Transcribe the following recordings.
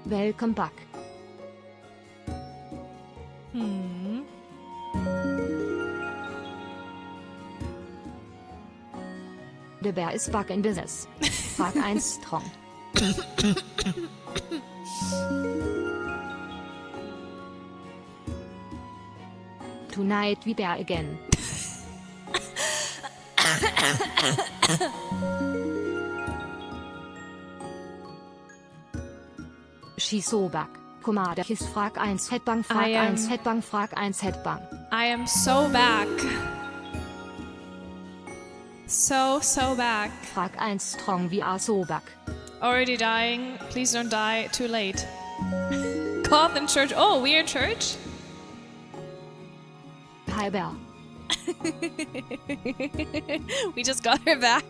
Welcome back. The bear is back in business. Frag 1 strong. Tonight we bear again. She's so back. Commander his Frag 1 Headbang, Frag 1 Headbang, Frag 1 Headbang. I am so back. So back. Frag 1 strong, we are so back. Already dying. Please don't die. Too late. Cough in church. Oh, we're in church? Hi bear. We just got her back.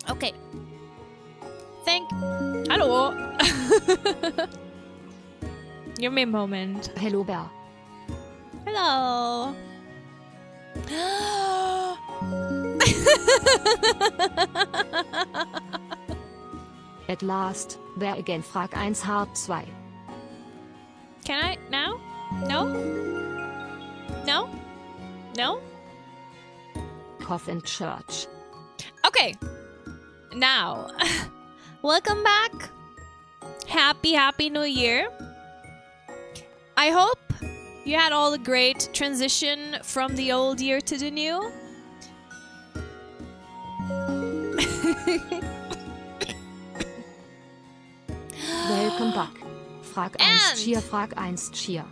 Okay. Hello. Give me a moment. Hello bear. Hello. At last, bear again Frag 1 Hard 2. Can I now? No? No? No? Cough in church. Okay. Now. Welcome back. Happy New Year. I hope you had all a great transition from the old year to the new. Welcome back. Frag 1 cheer, Frag 1 cheer.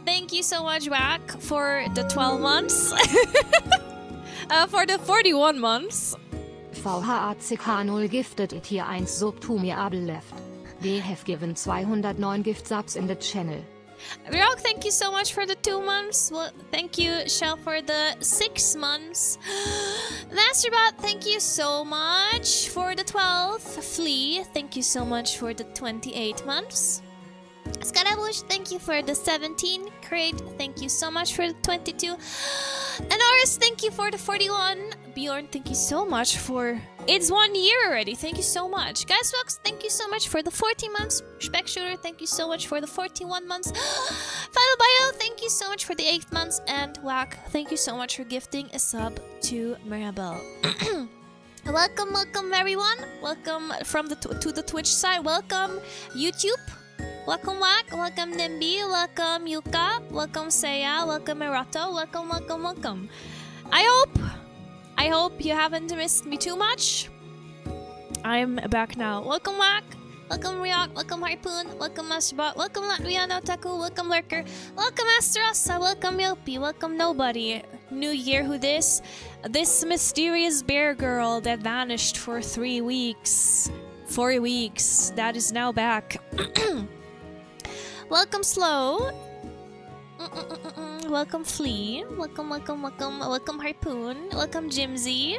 Thank you so much, Wack, for the 12 months. For the 41 months. VHACK0 gifted it here 1 sub to me able left. They have given 209 gift subs in the channel. Rock, thank you so much for the 2 months. Well, thank you, Shell, for the 6 months. Masterbot, thank you so much for the 12. Flea, thank you so much for the 28 months. Scarabush, thank you for the 17. Crate, thank you so much for the 22. And Oris, thank you for the 41. Bjorn, thank you so much for... It's 1 year already. Thank you so much. Guysbox, thank you so much for the 14 months. Spec Shooter, thank you so much for the 41 months. Final Bio, thank you so much for the 8 months. And Wack, thank you so much for gifting a sub to Mirabelle. Welcome everyone. Welcome from to the Twitch side. Welcome YouTube. Welcome Wack. Welcome Nimby. Welcome Yuka. Welcome Seiya. Welcome Merato. Welcome. I hope you haven't missed me too much. I'm back now. Welcome Wack. Welcome Ryok. Welcome Harpoon. Welcome Masterbot. Welcome Latviano Taku. Welcome Lurker. Welcome Asterasa. Welcome Yopi. Welcome Nobody. New year who this? This mysterious bear girl that vanished for 3 weeks. 4 weeks. That is now back. Welcome Slow. Welcome Flea. Welcome Harpoon. Welcome Jimsy.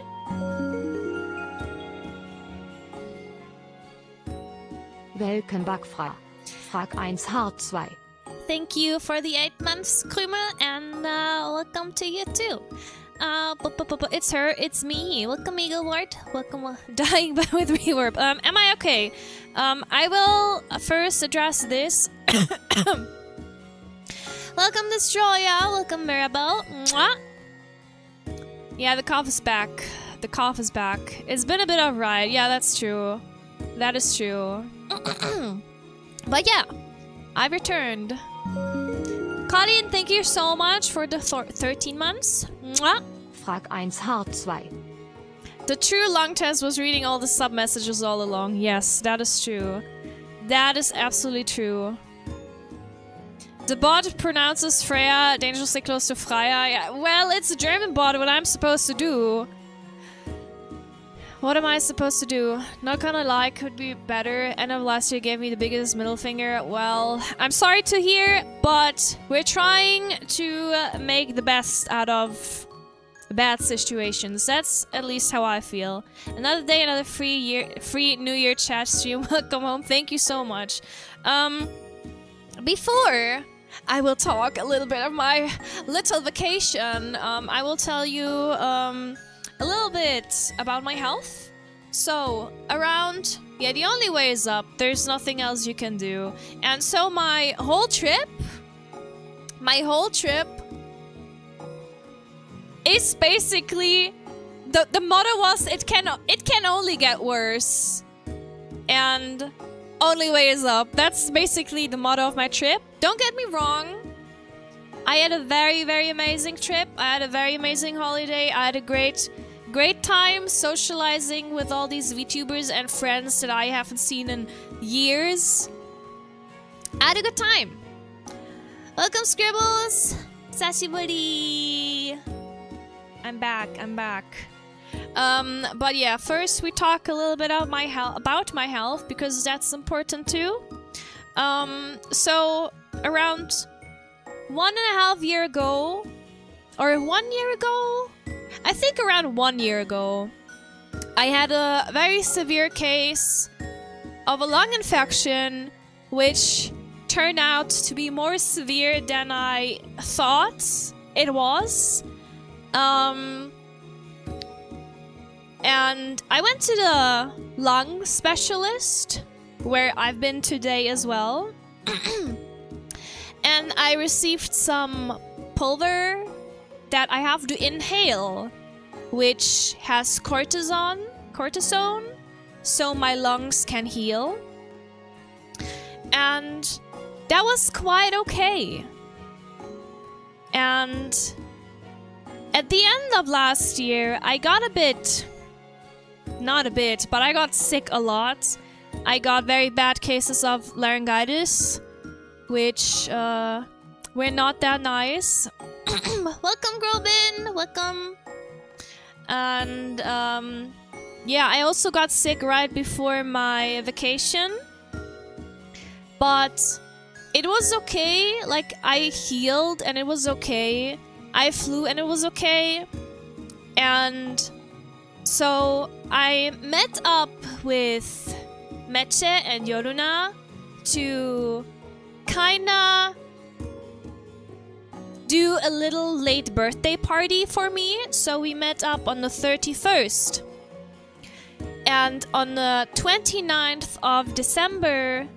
Welcome back Frag 1 Hard 2. Thank you for the 8 months, Krümel, and welcome to you too. It's her, it's me. Welcome Eagle Ward. Welcome Dying with Reverb. Am I okay? I will first address this. Welcome Destroya. Welcome Mirabelle. Mwah. Yeah, the cough is back. The cough is back. It's been a bit of a ride. Yeah, that's true. That is true. But yeah, I've returned. Colin, thank you so much for the 13 months. Mwah. Frag 1 Hard 2. The true long test was reading all the sub messages all along. Yes, that is true. That is absolutely true. The bot pronounces Freya dangerously close to Freya. Yeah, well, it's a German bot. What I'm supposed to do? What am I supposed to do? Not gonna lie, could be better. End of last year gave me the biggest middle finger. Well, I'm sorry to hear, but we're trying to make the best out of bad situations. That's at least how I feel. Another day, another free New Year chat stream. Welcome home. Thank you so much. Before I will talk a little bit of my little vacation. I will tell you a little bit about my health. So, around... Yeah, the only way is up. There's nothing else you can do. And so my whole trip is basically... The motto was, it can only get worse. And only way is up. That's basically the motto of my trip. Don't get me wrong. I had a very, very amazing trip. I had a very amazing holiday. I had a great time socializing with all these VTubers and friends that I haven't seen in years. I had a good time. Welcome, Scribbles. Sashiburi. I'm back. But yeah, first we talk a little bit about my health because that's important too. So around 1.5 years ago, or 1 year ago, I think around 1 year ago, I had a very severe case of a lung infection, which turned out to be more severe than I thought it was. And I went to the lung specialist, where I've been today as well. And I received some pulver that I have to inhale, which has cortisone, so my lungs can heal. And that was quite okay. And at the end of last year, I got I got sick a lot. I got very bad cases of laryngitis, which were not that nice. Welcome, Grobin! Welcome! And yeah, I also got sick right before my vacation. But it was okay. Like, I healed and it was okay. I flew and it was okay. And so I met up with Meche and Yoruna to kinda do a little late birthday party for me. So we met up on the 31st. And on the 29th of December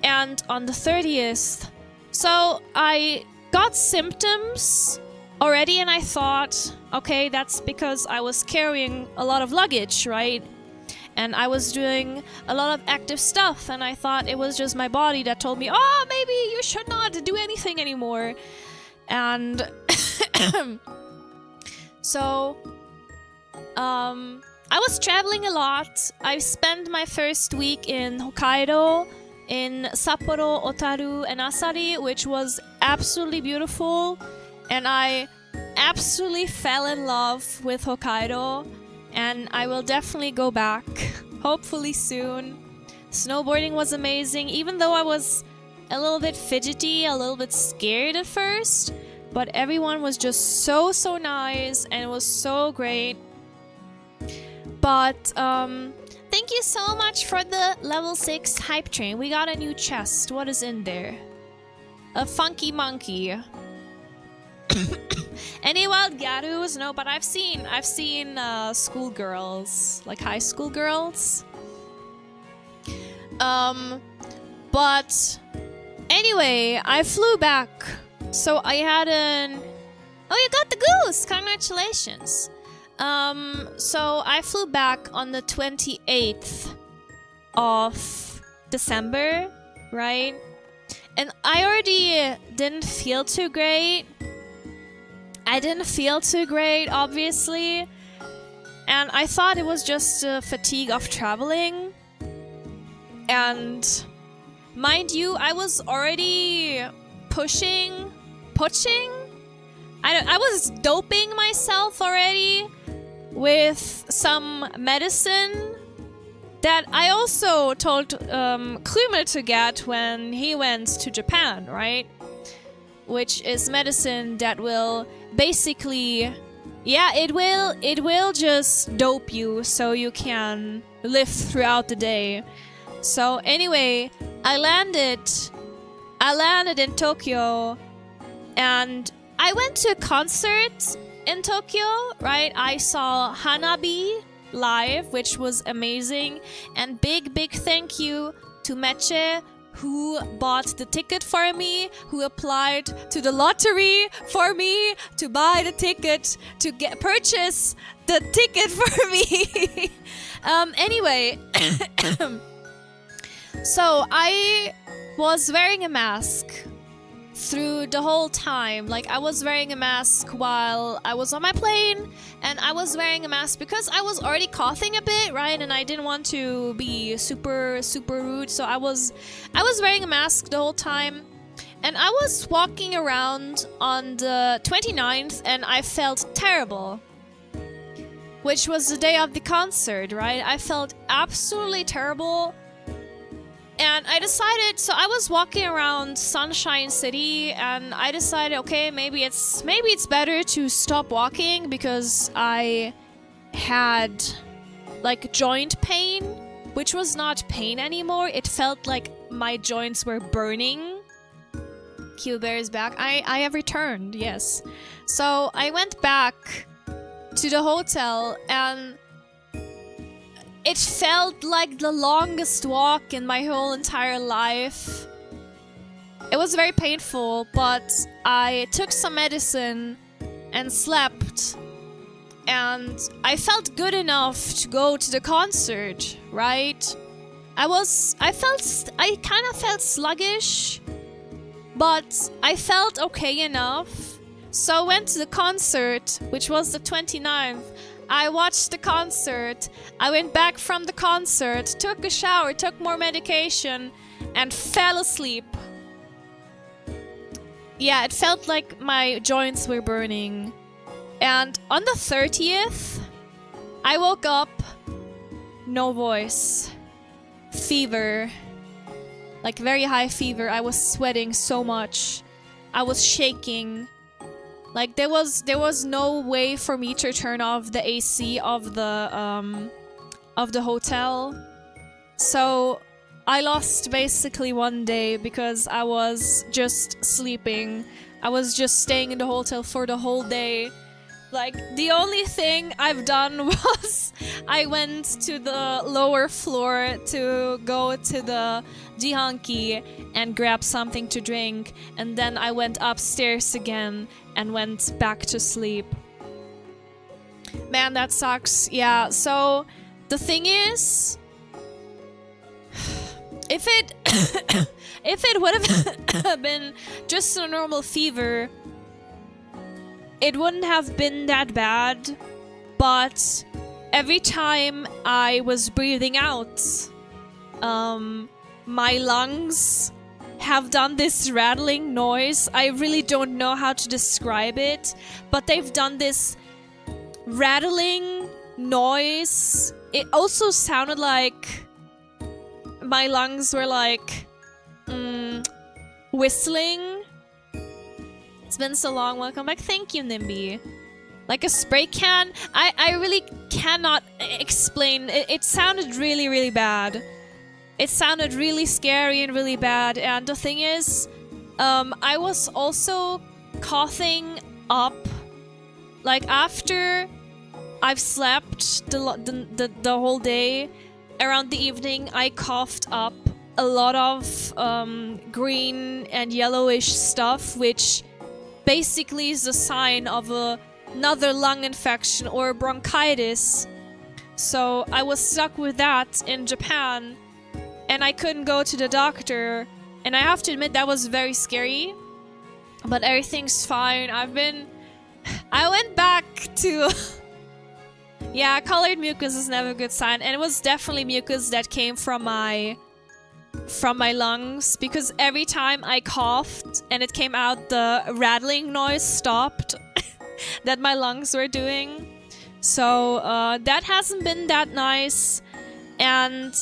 and on the 30th. So I got symptoms already and I thought, okay, that's because I was carrying a lot of luggage, right? And I was doing a lot of active stuff and I thought it was just my body that told me, oh, maybe you should not do anything anymore. And so I was traveling a lot. I spent my first week in Hokkaido, in Sapporo, Otaru, and Asari, which was absolutely beautiful. And I absolutely fell in love with Hokkaido. And I will definitely go back, hopefully soon. Snowboarding was amazing, even though I was a little bit fidgety, a little bit scared at first. But everyone was just so nice and it was so great. But thank you so much for the level 6 hype train. We got a new chest. What is in there? A funky monkey. Any wild garus? No, but I've seen schoolgirls, like high school girls. But anyway, I flew back. So I had an... Oh, you got the goose! Congratulations! So I flew back on the 28th of December, right? And I already didn't feel too great. I didn't feel too great, obviously. And I thought it was just a fatigue of traveling. And mind you, I was already pushing? I was doping myself already with some medicine that I also told Klume to get when he went to Japan, right? Which is medicine that will basically, yeah, it will just dope you so you can live throughout the day. So anyway, I landed I landed in Tokyo and I went to a concert in Tokyo, right? I saw Hanabi live, which was amazing. And big thank you to Meche, who bought the ticket for me, who applied to the lottery for me to buy the ticket, to purchase the ticket for me. Anyway, so I was wearing a mask through the whole time. Like, I was wearing a mask while I was on my plane, and I was wearing a mask because I was already coughing a bit, right? And I didn't want to be super rude, so I was wearing a mask the whole time. And I was walking around on the 29th and I felt terrible, which was the day of the concert, right? I felt absolutely terrible. And I decided, so I was walking around Sunshine City and I decided, okay, maybe it's better to stop walking because I had like joint pain, which was not pain anymore. It felt like my joints were burning. Q Bear is back. I have returned, yes. So I went back to the hotel and it felt like the longest walk in my whole entire life. It was very painful, but I took some medicine and slept. And I felt good enough to go to the concert, right? I kind of felt sluggish, but I felt okay enough. So I went to the concert, which was the 29th. I watched the concert, I went back from the concert, took a shower, took more medication, and fell asleep. Yeah, it felt like my joints were burning. And on the 30th, I woke up, no voice, fever, like very high fever. I was sweating so much. I was shaking. Like there was no way for me to turn off the AC of the hotel. So I lost basically one day because I was just sleeping. I was just staying in the hotel for the whole day. Like the only thing I've done was I went to the lower floor to go to the Jihanki and grab something to drink, and then I went upstairs again and went back to sleep. Man, that sucks. Yeah, so the thing is, if it would have been just a normal fever, it wouldn't have been that bad. But every time I was breathing out, my lungs have done this rattling noise. I really don't know how to describe it, but they've done this rattling noise. It also sounded like my lungs were like whistling. It's been so long. Welcome back. Thank you, Nimby. Like a spray can. I really cannot explain. It sounded really bad. It sounded really scary and really bad. And the thing is, I was also coughing up. Like after I've slept the whole day, around the evening I coughed up a lot of green and yellowish stuff, which basically is a sign of another lung infection or bronchitis. So I was stuck with that in Japan. And I couldn't go to the doctor. And I have to admit that was very scary. But everything's fine. I went back to... Yeah, colored mucus is never a good sign. And it was definitely mucus that came from my lungs. Because every time I coughed and it came out, the rattling noise stopped. That my lungs were doing. So that hasn't been that nice. And...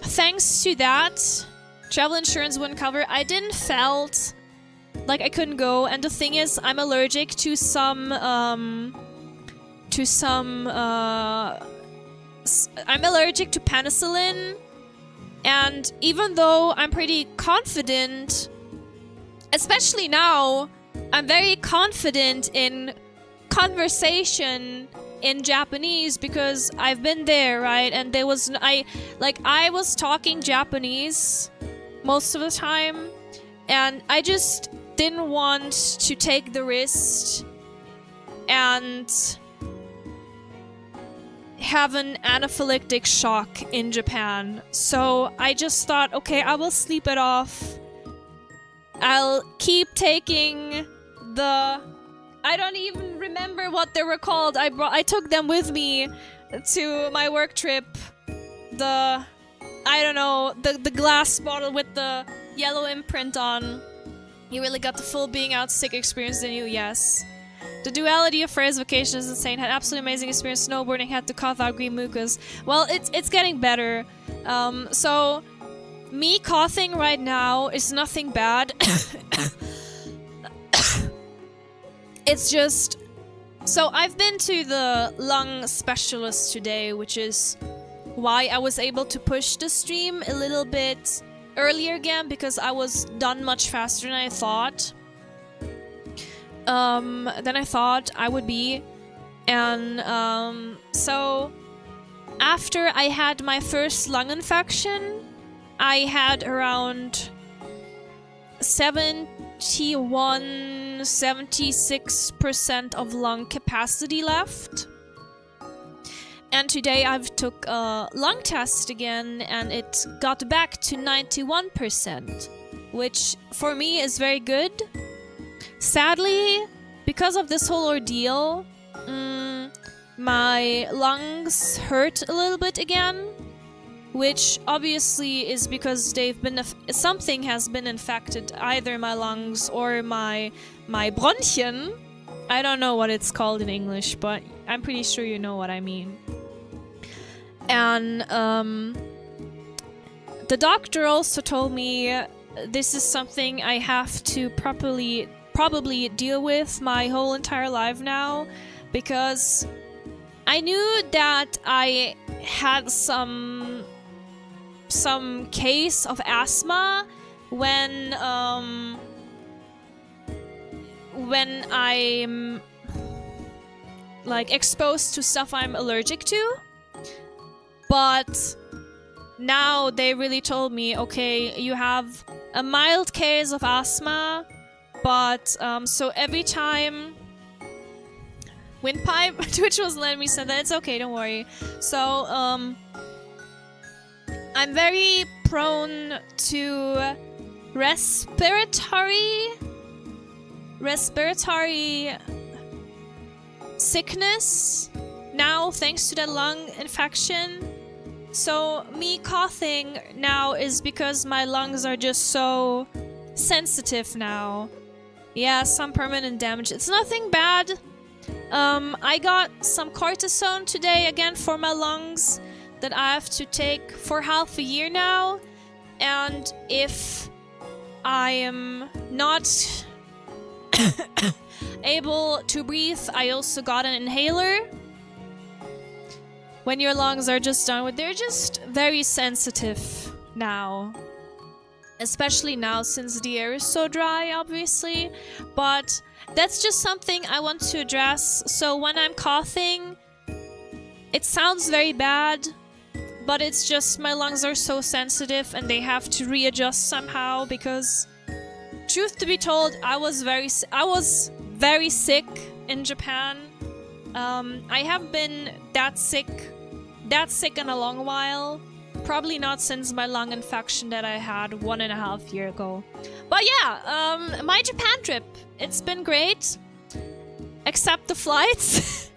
thanks to that, travel insurance wouldn't cover. I didn't felt like I couldn't go, and the thing is, I'm allergic to some I'm allergic to penicillin, and even though I'm pretty confident especially now, I'm very confident in conversation in Japanese because I've been there, right? And I was talking Japanese most of the time, and I just didn't want to take the risk and have an anaphylactic shock in Japan. So I just thought, okay, I will sleep it off. I'll keep taking the... I don't even remember what they were called. I took them with me to my work trip. I don't know, the glass bottle with the yellow imprint on. You really got the full being out sick experience, didn't you? Yes. The duality of Freya's vacation is insane. Had absolutely amazing experience snowboarding. Had to cough out green mucus. Well, it's getting better. So me coughing right now is nothing bad. It's just... So I've been to the lung specialist today, which is why I was able to push the stream a little bit earlier again, because I was done much faster than I thought. I would be. And so after I had my first lung infection, I had around 76% of lung capacity left. And today I've took a lung test again, and it got back to 91%, which for me is very good. Sadly, because of this whole ordeal, my lungs hurt a little bit again, which obviously is because something has been infected, either my lungs or my bronchien. I don't know what it's called in English, but I'm pretty sure you know what I mean. And the doctor also told me this is something I have to probably deal with my whole entire life now, because I knew that I had some case of asthma when I'm like exposed to stuff I'm allergic to. But now they really told me, okay, you have a mild case of asthma, but so every time windpipe, Twitch was letting me say that it's okay, don't worry. So I'm very prone to respiratory sickness now, thanks to that lung infection. So me coughing now is because my lungs are just so sensitive now. Yeah, some permanent damage. It's nothing bad. I got some cortisone today again for my lungs that I have to take for half a year now. And if I am not able to breathe, I also got an inhaler. When your lungs are just done with, they're just very sensitive now. Especially now since the air is so dry, obviously. But that's just something I want to address. So when I'm coughing, it sounds very bad, but it's just my lungs are so sensitive and they have to readjust somehow, because truth to be told, I was very sick in Japan. I haven't been that sick in a long while. Probably not since my lung infection that I had 1.5 years ago. But yeah, my Japan trip, it's been great. Except the flights.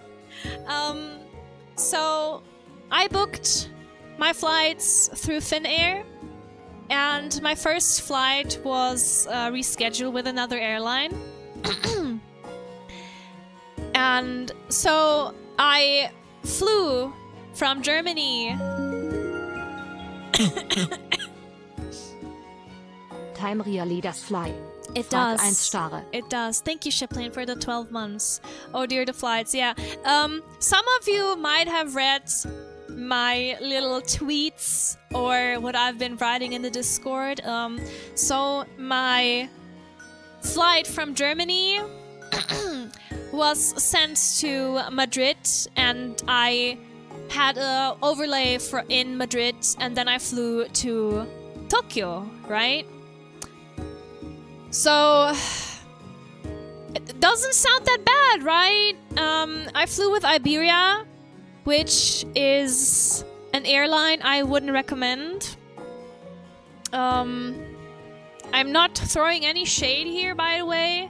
So I booked my flights through Finnair. And my first flight was rescheduled with another airline. And so I flew from Germany. Time really does fly. It Frag does. 1 Stare. It does. Thank you, Shiplane, for the 12 months. Oh dear, the flights. Yeah. Some of you might have read my little tweets or what I've been writing in the Discord. So my flight from Germany was sent to Madrid, and I had a overlay in Madrid, and then I flew to Tokyo, right? So it doesn't sound that bad, right? I flew with Iberia, which is an airline I wouldn't recommend. I'm not throwing any shade here, by the way.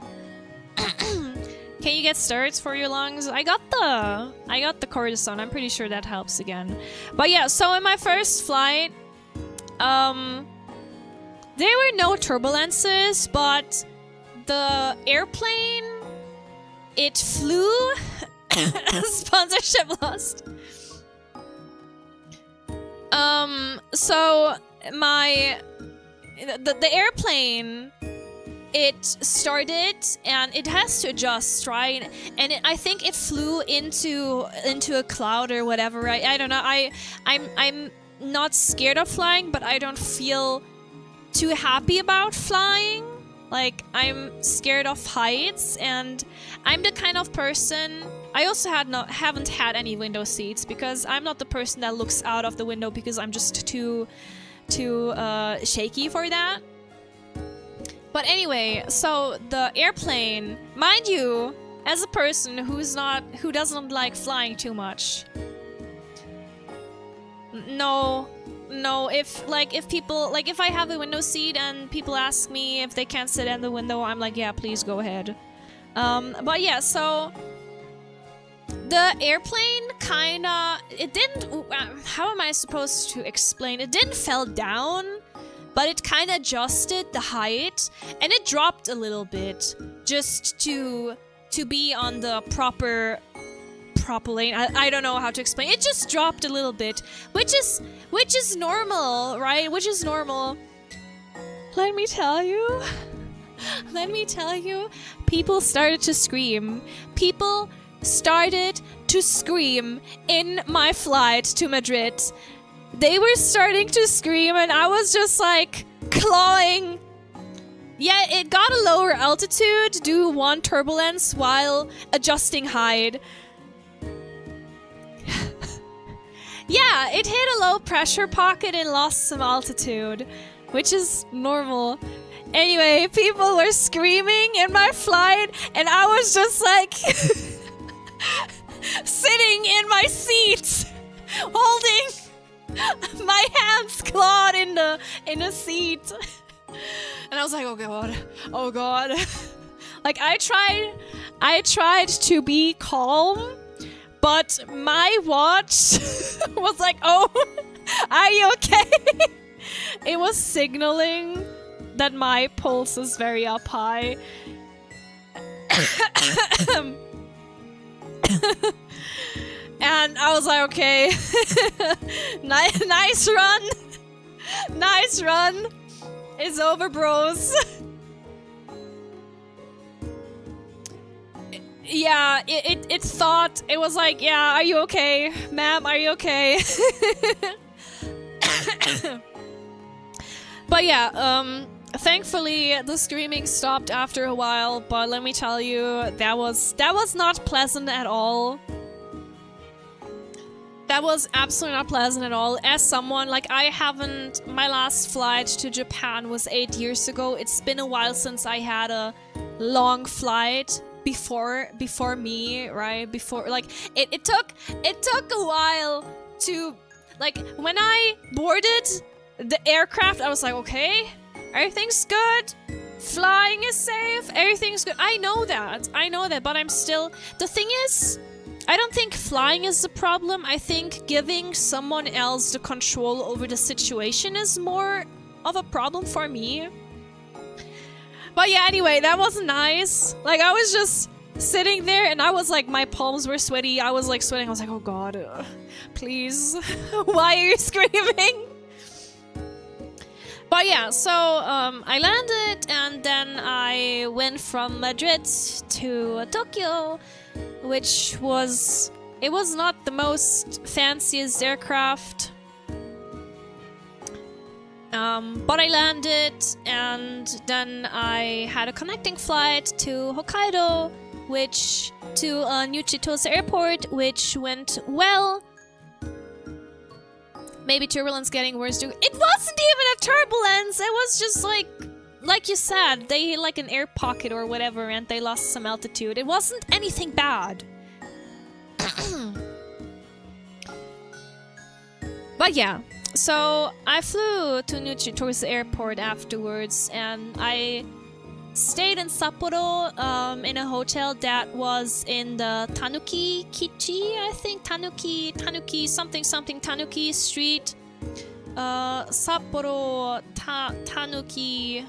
Can you get steroids for your lungs? I got the cortisone. I'm pretty sure that helps again. But yeah, so in my first flight, there were no turbulences, but the airplane, it flew. Sponsorship lost. So the airplane, it started and it has to adjust, right? And I think it flew into a cloud or whatever, right? I don't know. I'm not scared of flying, but I don't feel too happy about flying. Like, I'm scared of heights, and I'm the kind of person. I also haven't had any window seats because I'm not the person that looks out of the window because I'm just too shaky for that. But anyway, so the airplane, mind you, as a person who doesn't like flying too much. No, if I have a window seat and people ask me if they can't sit in the window, I'm like, yeah, please go ahead. But yeah, so the airplane it didn't, how am I supposed to explain? It didn't fall down, but it kind of adjusted the height, and it dropped a little bit just to be on the proper lane. I don't know how to explain. It just dropped a little bit, which is normal, right? Which is normal. Let me tell you, people started to scream. People started to scream in my flight to Madrid. They were starting to scream, and I was just like clawing. Yeah, it got a lower altitude, do one turbulence while adjusting height. Yeah, it hit a low pressure pocket and lost some altitude, which is normal. Anyway, people were screaming in my flight, and I was just like sitting in my seat, holding my hands clawed in the seat. And I was like, oh god. Like, I tried to be calm, but my watch was like, oh, are you okay? It was signaling that my pulse is very up high. And I was like, okay, nice run. Nice run. It's over, bros. Yeah, it thought, it was like, yeah, are you okay? Ma'am, are you okay? But yeah, thankfully the screaming stopped after a while, but let me tell you, that was not pleasant at all. That was absolutely not pleasant at all. As someone, like, my last flight to Japan was 8 years ago. It's been a while since I had a long flight before me, right? Before, like, it took a while to, like, when I boarded the aircraft, I was like, okay, everything's good. Flying is safe. Everything's good. I know that, but I'm still, the thing is, I don't think flying is the problem. I think giving someone else the control over the situation is more of a problem for me. But yeah, anyway, that wasn't nice. Like, I was just sitting there and I was like, my palms were sweaty. I was like sweating. I was like, oh god, please. Why are you screaming? But yeah, so I landed and then I went from Madrid to Tokyo, which was not the most fanciest aircraft. But I landed, and then I had a connecting flight to Hokkaido, to New Chitose Airport, which went well. Maybe turbulence getting worse too. It wasn't even a turbulence. It was just like you said, they hit like an air pocket or whatever, and they lost some altitude. It wasn't anything bad. But yeah, so I flew to New Chitose Airport afterwards, and I stayed in Sapporo in a hotel that was in the Tanuki Kichi, I think. Tanuki something Tanuki Street. Sapporo Tanuki.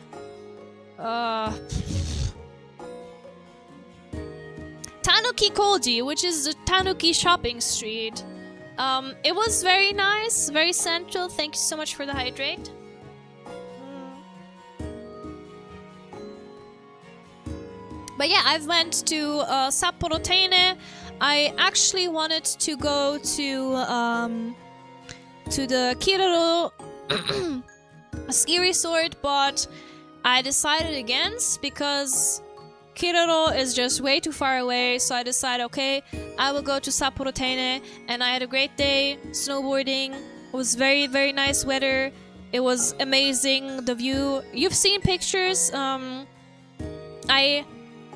Tanuki Koji, which is the Tanuki shopping street. It was very nice, very central. Thank you so much for the hydrate. But yeah, I went to Sapporo Teine. I actually wanted to go to the Kiroro ski resort, but I decided against because Kiroro is just way too far away. So I decided, okay, I will go to Sapporo Teine, and I had a great day snowboarding. It was very, very nice weather. It was amazing. The view. You've seen pictures. I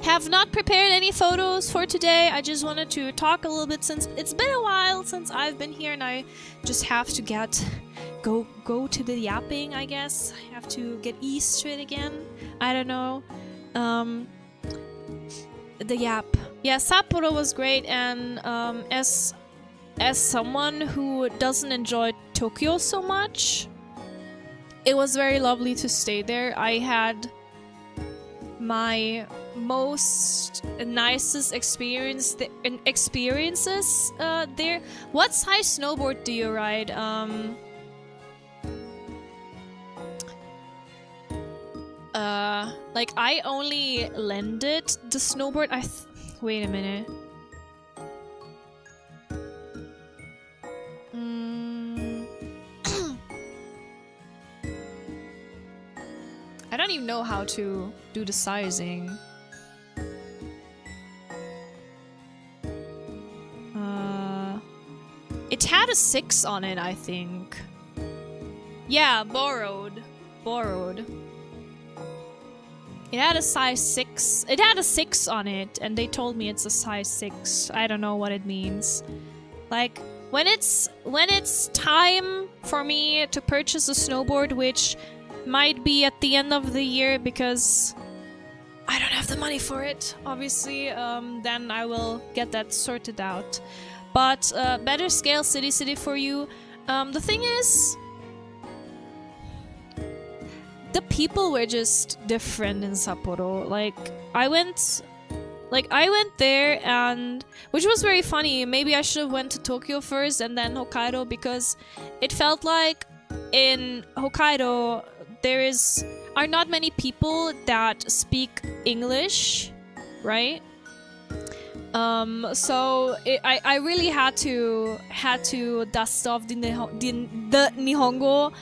have not prepared any photos for today. I just wanted to talk a little bit since it's been a while since I've been here, and I just have to go to the yapping, I guess. I have to get used to it again. I don't know. The yap. Yeah, Sapporo was great, and as someone who doesn't enjoy Tokyo so much, it was very lovely to stay there. I had my most nicest experiences there. What size snowboard do you ride? Like I only lended the snowboard. Wait a minute. I don't even know how to do the sizing. It had a 6 on it, I think. Yeah, borrowed. It had a size 6. It had a 6 on it, and they told me it's a size 6. I don't know what it means. Like, when it's time for me to purchase a snowboard, which might be at the end of the year because I don't have the money for it, obviously, then I will get that sorted out. But better scale city for you. The thing is, the people were just different in Sapporo. Like I went there, and which was very funny. Maybe I should have went to Tokyo first and then Hokkaido, because it felt like in Hokkaido there are not many people that speak English, right? So I really had to dust off the Nihongo,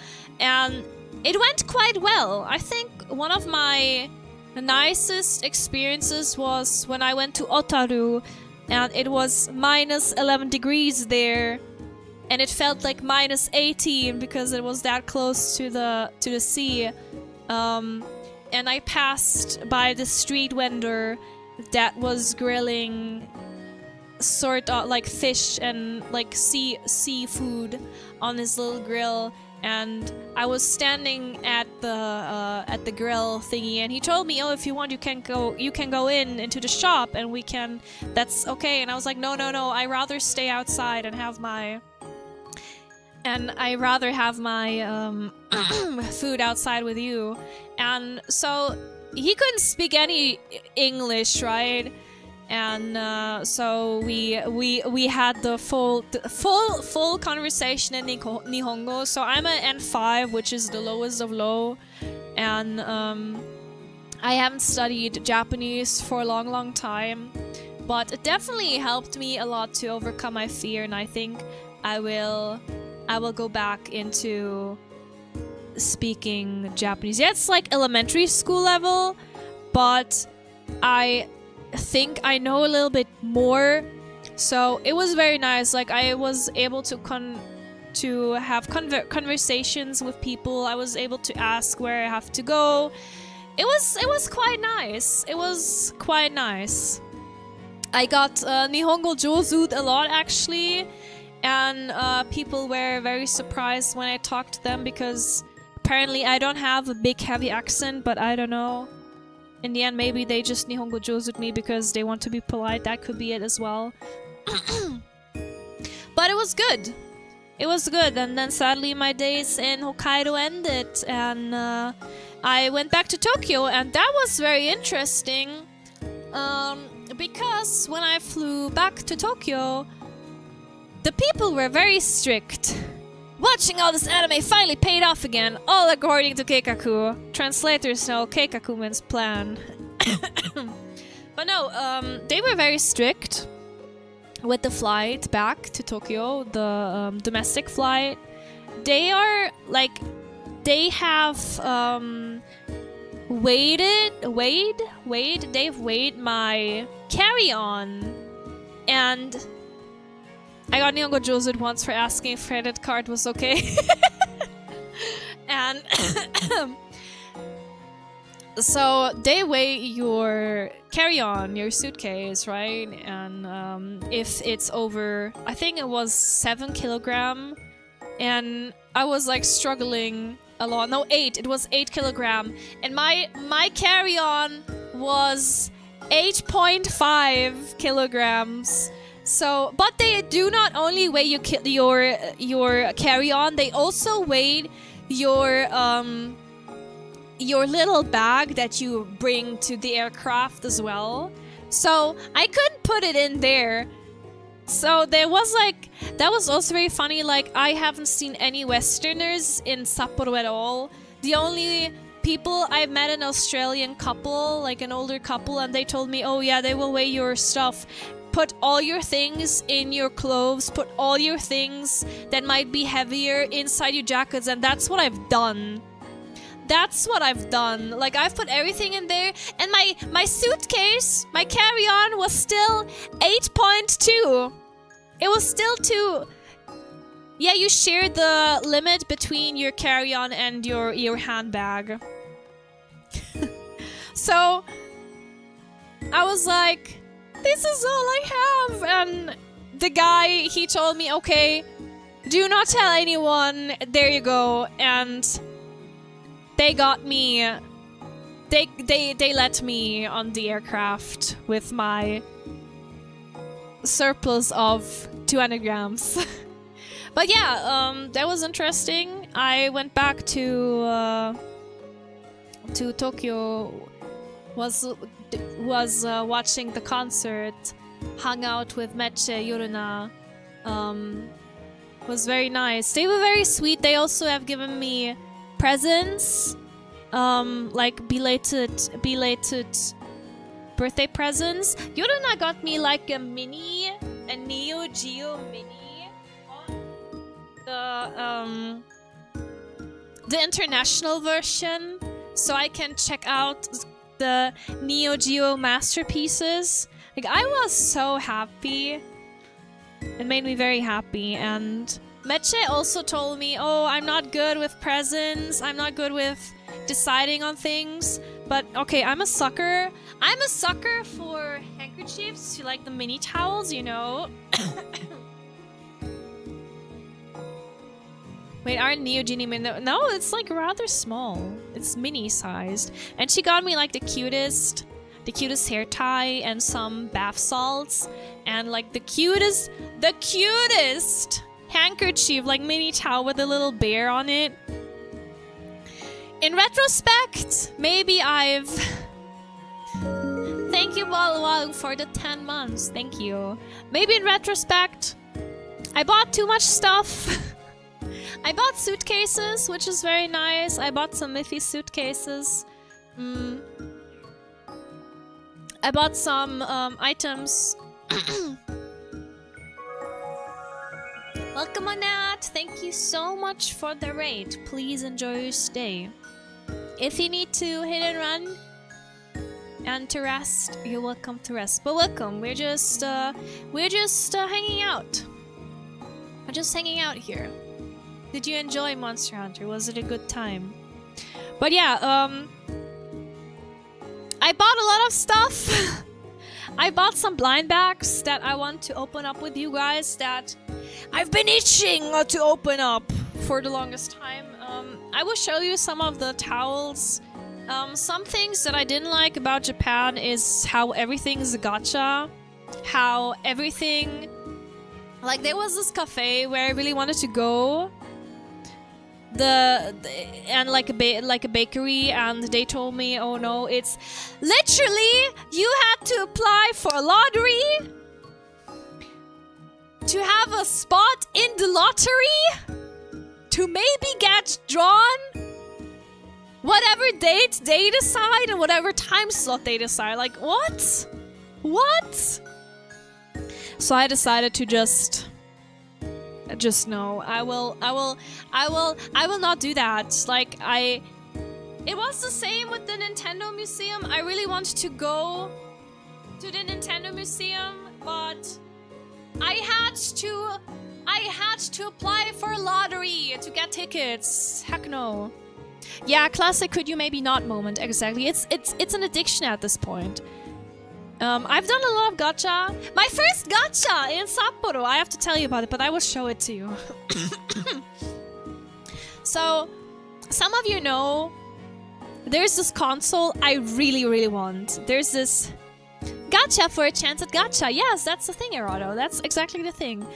and it went quite well. I think one of my nicest experiences was when I went to Otaru, and it was minus 11 degrees there, and it felt like minus 18 because it was that close to the sea. And I passed by the street vendor that was grilling sort of like fish and like seafood on his little grill, and I was standing at the grill thingy, and he told me, "Oh, if you want, you can go into the shop, and that's okay." And I was like, "No, I rather stay outside and have my food outside with you." And so he couldn't speak any English, right? And so we had the full conversation in Nihongo. So I'm at N5, which is the lowest of low, and I haven't studied Japanese for a long time, but it definitely helped me a lot to overcome my fear, and I think I will go back into speaking Japanese. Yeah, it's like elementary school level, but I think I know a little bit more. So it was very nice. Like I was able to have conversations with people. I was able to ask where I have to go. It was quite nice. It was quite nice. I got Nihongo Jozu a lot actually, and people were very surprised when I talked to them because apparently I don't have a big heavy accent, but I don't know. In the end, maybe they just Nihongo Jozu'd me because they want to be polite. That could be it as well. But it was good. It was good, and then sadly my days in Hokkaido ended, and I went back to Tokyo, and that was very interesting. Because when I flew back to Tokyo, the people were very strict. Watching all this anime finally paid off again, all according to Keikaku. Translators know Keikaku means plan. But no, they were very strict with the flight back to Tokyo, the domestic flight. They are like, they have they've weighed my carry-on, and I got Nihongo Jozu'd once for asking if credit card was okay. And so they weigh your carry-on, your suitcase, right? And if it's over, I think it was 7 kilogram, and I was like struggling a lot. No, 8. It was 8 kilogram, and my carry-on was 8.5 kilograms. So, but they do not only weigh your carry-on, they also weigh your little bag that you bring to the aircraft as well. So I couldn't put it in there. So there was like, that was also very funny. Like I haven't seen any Westerners in Sapporo at all. The only people I met an Australian couple, like an older couple, and they told me, oh yeah, they will weigh your stuff. Put all your things in your clothes, put all your things that might be heavier inside your jackets, and that's what I've done. That's what I've done. Like I've put everything in there, and my suitcase, my carry-on was still 8.2. It was still 2. Yeah, you share the limit between your carry-on and your handbag. So I was like, this is all I have. And the guy, he told me, okay, do not tell anyone. There you go. And they got me. They let me on the aircraft with my surplus of 200 grams. But yeah, that was interesting. I went back to Tokyo. Was watching the concert, hung out with Meche, Yoruna. Was very nice. They were very sweet. They also have given me presents, like belated birthday presents. Yoruna got me like a Neo Geo Mini, the international version, so I can check out the Neo Geo masterpieces. Like I was so happy. It made me very happy. And Meche also told me, oh, I'm not good with presents, I'm not good with deciding on things, but okay, I'm a sucker for handkerchiefs, like the mini towels, you know. Wait, aren't Neo Genie mini? No, it's like rather small. It's mini sized. And she got me like the cutest hair tie and some bath salts and like the cutest handkerchief, like mini towel with a little bear on it. In retrospect, maybe I've... Thank you, Walu for the 10 months. Thank you. Maybe in retrospect, I bought too much stuff. I bought suitcases, which is very nice. I bought some Miffy suitcases. I bought some items. Welcome Anat. Thank you so much for the raid. Please enjoy your stay. If you need to hit and run and to rest, you're welcome to rest. But welcome. We're just hanging out. We're just hanging out here. Did you enjoy Monster Hunter? Was it a good time? But yeah, I bought a lot of stuff. I bought some blind bags that I want to open up with you guys that I've been itching to open up for the longest time. I will show you some of the towels. Some things that I didn't like about Japan is how everything's a gacha. How everything... Like, there was this cafe where I really wanted to go. And like a bakery, and they told me, oh no, it's literally you had to apply for a lottery to have a spot in the lottery to maybe get drawn whatever date they decide and whatever time slot they decide. Like, what? So I decided to just no. I will not do that. Like, it was the same with the Nintendo Museum. I really wanted to go to the Nintendo Museum, but I had to apply for a lottery to get tickets. Heck no. Yeah, classic could you maybe not moment. Exactly. It's an addiction at this point. I've done a lot of gacha. My first gacha in Sapporo. I have to tell you about it, but I will show it to you. So, some of you know, there's this console I really, really want. There's this gacha for a chance at gacha. Yes, that's the thing, Erado. That's exactly the thing.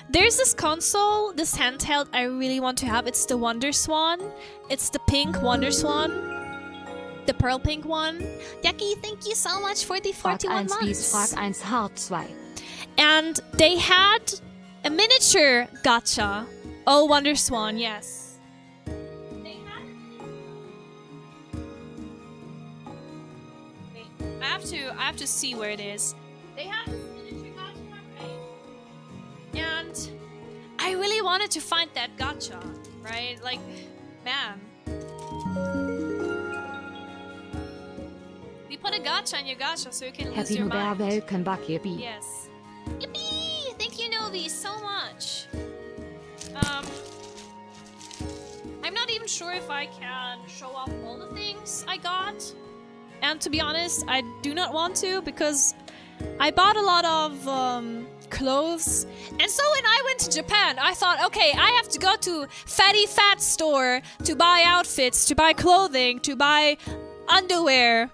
There's this console, this handheld I really want to have. It's the Wonder Swan. It's the pink Wonder Swan. The pearl pink one. Yaki, thank you so much for the 41 months. Frag 1 Hard 2. And they had a miniature gacha. Oh, Wonder Swan, yes. They had... Wait, I have to see where it is. They had this miniature gacha, right? And I really wanted to find that gacha, right? Like, man. We put a gacha in your gacha so you can lose your mind. Welcome back, Yippee. Yes. Yippee! Thank you, Novi, so much. I'm not even sure if I can show off all the things I got. And to be honest, I do not want to because I bought a lot of clothes. And so when I went to Japan, I thought, okay, I have to go to Fatty Fat store to buy outfits, to buy clothing, to buy underwear.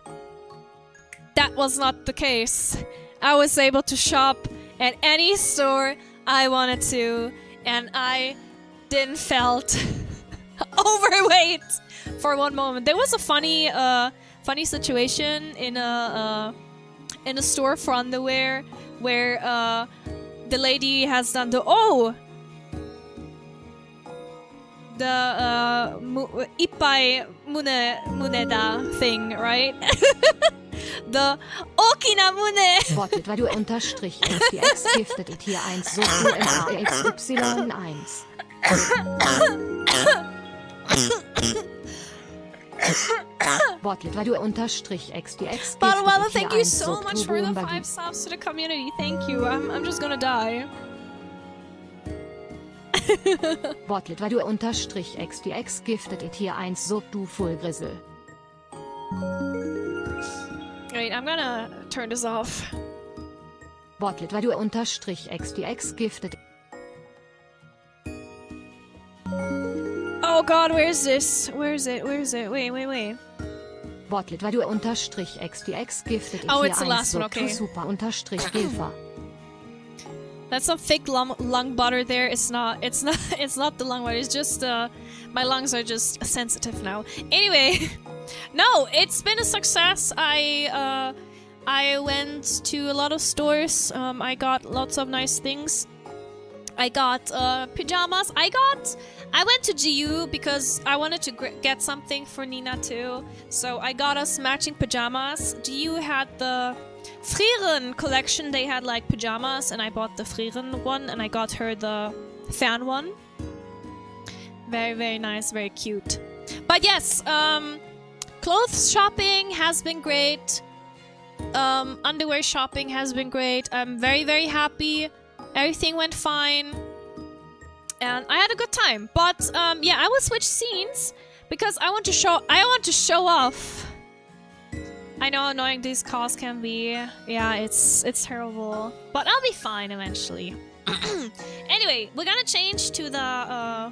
That was not the case. I was able to shop at any store I wanted to, and I didn't felt overweight for one moment. There was a funny situation in a store for underwear where the lady has done the ippai muneda thing, right? The Okina Mune. Wortet, weil du unterstrich SDX giftet it hier 1 so MAXY1. Wortet, weil du unterstrich XDX Bottle, thank you so much for the 5 subs to the community. Thank you. I'm just gonna die. Wortet, weil du unterstrich XDX giftet it hier 1 so du Vollgrissel. Wait, I'm gonna turn this off. Wortet, weil du unterstrich XDX giftet. Oh god, where's this? Where is it? Wait. Wortet, weil du unterstrich XDX giftet. Oh, it's the last one, okay. Super unterstrich Gilfer. That's some fake lung butter there. It's not the lung butter. It's just my lungs are just sensitive now. Anyway, no, it's been a success. I went to a lot of stores. I got lots of nice things. I got pajamas. I went to GU because I wanted to get something for Nina too. So I got us matching pajamas. GU had the Frieren collection. They had like pajamas, and I bought the Frieren one, and I got her the fan one. Very, very nice, very cute. But yes, clothes shopping has been great. Underwear shopping has been great. I'm very, very happy. Everything went fine. And I had a good time. But yeah, I will switch scenes because I want to show off. I know how annoying these calls can be. Yeah, it's terrible. But I'll be fine eventually. Anyway, we're gonna change to the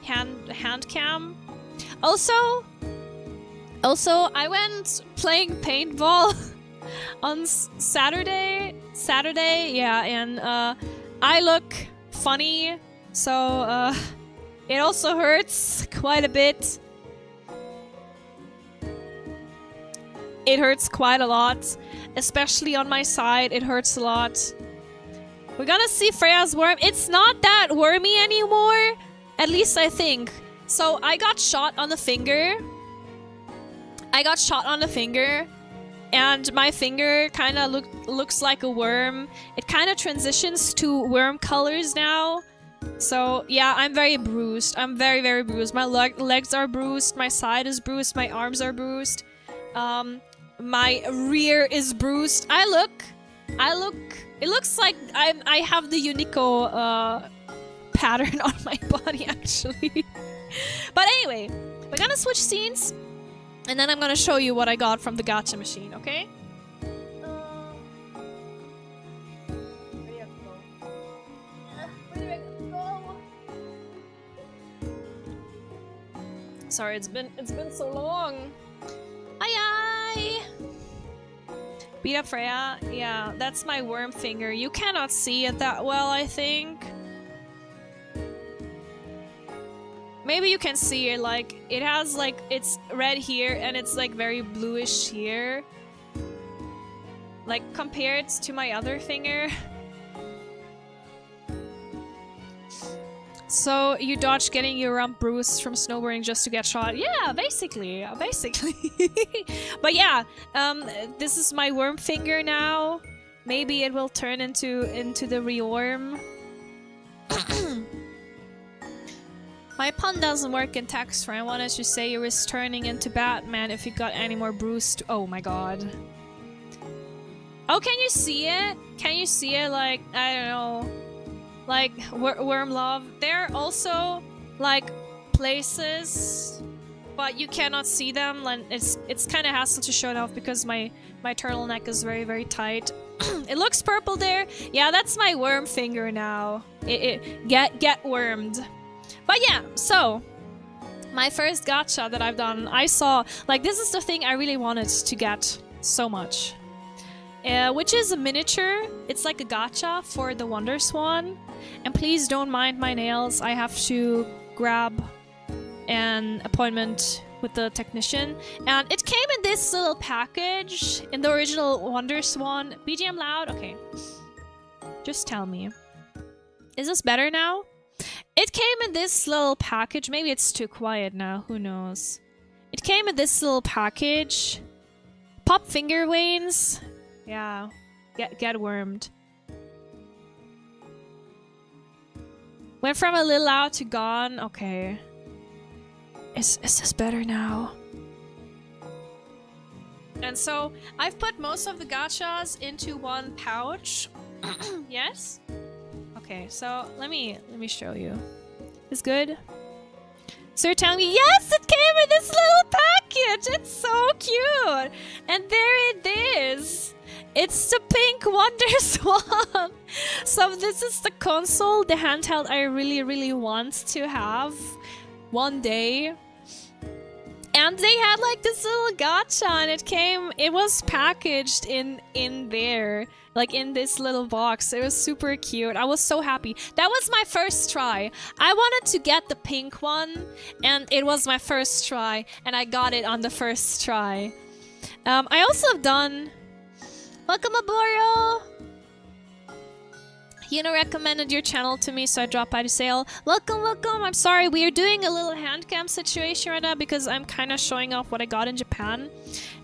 hand cam. Also, I went playing paintball on Saturday, yeah, and I look funny, so it also hurts quite a bit. It hurts quite a lot, especially on my side. It hurts a lot. We're gonna see Freya's worm. It's not that wormy anymore, at least I think. So I got shot on the finger. And my finger kind of looks like a worm. It kind of transitions to worm colors now. So yeah, I'm very bruised. I'm very, very bruised. My legs are bruised. My side is bruised. My arms are bruised. My rear is bruised. It looks like I have the Unico pattern on my body actually. But anyway, we're gonna switch scenes. And then I'm gonna show you what I got from the gacha machine, okay? Sorry, it's been so long. Aye. Beat up Freya. Yeah, that's my worm finger. You cannot see it that well, I think. Maybe you can see it, like, it has, like, it's red here and it's, like, very bluish here. Like, compared to my other finger. So, you dodge getting your rump bruised from snowboarding just to get shot? Yeah, basically. But yeah, this is my worm finger now. Maybe it will turn into the reworm. My pun doesn't work in text, for I wanted to say you was turning into Batman if you got any more bruised. Oh my god. Oh, can you see it? Can you see it? Like, I don't know. Like, worm love. There are also, like, places, but you cannot see them. Like, it's kind of hassle to show it off because my turtleneck is very, very tight. It looks purple there. Yeah, that's my worm finger now. Get wormed. But yeah, so my first gacha that I've done, I saw, like, this is the thing I really wanted to get so much. Which is a miniature. It's like a gacha for the Wonder Swan. And please don't mind my nails. I have to grab an appointment with the technician. And it came in this little package in the original Wonder Swan. BGM loud? Okay. Just tell me. Is this better now? It came in this little package. Maybe it's too quiet now. Who knows? It came in this little package. Pop finger veins. Yeah. Get wormed. Went from a little out to gone. Okay. Is this better now? And so I've put most of the gachas into one pouch. Yes? Okay, so let me show you. Is good? So you're telling me, yes, it came in this little package! It's so cute! And there it is! It's the pink Wonder Swan! So this is the console, the handheld I really, really want to have one day. And they had like this little gacha and it was packaged in there. Like in this little box. It was super cute. I was so happy. That was my first try. I wanted to get the pink one and it was my first try and I got it on the first try. I also have done... Welcome, Aboro! recommended your channel to me, so I dropped by to say, oh, welcome, welcome. I'm sorry, we are doing a little hand cam situation right now because I'm kind of showing off what I got in Japan.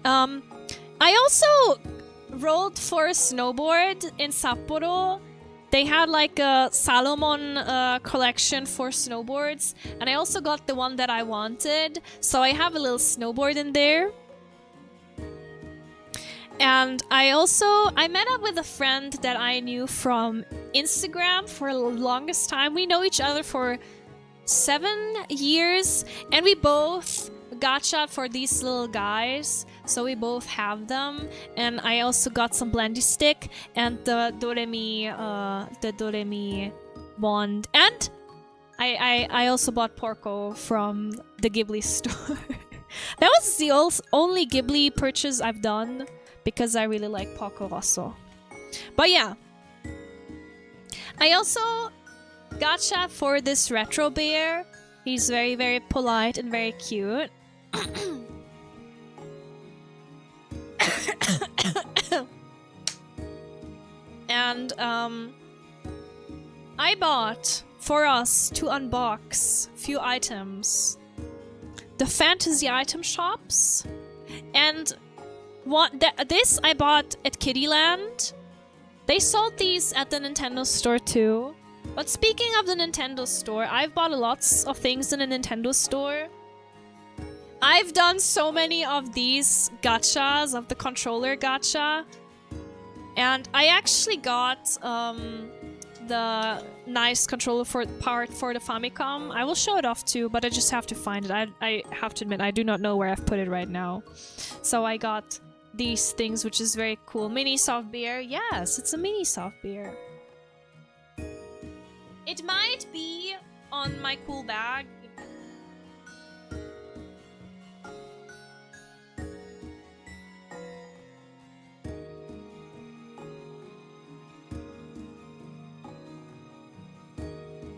I also rode for a snowboard in Sapporo. They had like a Salomon collection for snowboards, and I also got the one that I wanted, so I have a little snowboard in there. And I met up with a friend that I knew from Instagram for the longest time. We know each other for 7 years, and we both gacha for these little guys, so we both have them. And I also got some blendy stick and the Doremi wand, and I also bought Porco from the Ghibli store. That was the only Ghibli purchase I've done, because I really like Porco Rosso. But yeah, I also gacha for this retro bear. He's very, very polite and very cute. And I bought for us to unbox few items. The fantasy item shops, and this I bought at Kittyland. They sold these at the Nintendo store too. But speaking of the Nintendo store, I've bought lots of things in the Nintendo store. I've done so many of these gachas, of the controller gacha. And I actually got the nice controller part for the Famicom. I will show it off too, but I just have to find it. I have to admit, I do not know where I've put it right now. So I got these things, which is very cool. Mini soft beer. Yes, it's a mini soft beer. It might be on my cool bag.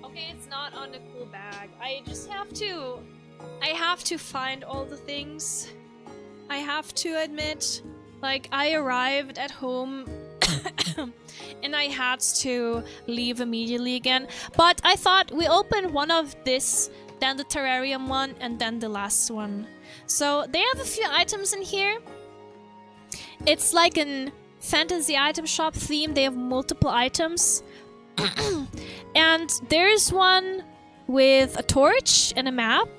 Okay, it's not on the cool bag. I have to find all the things. I have to admit, like, I arrived at home and I had to leave immediately again. But I thought we opened one of this, then the terrarium one, and then the last one. So they have a few items in here. It's like an fantasy item shop theme. They have multiple items. And there's one with a torch and a map,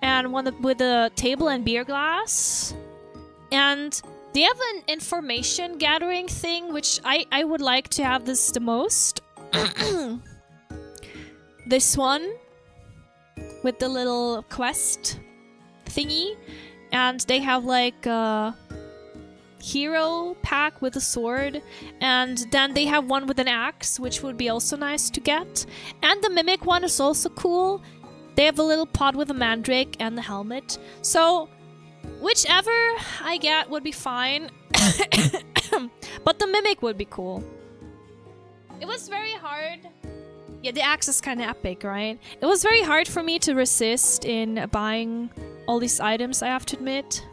and one with a table and beer glass. And they have an information gathering thing, which I would like to have this the most. This one with the little quest thingy. And they have like a hero pack with a sword. And then they have one with an axe, which would be also nice to get. And the mimic one is also cool. They have a little pot with a mandrake and the helmet. So whichever I get would be fine. But the mimic would be cool. It was very hard. Yeah, the axe is kind of epic, right? It was very hard for me to resist in buying all these items, I have to admit.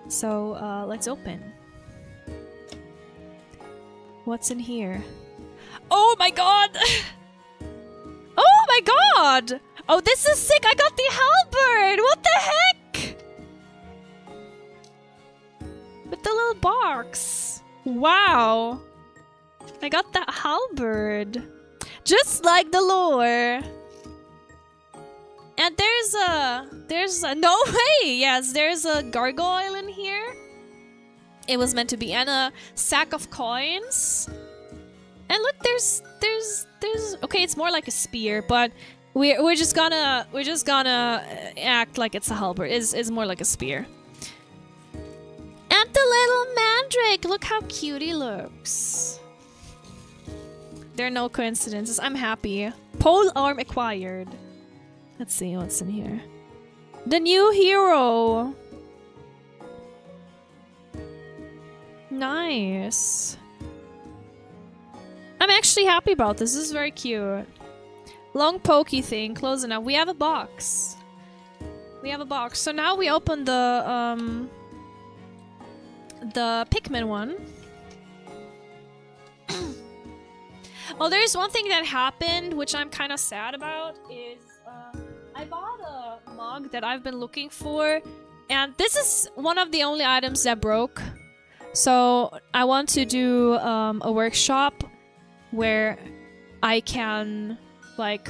So, let's open. What's in here? Oh my god! Oh my god! Oh, this is sick! I got the halberd! What the heck? With the little box. Wow. I got that halberd. Just like the lore. And there's a no way! Yes, there's a gargoyle in here. It was meant to be, and a sack of coins. And look, there's okay, it's more like a spear, but we're just gonna act like it's a halberd. It's more like a spear. And the little mandrake, look how cute he looks. There are no coincidences. I'm happy. Pole arm acquired. Let's see what's in here. The new hero. Nice. I'm actually happy about this. This is very cute. Long pokey thing, close enough. We have a box. We have a box. So now we open the Pikmin one. Oh, there's one thing that happened, which I'm kind of sad about, is I bought a mug that I've been looking for, and this is one of the only items that broke. So I want to do a workshop where I can like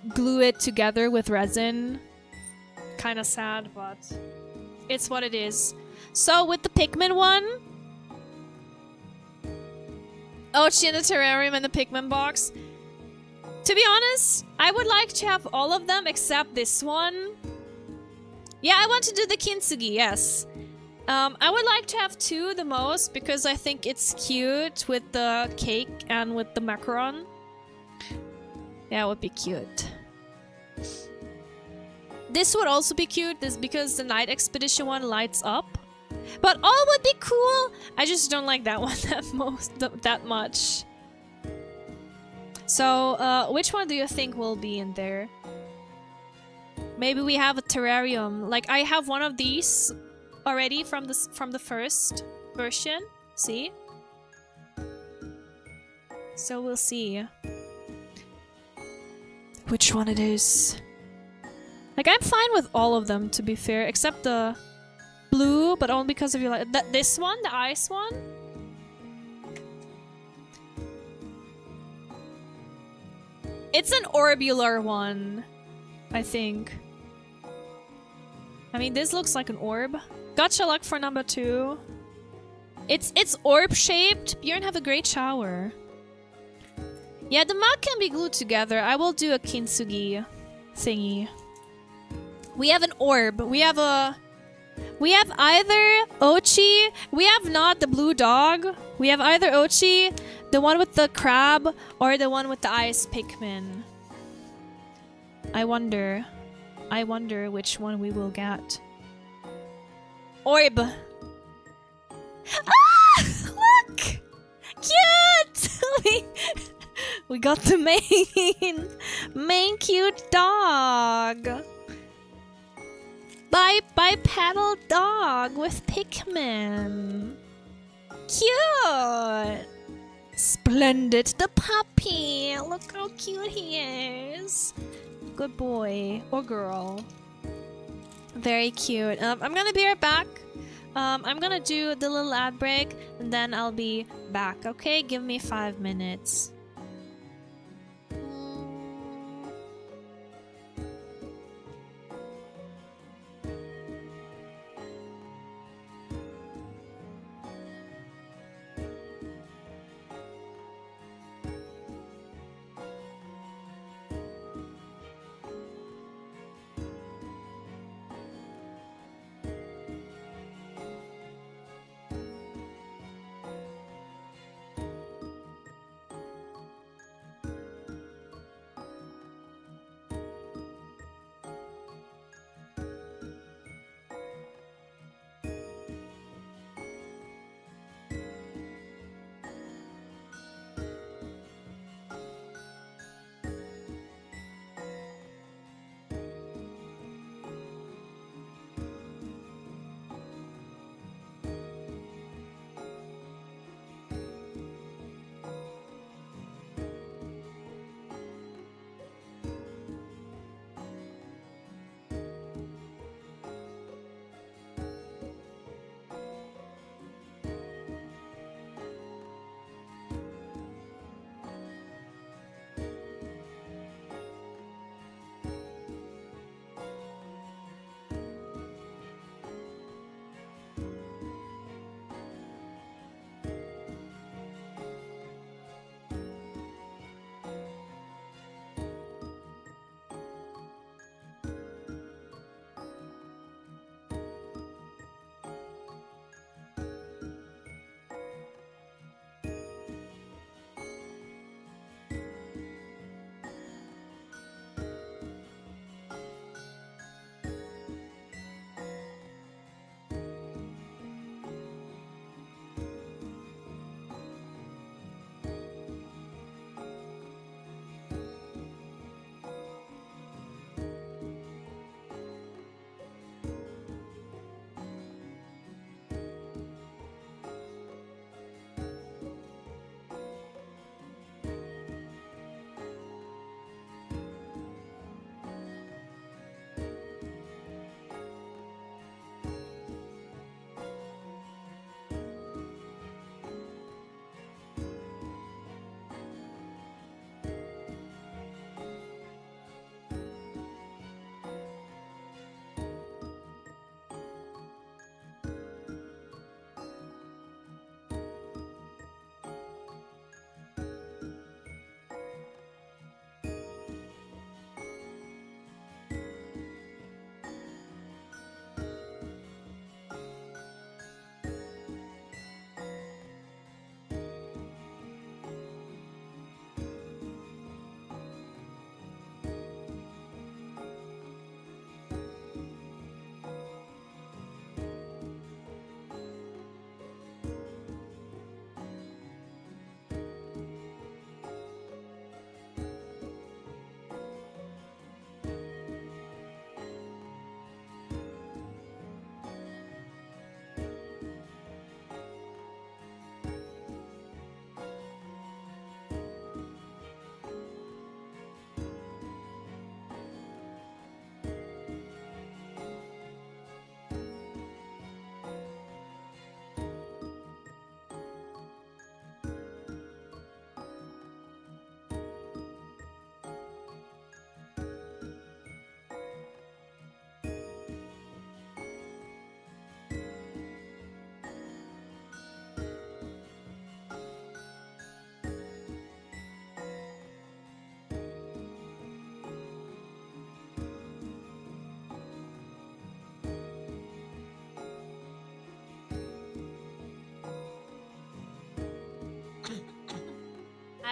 glue it together with resin. Kind of sad, but it's what it is. So with the Pikmin one, Ochi in the terrarium and the Pikmin box. To be honest, I would like to have all of them except this one. Yeah, I want to do the Kintsugi, yes. I would like to have 2 the most because I think it's cute with the cake and with the macaron. Yeah, it would be cute. This would also be cute because the Night Expedition one lights up. But all would be cool. I just don't like that one that much. So, which one do you think will be in there? Maybe we have a terrarium. Like I have one of these already from the first version. See? So we'll see which one it is. Like I'm fine with all of them to be fair, except the blue, but only because of you like this one, the ice one. It's an orbular one, I think. I mean, this looks like an orb. Gotcha luck for number 2. It's orb shaped. Bjorn, have a great shower. Yeah, the mug can be glued together. I will do a kintsugi thingy. We have an orb. We have either Ochi. We have not the blue dog. We have either Ochi, the one with the crab, or the one with the ice Pikmin. I wonder which one we will get. Orb. Ah! Look! Cute! we got the main cute dog. Bipedal dog with Pikmin. Cute! Splendid, the puppy. Look how cute he is. Good boy or girl. Very cute. I'm gonna be right back. I'm gonna do the little ad break and then I'll be back. Okay, give me 5 minutes.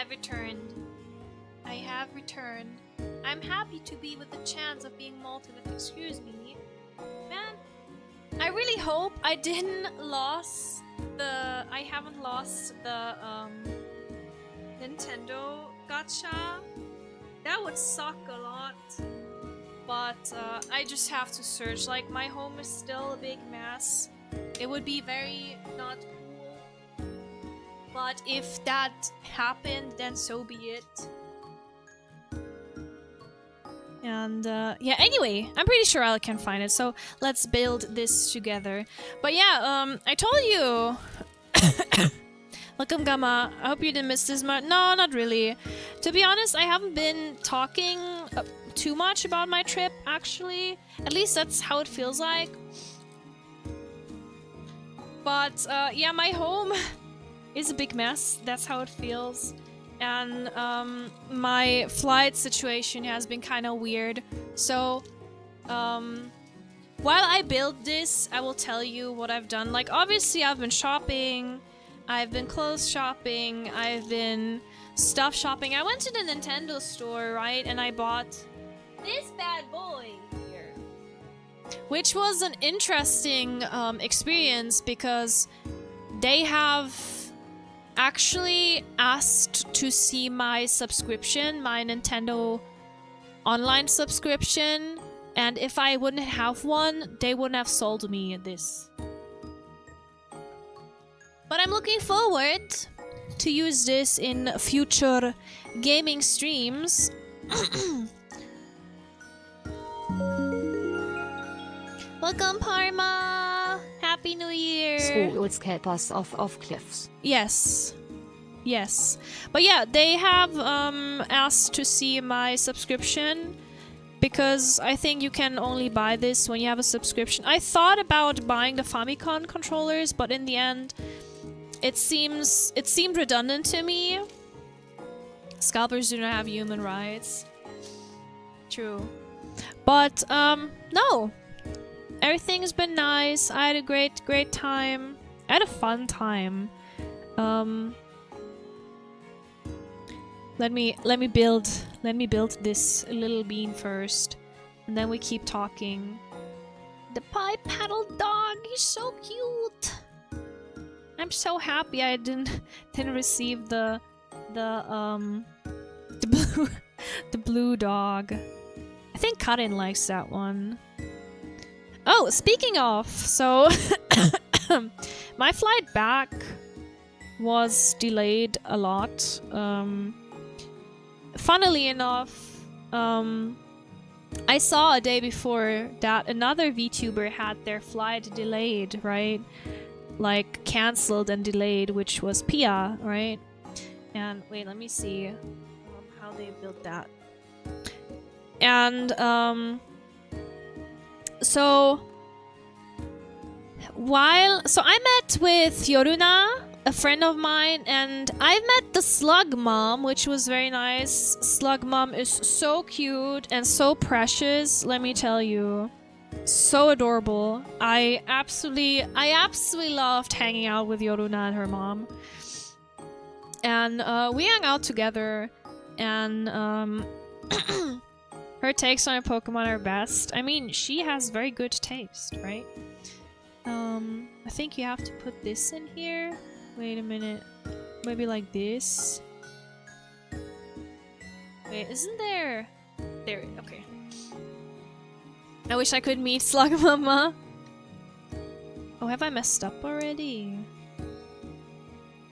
I've returned. I have returned. I'm happy to be with the chance of being molted. Excuse me. Man, I really hope I didn't lost the... I haven't lost the Nintendo gacha. That would suck a lot. But I just have to search. Like, my home is still a big mess. It would be very not cool. But if that happened, then so be it. And yeah, anyway, I'm pretty sure I can find it. So let's build this together. But yeah, I told you. Welcome, Gamma. I hope you didn't miss this much. No, not really. To be honest, I haven't been talking too much about my trip, actually. At least that's how it feels like. But yeah, my home is a big mess. That's how it feels. And my flight situation has been kind of weird. So while I build this, I will tell you what I've done. Like, obviously I've been shopping, I've been clothes shopping, I've been stuff shopping. I went to the Nintendo store, right? And I bought this bad boy here, which was an interesting experience because they have actually asked to see my subscription, my Nintendo online subscription, and if I wouldn't have one, they wouldn't have sold me this. But I'm looking forward to use this in future gaming streams. Welcome, Parma! Happy New Year! So it's capers off cliffs. Yes. Yes. But yeah, they have asked to see my subscription because I think you can only buy this when you have a subscription. I thought about buying the Famicom controllers, but in the end, it seemed redundant to me. Scalpers do not have human rights. True. But no. Everything's been nice. I had a great time. I had a fun time. Let me build this little bean first, and then we keep talking. The pie paddle dog, he's so cute. I'm so happy I didn't receive the blue dog. I think Karin likes that one. Oh, speaking of, so my flight back was delayed a lot. Funnily enough, I saw a day before that another VTuber had their flight delayed, right? Like cancelled and delayed, which was Pia, right? And wait, let me see how they built that. And so I met with Yoruna, a friend of mine, and I met the Slug Mom, which was very nice. Slug Mom is so cute and so precious, let me tell you. So adorable. I absolutely loved hanging out with Yoruna and her mom. And we hung out together, and her takes on Pokemon are best. I mean, she has very good taste, right? I think you have to put this in here. Wait a minute. Maybe like this. Wait, isn't there... There, okay. I wish I could meet Slug Mama. Oh, have I messed up already?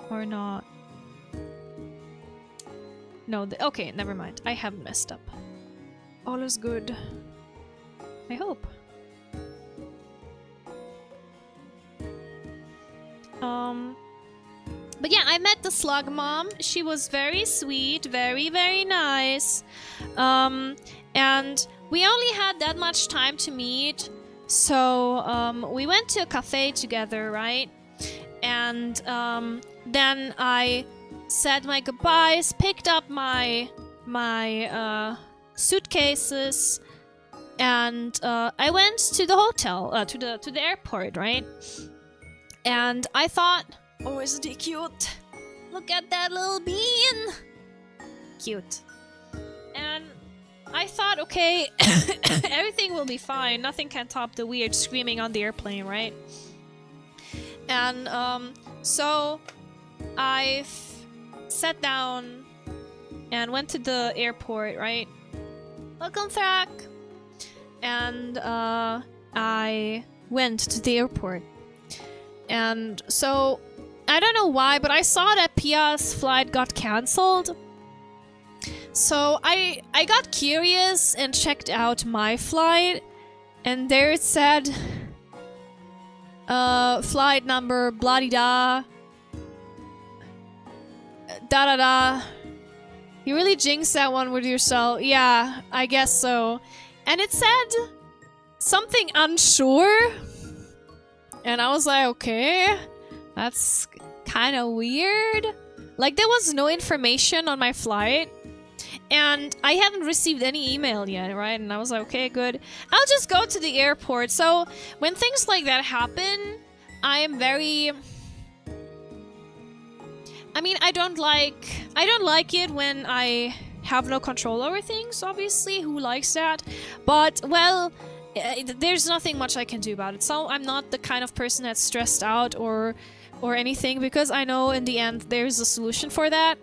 Or not? No, okay, never mind. I haven't messed up. All is good. I hope. But yeah, I met the Slug Mom. She was very sweet, very nice. And we only had that much time to meet, so we went to a cafe together, right? And then I said my goodbyes, picked up my suitcases, and I went to the hotel, to the airport, right? And I thought, oh, isn't he cute? Look at that little bean! cute. And I thought, okay, everything will be fine. Nothing can top the weird screaming on the airplane, right? And so I sat down and went to the airport, right? Welcome back. And I went to the airport. And so I don't know why, but I saw that Pia's flight got cancelled. So I got curious and checked out my flight, and there it said flight number blah-de-da da-da-da. You really jinxed that one with yourself. Yeah, I guess so. And it said something unsure, and I was like, okay, that's kind of weird. Like, there was no information on my flight, and I haven't received any email yet, right? And I was like, okay, good. I'll just go to the airport. So when things like that happen, I am very... I mean, I don't like it when I have no control over things, obviously. Who likes that? But, well, there's nothing much I can do about it. So I'm not the kind of person that's stressed out or anything, because I know in the end there's a solution for that.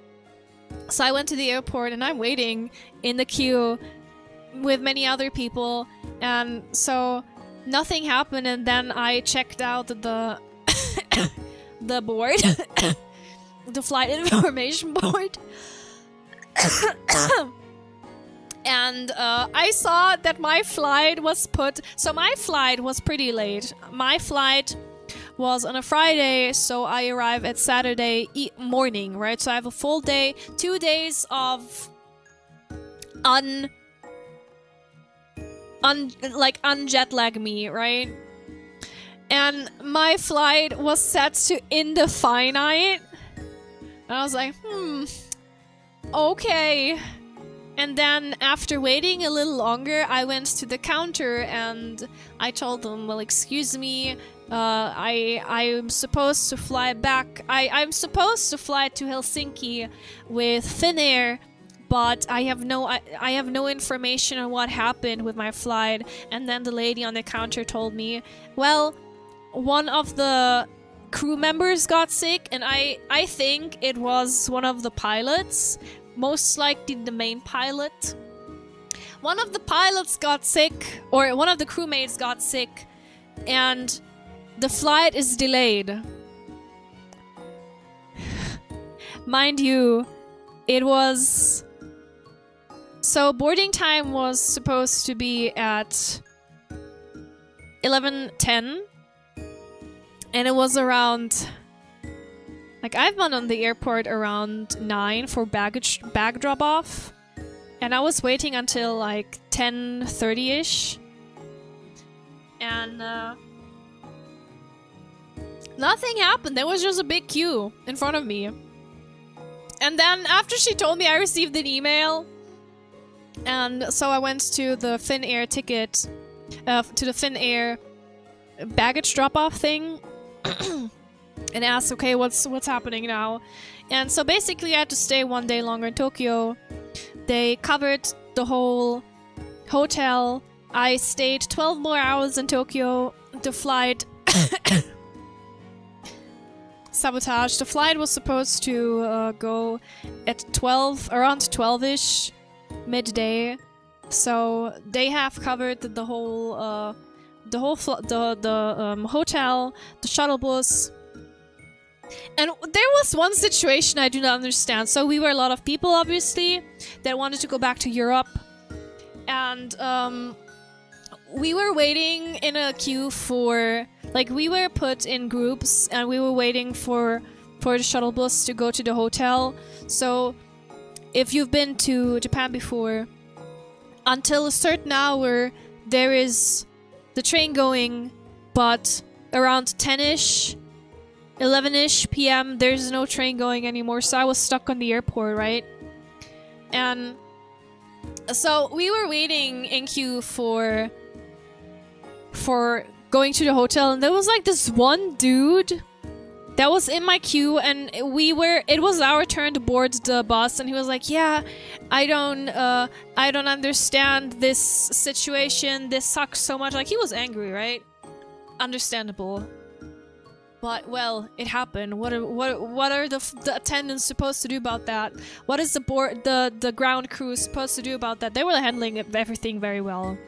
So I went to the airport and I'm waiting in the queue with many other people, and so nothing happened. And then I checked out the the board, the flight information board, and I saw that my flight was put. So my flight was pretty late. My flight was on a Friday, so I arrive at Saturday morning, right? So I have a full day, 2 days of unjet lag me, right? And my flight was set to indefinite. And I was like, okay. And then after waiting a little longer, I went to the counter and I told them, well, excuse me, I'm supposed to fly back. I'm supposed to fly to Helsinki with Finnair, but I have no information on what happened with my flight. And then the lady on the counter told me, well, one of the crew members got sick, and I think it was one of the pilots, most likely the main pilot. One of the pilots got sick, or one of the crewmates got sick, and the flight is delayed. Mind you, it was... So boarding time was supposed to be at 11:10, and it was around... Like, I've been on the airport around 9 for bag drop-off, and I was waiting until like 10:30ish, and nothing happened. There was just a big queue in front of me. And then after she told me, I received an email, and so I went to the Finnair ticket, to the Finnair baggage drop-off thing, and asked, okay, what's happening now? And so basically I had to stay 1 day longer in Tokyo. They covered the whole hotel. I stayed 12 more hours in Tokyo. The flight... Sabotage. The flight was supposed to go at 12, around 12ish, midday. So they have covered the whole hotel, the shuttle bus. And there was one situation I do not understand. So we were a lot of people, obviously, that wanted to go back to Europe. And we were waiting in a queue for... Like, we were put in groups, and we were waiting for the shuttle bus to go to the hotel. So, if you've been to Japan before, until a certain hour, there is the train going, but around 10ish, 11ish p.m., there's no train going anymore, so I was stuck on the airport, right? And so, we were waiting in queue for going to the hotel, and there was like this one dude that was in my queue, and it was our turn to board the bus, and he was like, yeah, I don't understand this situation, this sucks so much. Like, he was angry, right? Understandable. But, well, it happened. What are the attendants supposed to do about that? What is the ground crew supposed to do about that? They were handling everything very well.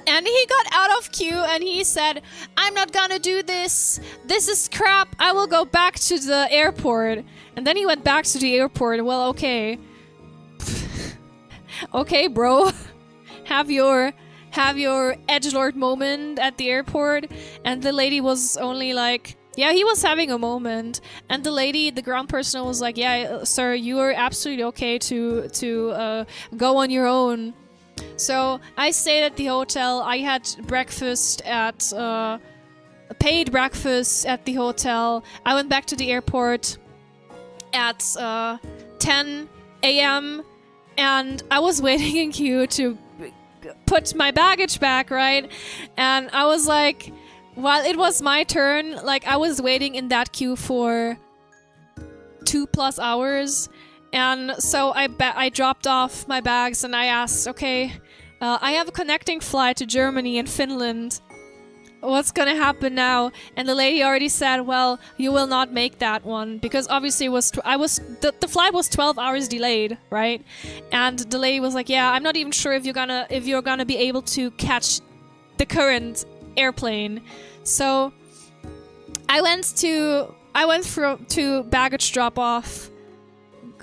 And he got out of queue and he said, I'm not gonna do this. This is crap. I will go back to the airport. And then he went back to the airport. Well, okay. Okay, bro. Have your edgelord moment at the airport. And the lady was only like, yeah, he was having a moment. And the lady, the ground person, was like, yeah, sir, you are absolutely okay to go on your own. So I stayed at the hotel. I had breakfast at paid breakfast at the hotel. I went back to the airport at 10 a.m. and I was waiting in queue to put my baggage back, right? And I was like, while it was my turn, like, I was waiting in that queue for 2+ hours. And so I dropped off my bags and I asked, okay, I have a connecting flight to Germany and Finland. What's gonna happen now? And the lady already said, well, you will not make that one, because obviously it was the flight was 12 hours delayed, right? And the lady was like, yeah, I'm not even sure if you're gonna be able to catch the current airplane. So I went to baggage drop off.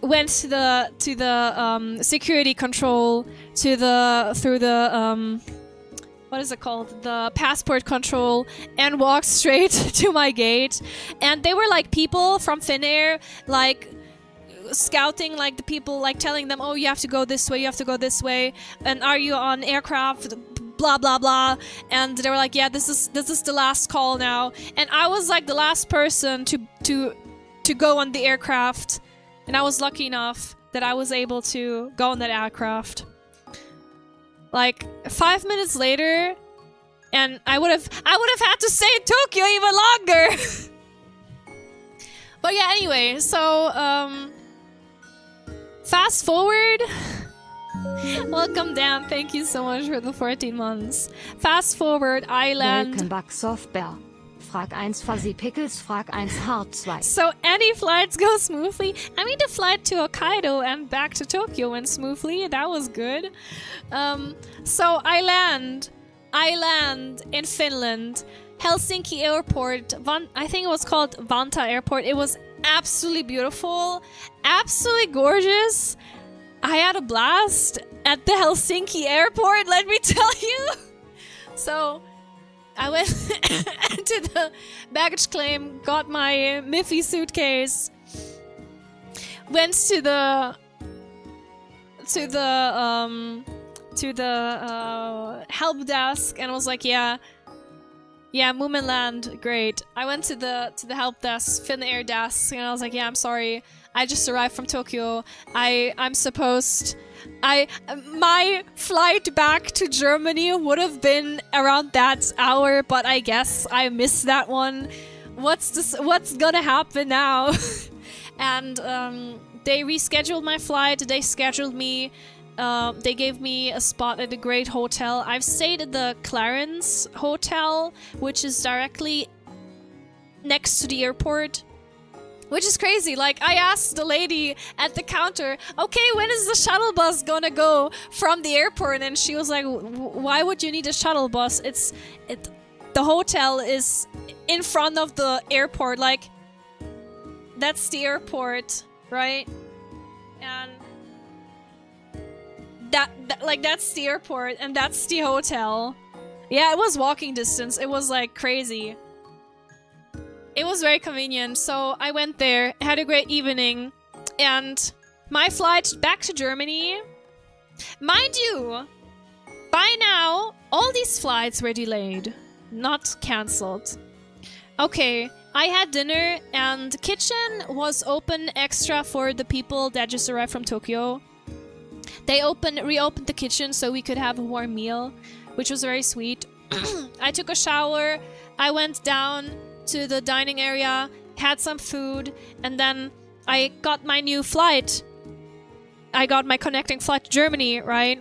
Went to the security control, through the what is it called, the passport control, and walked straight to my gate. And they were like people from Finnair, like scouting, like the people, like telling them, oh, you have to go this way, you have to go this way, and are you on aircraft, blah blah blah. And they were like, yeah, this is the last call now. And I was like the last person to go on the aircraft. And I was lucky enough that I was able to go on that aircraft. Like 5 minutes later, and I would have had to stay in Tokyo even longer. But yeah, anyway, so fast forward. Welcome, Dan. Thank you so much for the 14 months. Fast forward, I land. Welcome back, Softbear. Frag 1 Fuzzy Pickles, Frag 1 Hard 2. So any flights go smoothly. I mean, the flight to Hokkaido and back to Tokyo went smoothly. That was good. So I land in Finland, Helsinki Airport. I think it was called Vantaa Airport. It was absolutely beautiful, absolutely gorgeous. I had a blast at the Helsinki Airport, let me tell you. So I went to the baggage claim, got my Miffy suitcase, went to the help desk, and was like, yeah, Moominland, great. I went to the help desk, Finnair desk, and I was like, yeah, I'm sorry, I just arrived from Tokyo. My flight back to Germany would have been around that hour, but I guess I missed that one. What's gonna happen now? And they rescheduled my flight. They scheduled me. They gave me a spot at a great hotel. I've stayed at the Clarence Hotel, which is directly next to the airport. Which is crazy. Like, I asked the lady at the counter, okay, when is the shuttle bus gonna go from the airport? And she was like, why would you need a shuttle bus? The hotel is in front of the airport. Like, that's the airport, right? And that's the airport, and that's the hotel. Yeah, it was walking distance. It was like crazy. It was very convenient, so I went there, had a great evening, and my flight back to Germany. Mind you, by now, all these flights were delayed, not cancelled. Okay, I had dinner, and the kitchen was open extra for the people that just arrived from Tokyo. They reopened the kitchen so we could have a warm meal, which was very sweet. I took a shower, I went down to the dining area, had some food, and then I got my new flight. I got my connecting flight to Germany, right?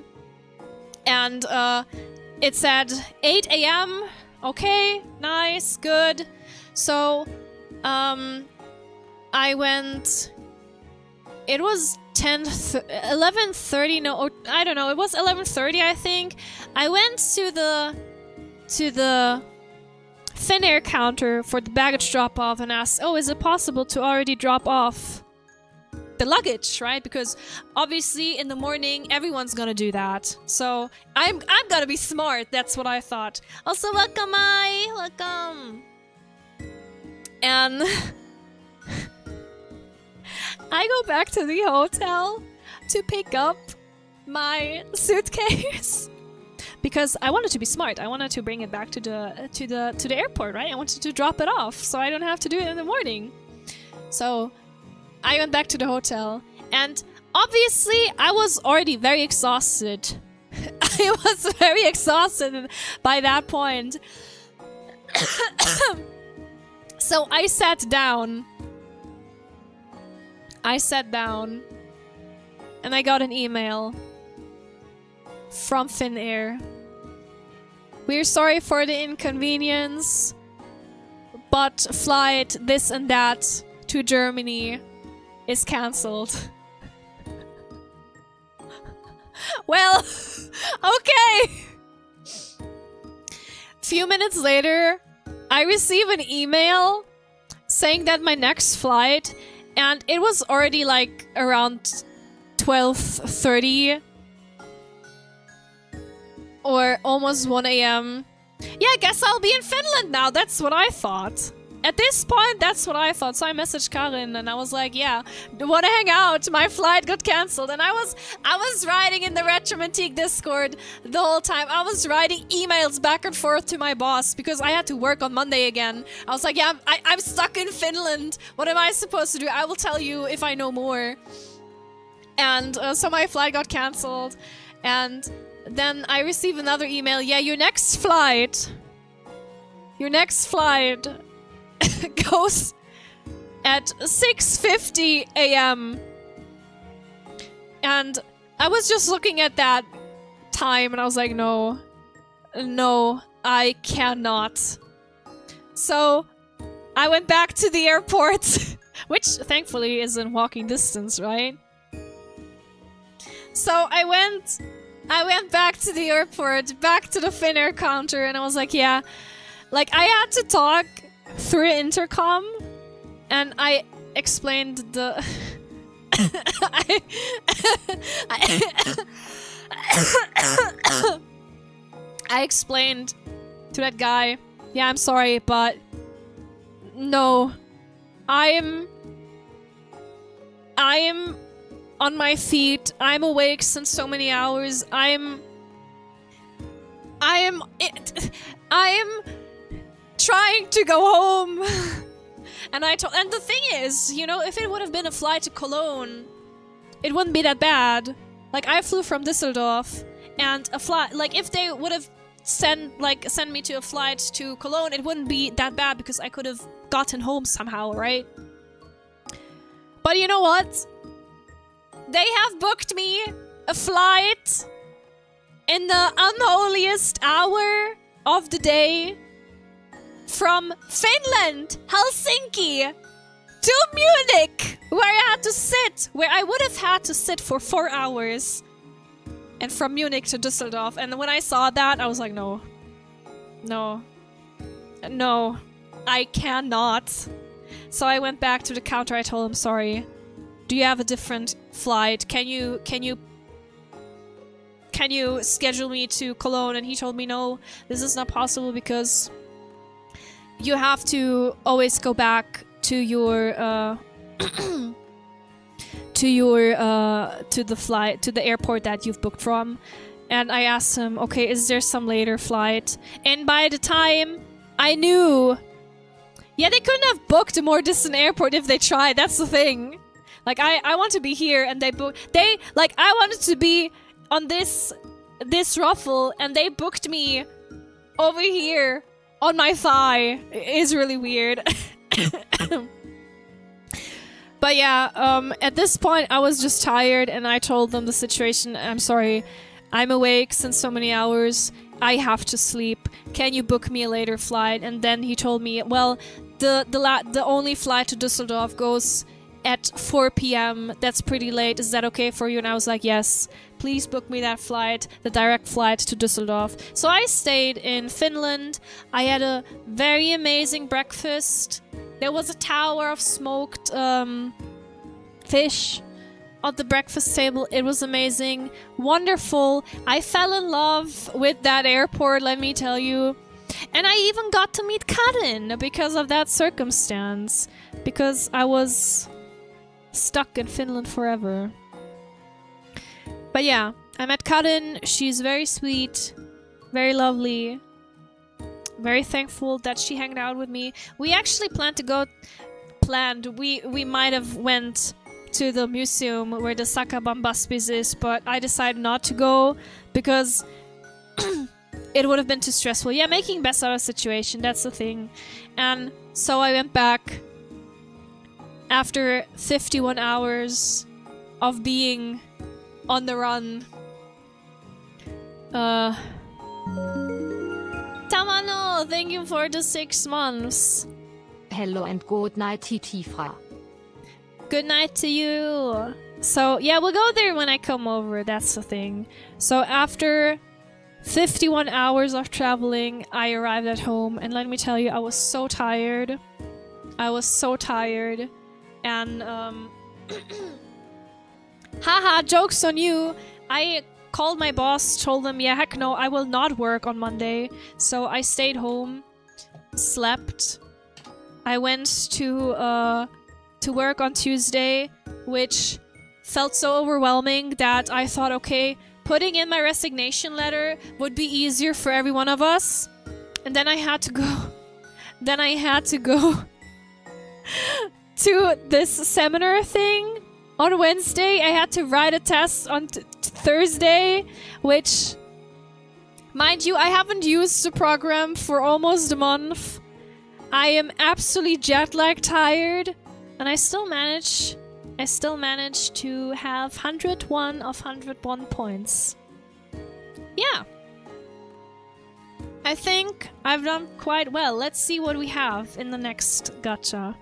And it said 8 a.m. Okay, nice, good. So I went. It was 11:30. No, I don't know. It was 11:30, I think. I went to the Finnair counter for the baggage drop-off and asked, "Oh, is it possible to already drop off the luggage?" Right? Because obviously in the morning everyone's gonna do that. So I'm gonna be smart. That's what I thought. Also, welcome, welcome. And I go back to the hotel to pick up my suitcase because I wanted to be smart. I wanted to bring it back to the airport, right? I wanted to drop it off so I don't have to do it in the morning. So I went back to the hotel, and obviously I was already very exhausted. I was very exhausted by that point. So I sat down, and I got an email from Finnair. "We're sorry for the inconvenience, but flight this and that to Germany is cancelled." Well, okay. Few minutes later, I receive an email saying that my next flight, and it was already like around 12:30 or almost 1 a.m. Yeah, I guess I'll be in Finland now. That's what I thought. At this point, that's what I thought. So I messaged Karin and I was like, "Yeah, wanna hang out? My flight got cancelled." And I was writing in the Retromantique Discord the whole time. I was writing emails back and forth to my boss because I had to work on Monday again. I was like, "Yeah, I'm stuck in Finland. What am I supposed to do? I will tell you if I know more." And so my flight got cancelled. And then I received another email. "Yeah, your next flight goes at 6:50 a.m. And I was just looking at that time and I was like, no, I cannot. So I went back to the airport, which thankfully is in walking distance, right? So I went back to the airport, back to the Finnair counter, and I was like, yeah, like I had to talk through intercom, and I explained the I explained to that guy, "Yeah, I'm sorry, but no, I'm on my feet. I'm awake since so many hours. I'm trying to go home." And the thing is, you know, if it would have been a flight to Cologne, it wouldn't be that bad. Like, I flew from Düsseldorf, and a flight, like, if they would have sent me to a flight to Cologne, it wouldn't be that bad because I could have gotten home somehow, right? But you know what? They have booked me a flight in the unholiest hour of the day from Finland, Helsinki, to Munich, where I would have had to sit for 4 hours, and from Munich to Düsseldorf. And when I saw that, I was like, no, I cannot. So I went back to the counter. I told him, "Sorry, do you have a different flight? Can you schedule me to Cologne?" And he told me, "No, this is not possible because you have to always go back to your to the airport that you've booked from." And I asked him, "Okay, is there some later flight?" And by the time I knew, yeah, they couldn't have booked a more distant airport if they tried. That's the thing. Like, I want to be here, and I wanted to be on this ruffle, and they booked me over here on my thigh. It is really weird. But yeah, at this point I was just tired and I told them the situation. I'm sorry, I'm awake since so many hours. I have to sleep. Can you book me a later flight? And then he told me, well, the only flight to Düsseldorf goes at 4 p.m. That's pretty late. Is that okay for you? And I was like, yes. Please book me that flight, the direct flight to Düsseldorf. So I stayed in Finland. I had a very amazing breakfast. There was a tower of smoked fish on the breakfast table. It was amazing. Wonderful. I fell in love with that airport, let me tell you. And I even got to meet Karin because of that circumstance. Because I was stuck in Finland forever. But yeah, I met Karin. She's very sweet, very lovely. Very thankful that she hung out with me. We actually planned to go... We might have went to the museum where the Sakabambaspis is, but I decided not to go because it would have been too stressful. Yeah, making best out of the situation, that's the thing. And so I went back after 51 hours of being on the run. Tamano, thank you for the 6 months. Hello and good night, Titifra. Good night to you. So, yeah, we'll go there when I come over. That's the thing. So, after 51 hours of traveling, I arrived at home. And let me tell you, I was so tired. I was so tired. And, haha, joke's on you. I called my boss, told them, yeah, heck no, I will not work on Monday. So, I stayed home, slept. I went to work on Tuesday, which felt so overwhelming that I thought, okay, putting in my resignation letter would be easier for every one of us. And then I had to go. Then I had to go to this seminar thing on Wednesday. I had to write a test on Thursday, which, mind you, I haven't used the program for almost a month. I am absolutely jet-lag tired. And I still managed to have 101 of 101 points. Yeah. I think I've done quite well. Let's see what we have in the next gacha.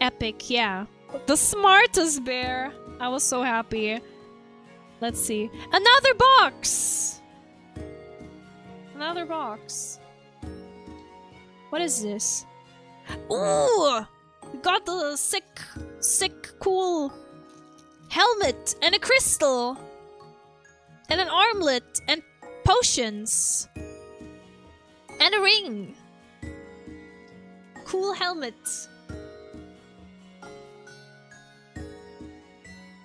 Epic, yeah. The smartest bear. I was so happy. Let's see. Another box! Another box. What is this? Ooh! We got the sick, cool helmet and a crystal and an armlet and potions and a ring. Cool helmet.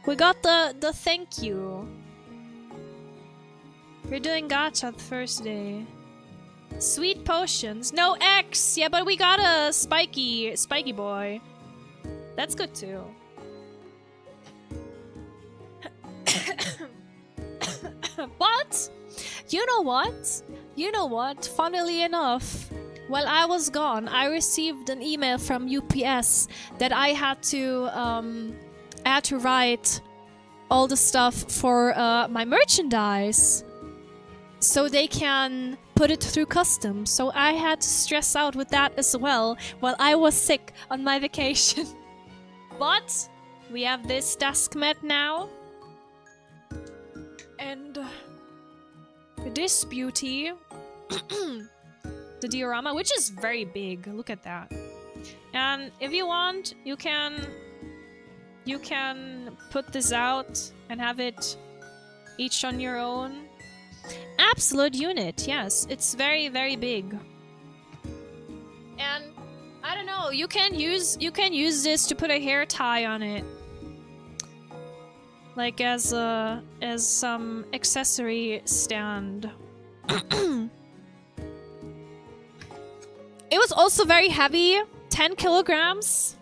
We got the thank you. We're doing gacha the first day. Sweet potions. No X! Yeah, but we got a spiky boy. That's good too. But, you know what? You know what? Funnily enough, while I was gone, I received an email from UPS that I had to write all the stuff for my merchandise so they can put it through customs. So I had to stress out with that as well while I was sick on my vacation. But we have this desk mat now. And this beauty, the diorama, which is very big. Look at that. And if you want, you can put this out and have it each on your own. Absolute unit, yes. It's very, very big. And I don't know, you can use this to put a hair tie on it. Like as some accessory stand. It was also very heavy, 10 kilograms.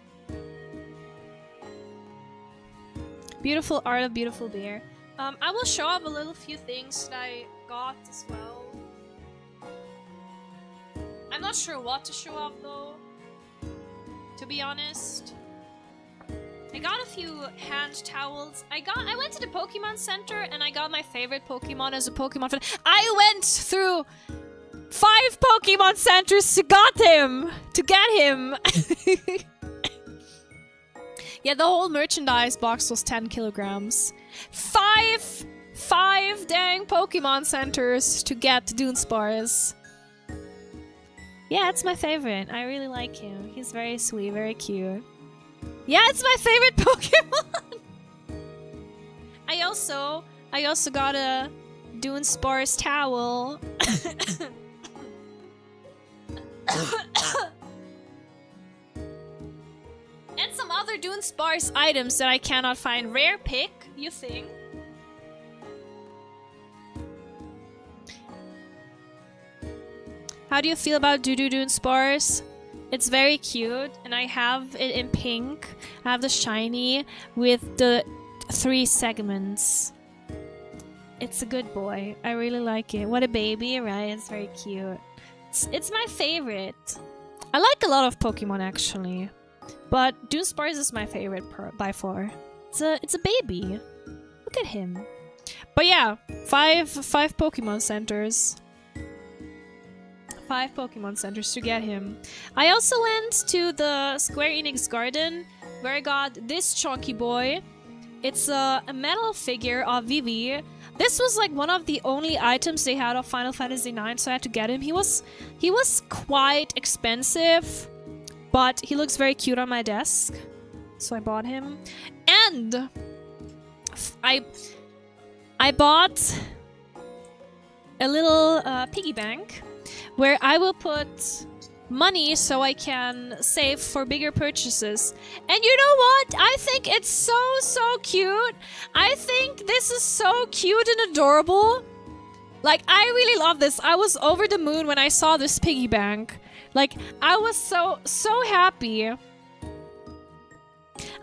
Beautiful art of beautiful bear. I will show off a little few things that I got as well. I'm not sure what to show off though, to be honest. I got a few hand towels. I went to the Pokemon Center and I got my favorite Pokemon as a Pokemon fan. I went through 5 Pokemon Centers to get him. Yeah, the whole merchandise box was 10 kilograms. 5 dang Pokemon Centers to get Dunsparce. Yeah, it's my favorite. I really like him. He's very sweet, very cute. Yeah, it's my favorite Pokemon. I also got a Dunsparce towel. And some other Dunsparce items that I cannot find. Rare pick, you think? How do you feel about Dunsparce? It's very cute, and I have it in pink. I have the shiny with the 3 segments. It's a good boy. I really like it. What a baby, right? It's very cute. It's my favorite. I like a lot of Pokemon actually, but Dunsparce is my favorite by far. It's a baby. Look at him. But yeah, 5 Pokemon Centers. 5 Pokemon Centers to get him. I also went to the Square Enix garden where I got this chunky boy. It's a metal figure of Vivi. This was like one of the only items they had of Final Fantasy IX, so I had to get him. He was quite expensive, but he looks very cute on my desk, so I bought him. And I bought a little piggy bank where I will put money so I can save for bigger purchases. And you know what? I think it's so cute. I think this is so cute and adorable. Like, I really love this. I was over the moon when I saw this piggy bank. Like, I was so happy.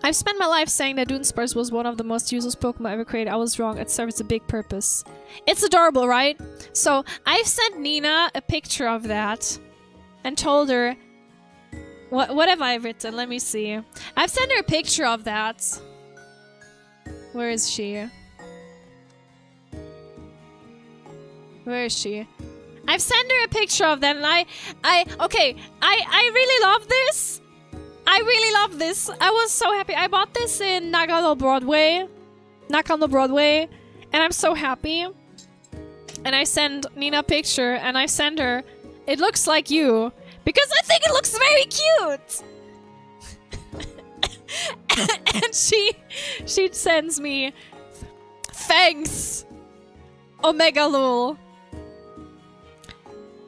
I've spent my life saying that Dunsparce was one of the most useless Pokemon ever created. I was wrong. It serves a big purpose. It's adorable, right? So, I've sent Nina a picture of that and told her... What have I written? Let me see. I've sent her a picture of that. Where is she? Where is she? I've sent her a picture of that, and I really love this. I really love this. I was so happy. I bought this in Nakano Broadway, and I'm so happy. And I send Nina a picture, and I send her, it looks like you, because I think it looks very cute. And she sends me, thanks, Omega Lul.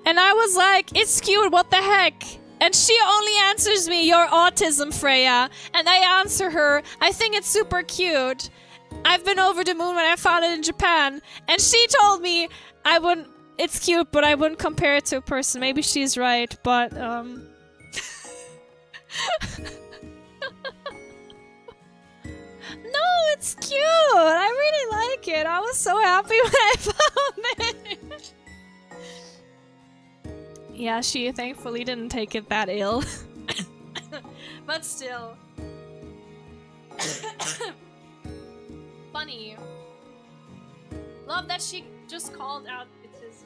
And I was like, it's cute, what the heck? And she only answers me, your autism, Freya. And I answer her, I think it's super cute. I've been over the moon when I found it in Japan. And she told me, it's cute, but I wouldn't compare it to a person. Maybe she's right, but, No, it's cute. I really like it. I was so happy when I found it. Yeah, she thankfully didn't take it that ill. But still. Funny. Love that she just called out bitches.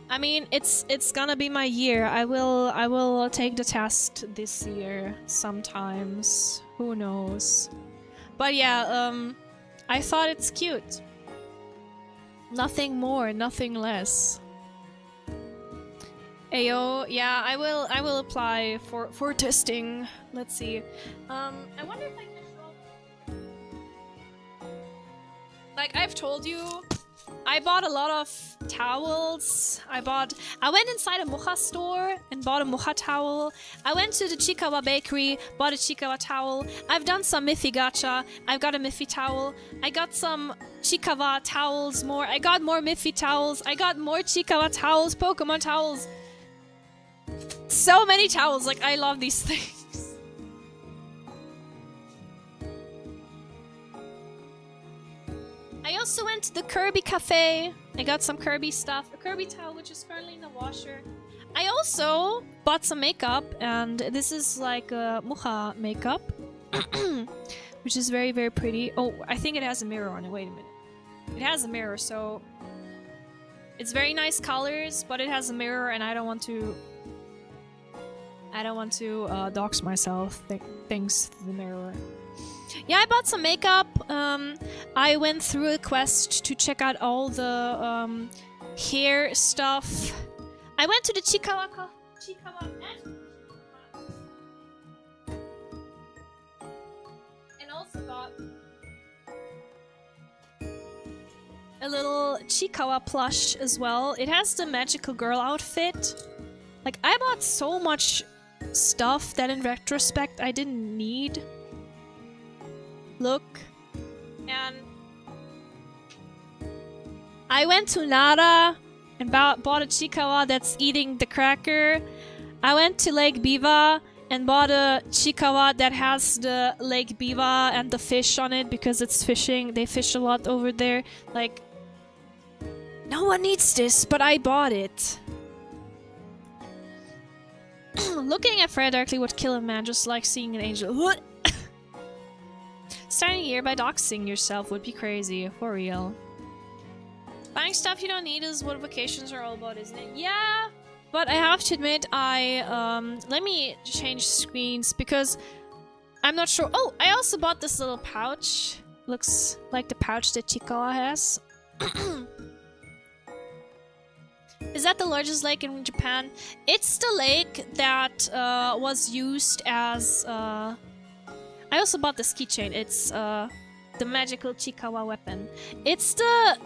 I mean, it's gonna be my year. I will take the test this year sometimes. Who knows? But yeah, I thought it's cute. Nothing more, nothing less. Ayo, yeah, I will apply for testing. Let's see. I wonder if I can show up. Like I've told you, I bought a lot of towels. I went inside a mocha store and bought a mocha towel. I went to the Chikawa bakery, bought a Chikawa towel. I've done some Miffy gacha. I've got a Miffy towel. I got some Chikawa towels more. I got more Miffy towels. I got more Chikawa towels, Pokemon towels. So many towels. Like, I love these things. I also went to the Kirby Cafe. I got some Kirby stuff. A Kirby towel, which is currently in the washer. I also bought some makeup, and this is like a Mucha makeup, which is very, very pretty. Oh, I think it has a mirror on it. Wait a minute. It has a mirror, so it's very nice colors, but it has a mirror, and I don't want to dox myself thanks to the mirror. Yeah, I bought some makeup. I went through a quest to check out all the hair stuff. I went to the Chikawa and also got a little Chikawa plush as well. It has the magical girl outfit. Like, I bought so much stuff that in retrospect I didn't need. Look. And I went to Nara and bought a Chikawa that's eating the cracker. I went to Lake Biwa and bought a Chikawa that has the Lake Biwa and the fish on it because it's fishing. They fish a lot over there. Like, no one needs this, but I bought it. Looking at Freya directly would kill a man just like seeing an angel. What? Starting a year by doxing yourself would be crazy, for real. Buying stuff you don't need is what vacations are all about, isn't it? Yeah, but I have to admit, let me change screens because I'm not sure. Oh, I also bought this little pouch. Looks like the pouch that Chikawa has. Is that the largest lake in Japan? It's the lake that was used as... I also bought this keychain. It's the magical Chikawa weapon. It's the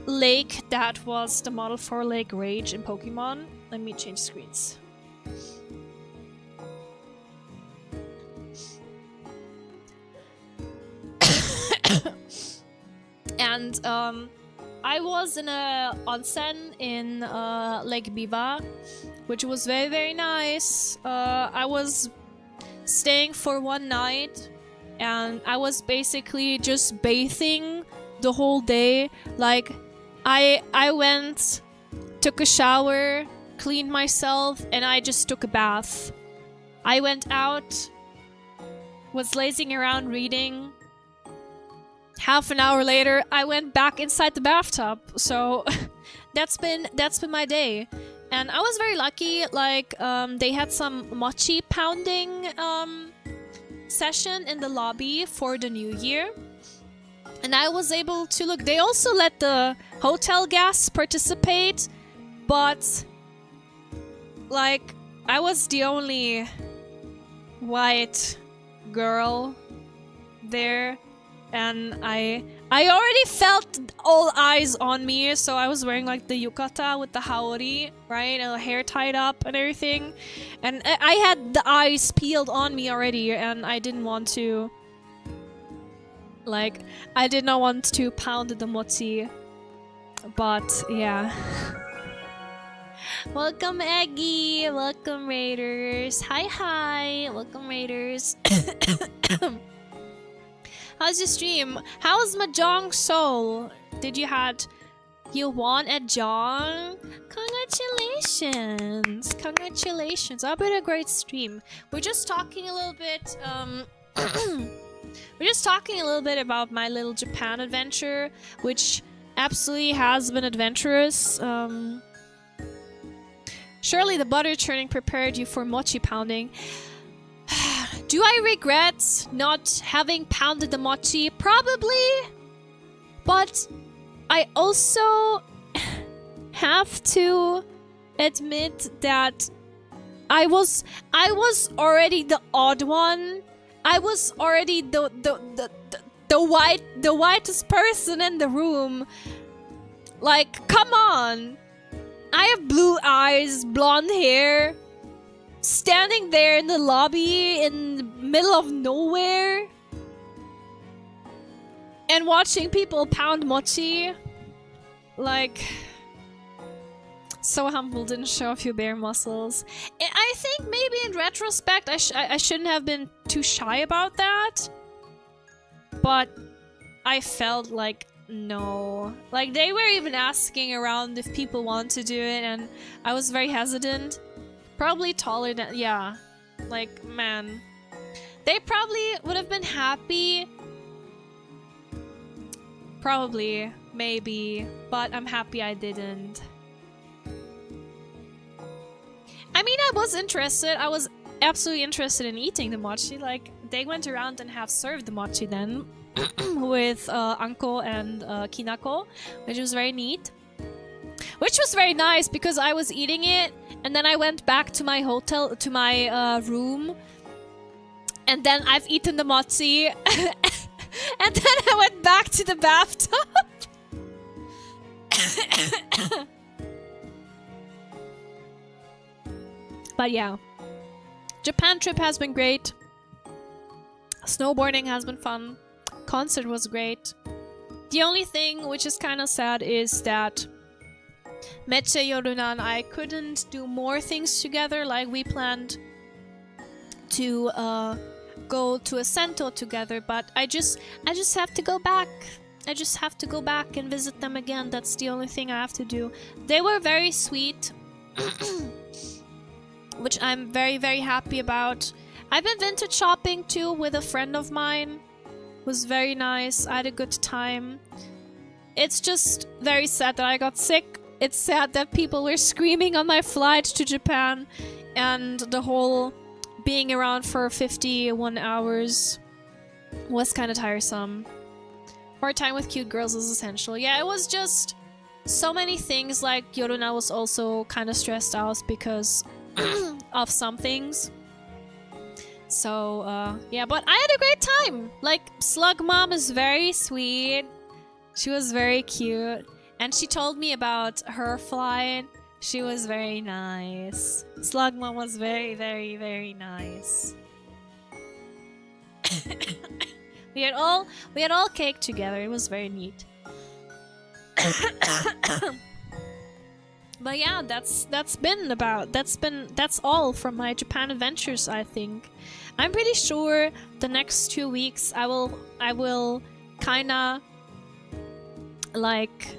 lake that was the model for Lake Rage in Pokemon. Let me change screens. And I was in a onsen in Lake Biwa, which was very, very nice. I was staying for one night, and I was basically just bathing the whole day. Like, I went, took a shower, cleaned myself, and I just took a bath. I went out, was lazing around reading. Half an hour later, I went back inside the bathtub. So that's been my day. And I was very lucky. Like, they had some mochi pounding session in the lobby for the new year. And I was able to look. They also let the hotel guests participate, but like, I was the only white girl there. And I already felt all eyes on me, so I was wearing like the yukata with the haori, right? And the hair tied up and everything. And I had the eyes peeled on me already, and I didn't want to... Like, I did not want to pound the mochi. But, yeah. Welcome, Eggy! Welcome, Raiders! Hi, hi! Welcome, Raiders! How's your stream? How's Mahjong Soul? You won at Jong? Congratulations! Congratulations! I've been a great stream. We're just talking a little bit, we're just talking a little bit about my little Japan adventure, which absolutely has been adventurous. Surely the butter churning prepared you for mochi pounding. Do I regret not having pounded the mochi? Probably. But I also have to admit that I was already the odd one. I was already the whitest person in the room. Like, come on. I have blue eyes, blonde hair. Standing there in the lobby in the middle of nowhere and watching people pound mochi. Like, so humble, didn't show a few bare muscles. I think maybe in retrospect I shouldn't have been too shy about that, but I felt like no. Like, they were even asking around if people want to do it, and I was very hesitant. Probably taller than, yeah. Like, man. They probably would have been happy. Probably, maybe, but I'm happy I didn't. I mean, I was interested. I was absolutely interested in eating the mochi. Like, they went around and have served the mochi then with Anko and Kinako, which was very neat. Which was very nice because I was eating it and then I went back to my hotel, to my room, and then I've eaten the mochi and then I went back to the bathtub. But yeah, Japan trip has been great. Snowboarding has been fun. Concert was great. The only thing which is kind of sad is that Meche, Yoruna, and I couldn't do more things together. Like, we planned to go to a Sento together, but I just have to go back. I just have to go back and visit them again. That's the only thing I have to do. They were very sweet. Which I'm very, very happy about. I've been vintage shopping too with a friend of mine. It was very nice. I had a good time. It's just very sad that I got sick. It's sad that people were screaming on my flight to Japan. And the whole being around for 51 hours was kind of tiresome. More time with cute girls is essential. Yeah, it was just so many things. Like, Yoruna was also kind of stressed out because of some things. So, yeah, but I had a great time. Like, Slug Mom is very sweet. She was very cute. And she told me about her flight. She was very nice. Slug Mom was very, very, very nice. we had all cake together. It was very neat. But yeah, that's all from my Japan adventures, I think. I'm pretty sure the next 2 weeks I will kinda like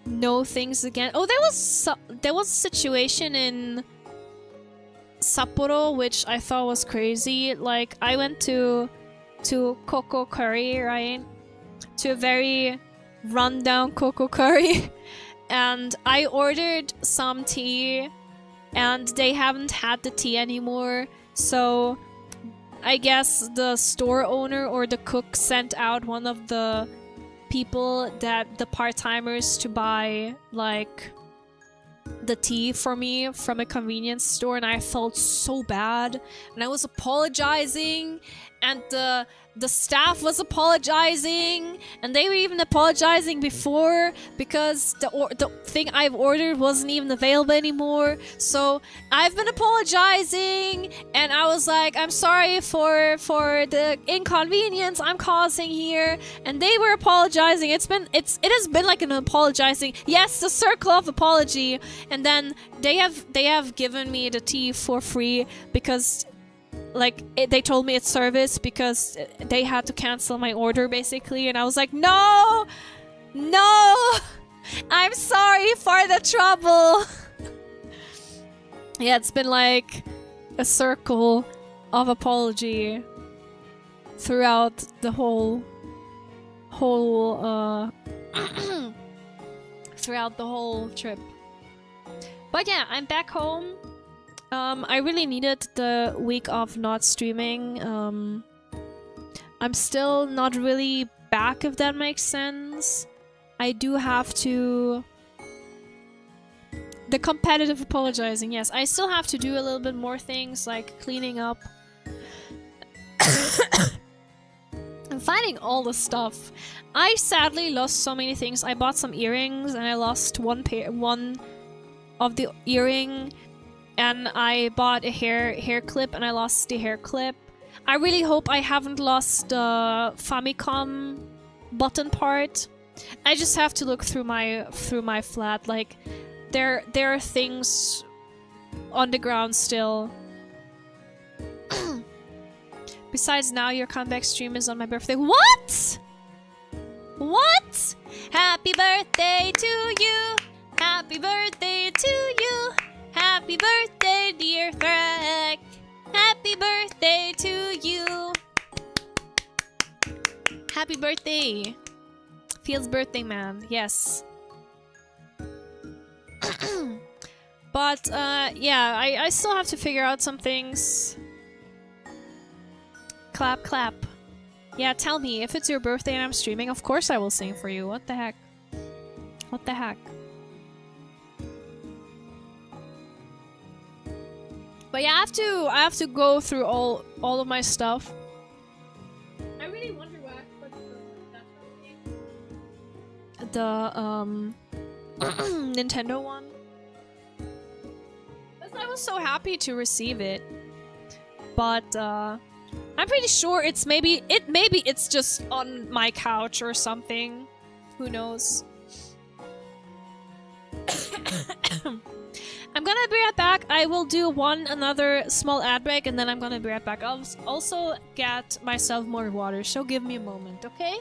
know things again. Oh, there was a situation in Sapporo which I thought was crazy. Like, I went to Coco Curry, right? To a very rundown Coco Curry. And I ordered some tea, and they haven't had the tea anymore. So I guess the store owner or the cook sent out one of the people, that the part-timers, to buy like the tea for me from a convenience store, and I felt so bad, and I was apologizing, and the staff was apologizing, and they were even apologizing before because the thing I've ordered wasn't even available anymore. So I've been apologizing, and I was like, I'm sorry for the inconvenience I'm causing here, and they were apologizing. It has been like an apologizing, yes, the circle of apology, and then they have given me the tea for free because, like, they told me it's service because they had to cancel my order, basically. And I was like, no, I'm sorry for the trouble. Yeah, it's been like a circle of apology throughout the whole throughout the whole trip. But yeah, I'm back home. I really needed the week of not streaming. I'm still not really back, if that makes sense. I do have to... The competitive apologizing, yes. I still have to do a little bit more things, like cleaning up. I'm finding all the stuff. I sadly lost so many things. I bought some earrings and I lost one of the earring. And I bought a hair clip and I lost the hair clip. I really hope I haven't lost the Famicom button part. I just have to look through my flat. Like, there are things on the ground still. Besides, now your comeback stream is on my birthday. What? What? Happy birthday to you. Happy birthday to you. Happy birthday, dear Threk. Happy birthday to you. Happy birthday. Feels birthday, man. Yes. But, yeah, I still have to figure out some things. Clap, clap. Yeah, tell me, if it's your birthday and I'm streaming, of course I will sing for you. What the heck? What the heck? But yeah, I have to go through all of my stuff. I really wonder why I put the Nintendo one. Because I was so happy to receive it. But I'm pretty sure it's maybe it's just on my couch or something. Who knows? I'm gonna be right back. I will do another small ad break and then I'm gonna be right back. I'll also get myself more water, so give me a moment, okay?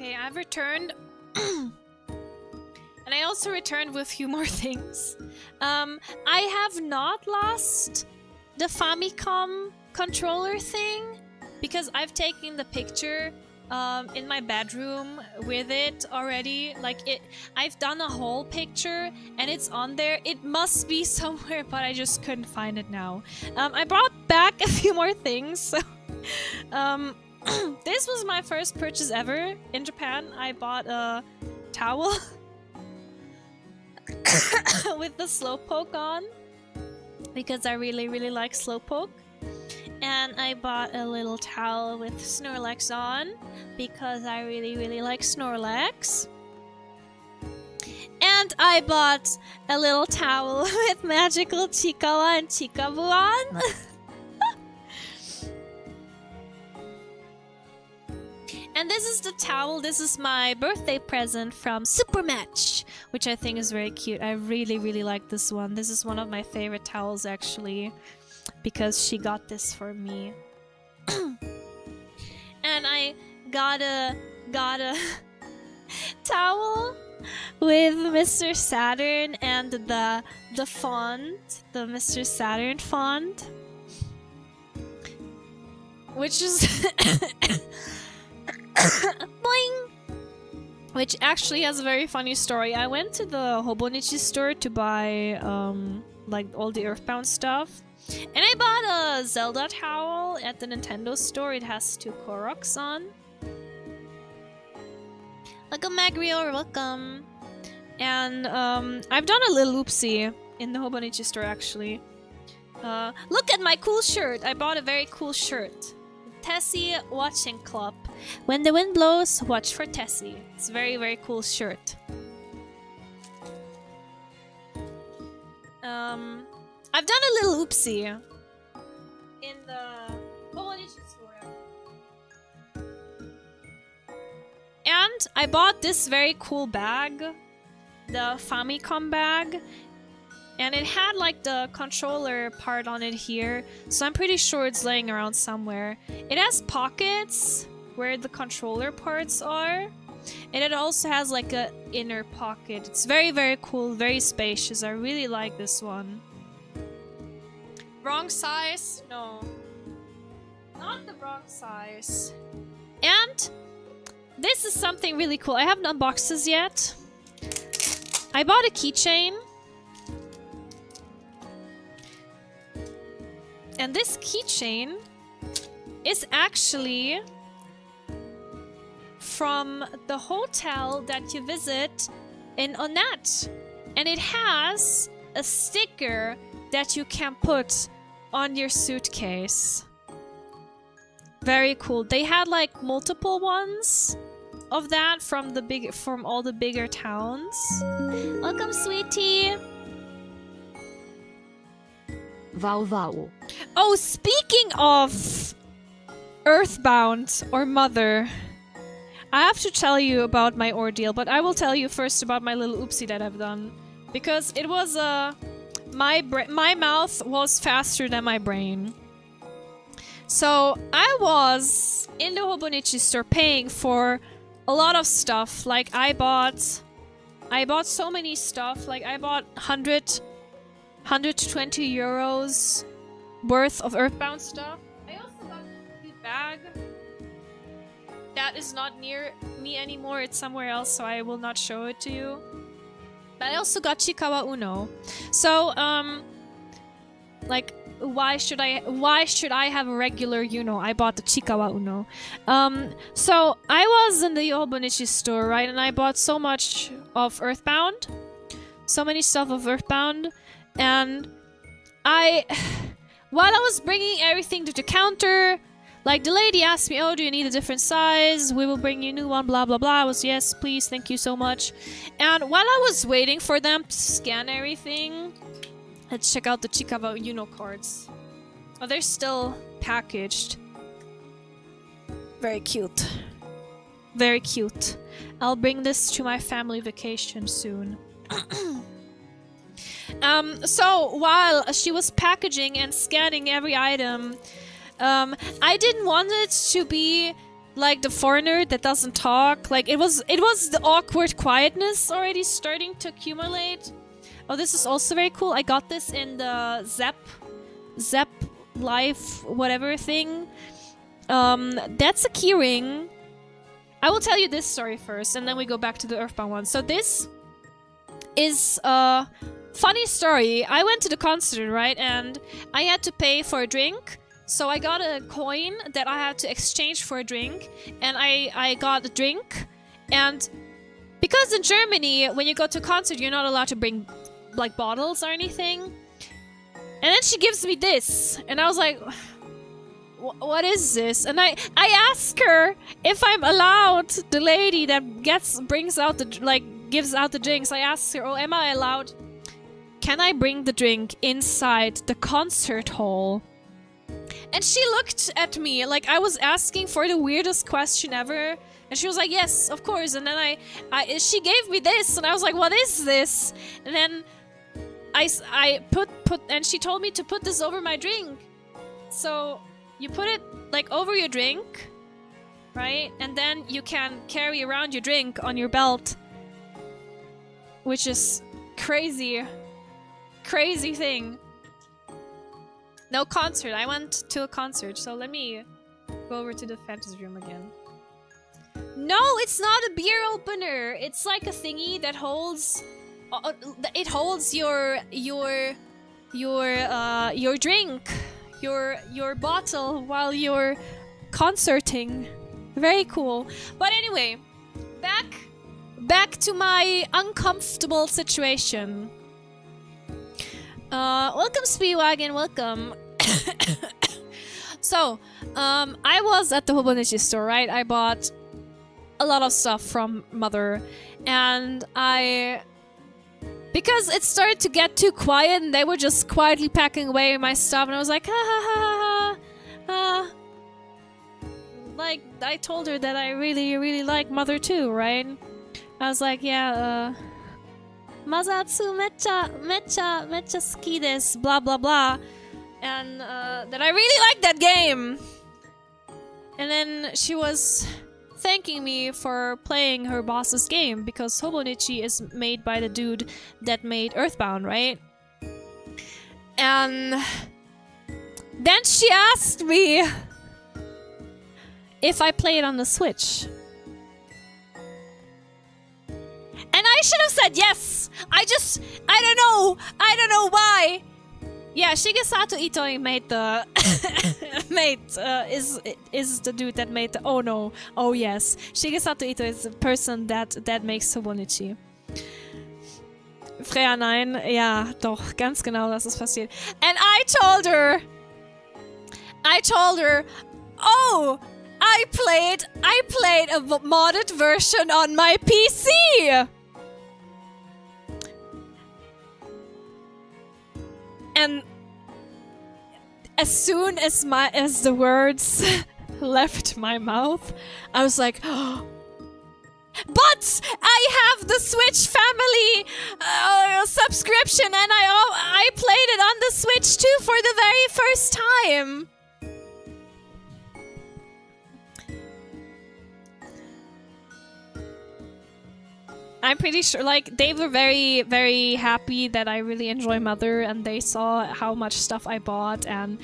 Okay, I've returned. And I also returned with a few more things. I have not lost the Famicom controller thing because I've taken the picture in my bedroom with it already. I've done a whole picture and it's on there. It must be somewhere, but I just couldn't find it now. I brought back a few more things. So, this was my first purchase ever in Japan. I bought a towel with the Slowpoke on because I really like Slowpoke. And I bought a little towel with Snorlax on because I really like Snorlax. And I bought a little towel with magical Chikawa and Chikabu on. And this is the towel. This is my birthday present from Supermatch, which I think is very cute. I really like this one. This is one of my favorite towels actually, because she got this for me. And I got a towel with Mr. Saturn and the font, the Mr. Saturn font, which is boing! Which actually has a very funny story. I went to the Hobonichi store to buy like all the Earthbound stuff. And I bought a Zelda towel at the Nintendo store. It has 2 Koroks on. Welcome, Magrior, welcome. And I've done a little oopsie in the Hobonichi store actually. Look at my cool shirt! I bought a very cool shirt. Tessie Watching Club. When the wind blows, watch for Tessie. It's a very cool shirt. I've done a little oopsie in the Hobonichi store. And I bought this very cool bag, the Famicom bag, and it had like the controller part on it here, so I'm pretty sure it's laying around somewhere. It has pockets where the controller parts are, and it also has like a inner pocket. It's very cool, very spacious. I really like this one. Wrong size? No. Not the wrong size. And this is something really cool. I haven't unboxed this yet. I bought a keychain. And this keychain is actually from the hotel that you visit in Onat. And it has a sticker that you can put on your suitcase. Very cool. They had like multiple ones of that from all the bigger towns. Welcome, sweetie. Wow. Oh, speaking of Earthbound or Mother, I have to tell you about my ordeal, but I will tell you first about my little oopsie that I've done, because it was my mouth was faster than my brain. So I was in the Hobonichi store paying for a lot of stuff. Like I bought so many stuff. Like I bought 120 euros worth of Earthbound stuff. I also got a cute bag that is not near me anymore. It's somewhere else, so I will not show it to you. But I also got Chikawa Uno. So, like, why should I have a regular Uno? I bought the Chikawa Uno. So I was in the Hobonichi store, right? And I bought so much of Earthbound. So many stuff of Earthbound. And while I was bringing everything to the counter, like the lady asked me, oh, do you need a different size? We will bring you a new one, blah, blah, blah. I was, yes, please, thank you so much. And while I was waiting for them to scan everything, let's check out the Chikawa Uno cards. Oh, they're still packaged. Very cute. Very cute. I'll bring this to my family vacation soon. So while she was packaging and scanning every item, I didn't want it to be like the foreigner that doesn't talk. Like it was the awkward quietness already starting to accumulate. Oh, this is also very cool. I got this in the Zep Life whatever thing. That's a keyring. I will tell you this story first, and then we go back to the Earthbound one. So this is a funny story. I went to the concert, right? And I had to pay for a drink. So I got a coin that I had to exchange for a drink. And I got a drink. And because in Germany, when you go to a concert, you're not allowed to bring like bottles or anything. And then she gives me this. And I was like, what is this? And I ask her if I'm allowed, the lady that gives out the drinks. I asked her, oh, am I allowed? Can I bring the drink inside the concert hall? And she looked at me like I was asking for the weirdest question ever. And she was like, yes, of course. And then she gave me this, and I was like, what is this? And then I put and she told me to put this over my drink. So you put it like over your drink, right? And then you can carry around your drink on your belt, which is crazy thing. No concert. I went to a concert, so let me go over to the fantasy room again. No, it's not a beer opener. It's like a thingy that holds. It holds your drink, your bottle while you're concerting. Very cool. But anyway, back to my uncomfortable situation. Welcome Speedwagon, welcome. So, I was at the Hobonichi store, right? I bought a lot of stuff from Mother, and because it started to get too quiet and they were just quietly packing away my stuff, and I was like, ha ha ha ha ha. Like, I told her that I really, really like Mother too, right? I was like, yeah, Mazatsu mecha suki desu, blah blah blah. And that I really like that game. And then she was thanking me for playing her boss's game, because Hobonichi is made by the dude that made Earthbound, right? And then she asked me if I play it on the Switch. And I should have said yes. I don't know why. Yeah, Shigesato Itoi made the is the dude that made the oh yes. Shigesato Itoi is the person that makes Hobonichi. Freya, nein, ja, doch, ganz genau, das ist passiert. And I told her, oh, I played a modded version on my PC. And as soon as the words left my mouth, I was like, oh, but I have the Switch family subscription, and I played it on the Switch too for the very first time. I'm pretty sure, like, they were very, very happy that I really enjoy Mother, and they saw how much stuff I bought, and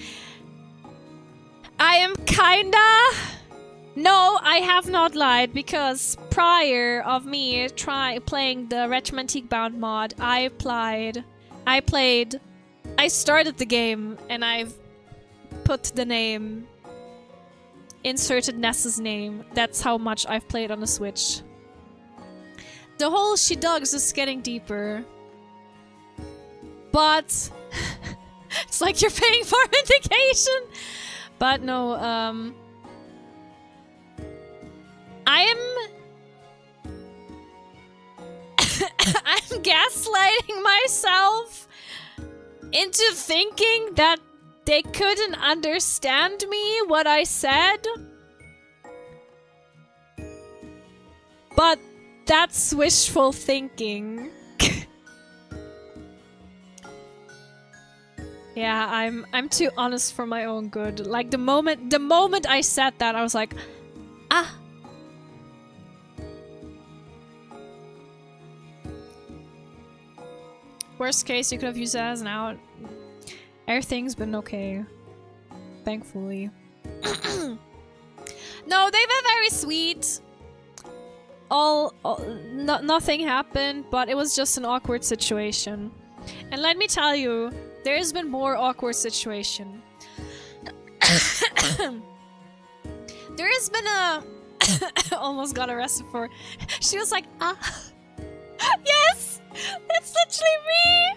I am kinda... No, I have not lied, because prior of me playing the Retromantique Bound mod, I started the game, and I've put the name, inserted Ness's name. That's how much I've played on the Switch. The whole she dogs is getting deeper. But it's like you're paying for indication. But no, I'm gaslighting myself into thinking that they couldn't understand me, what I said. But that's wishful thinking. Yeah, I'm too honest for my own good. Like the moment I said that, I was like, ah, Worst case, you could have used it as an out. Everything's been okay. Thankfully. No, they've been very sweet. Nothing happened, but it was just an awkward situation. And let me tell you, there's been more awkward situation. There has been a... almost got arrested for... She was like, ah... Yes! It's literally me!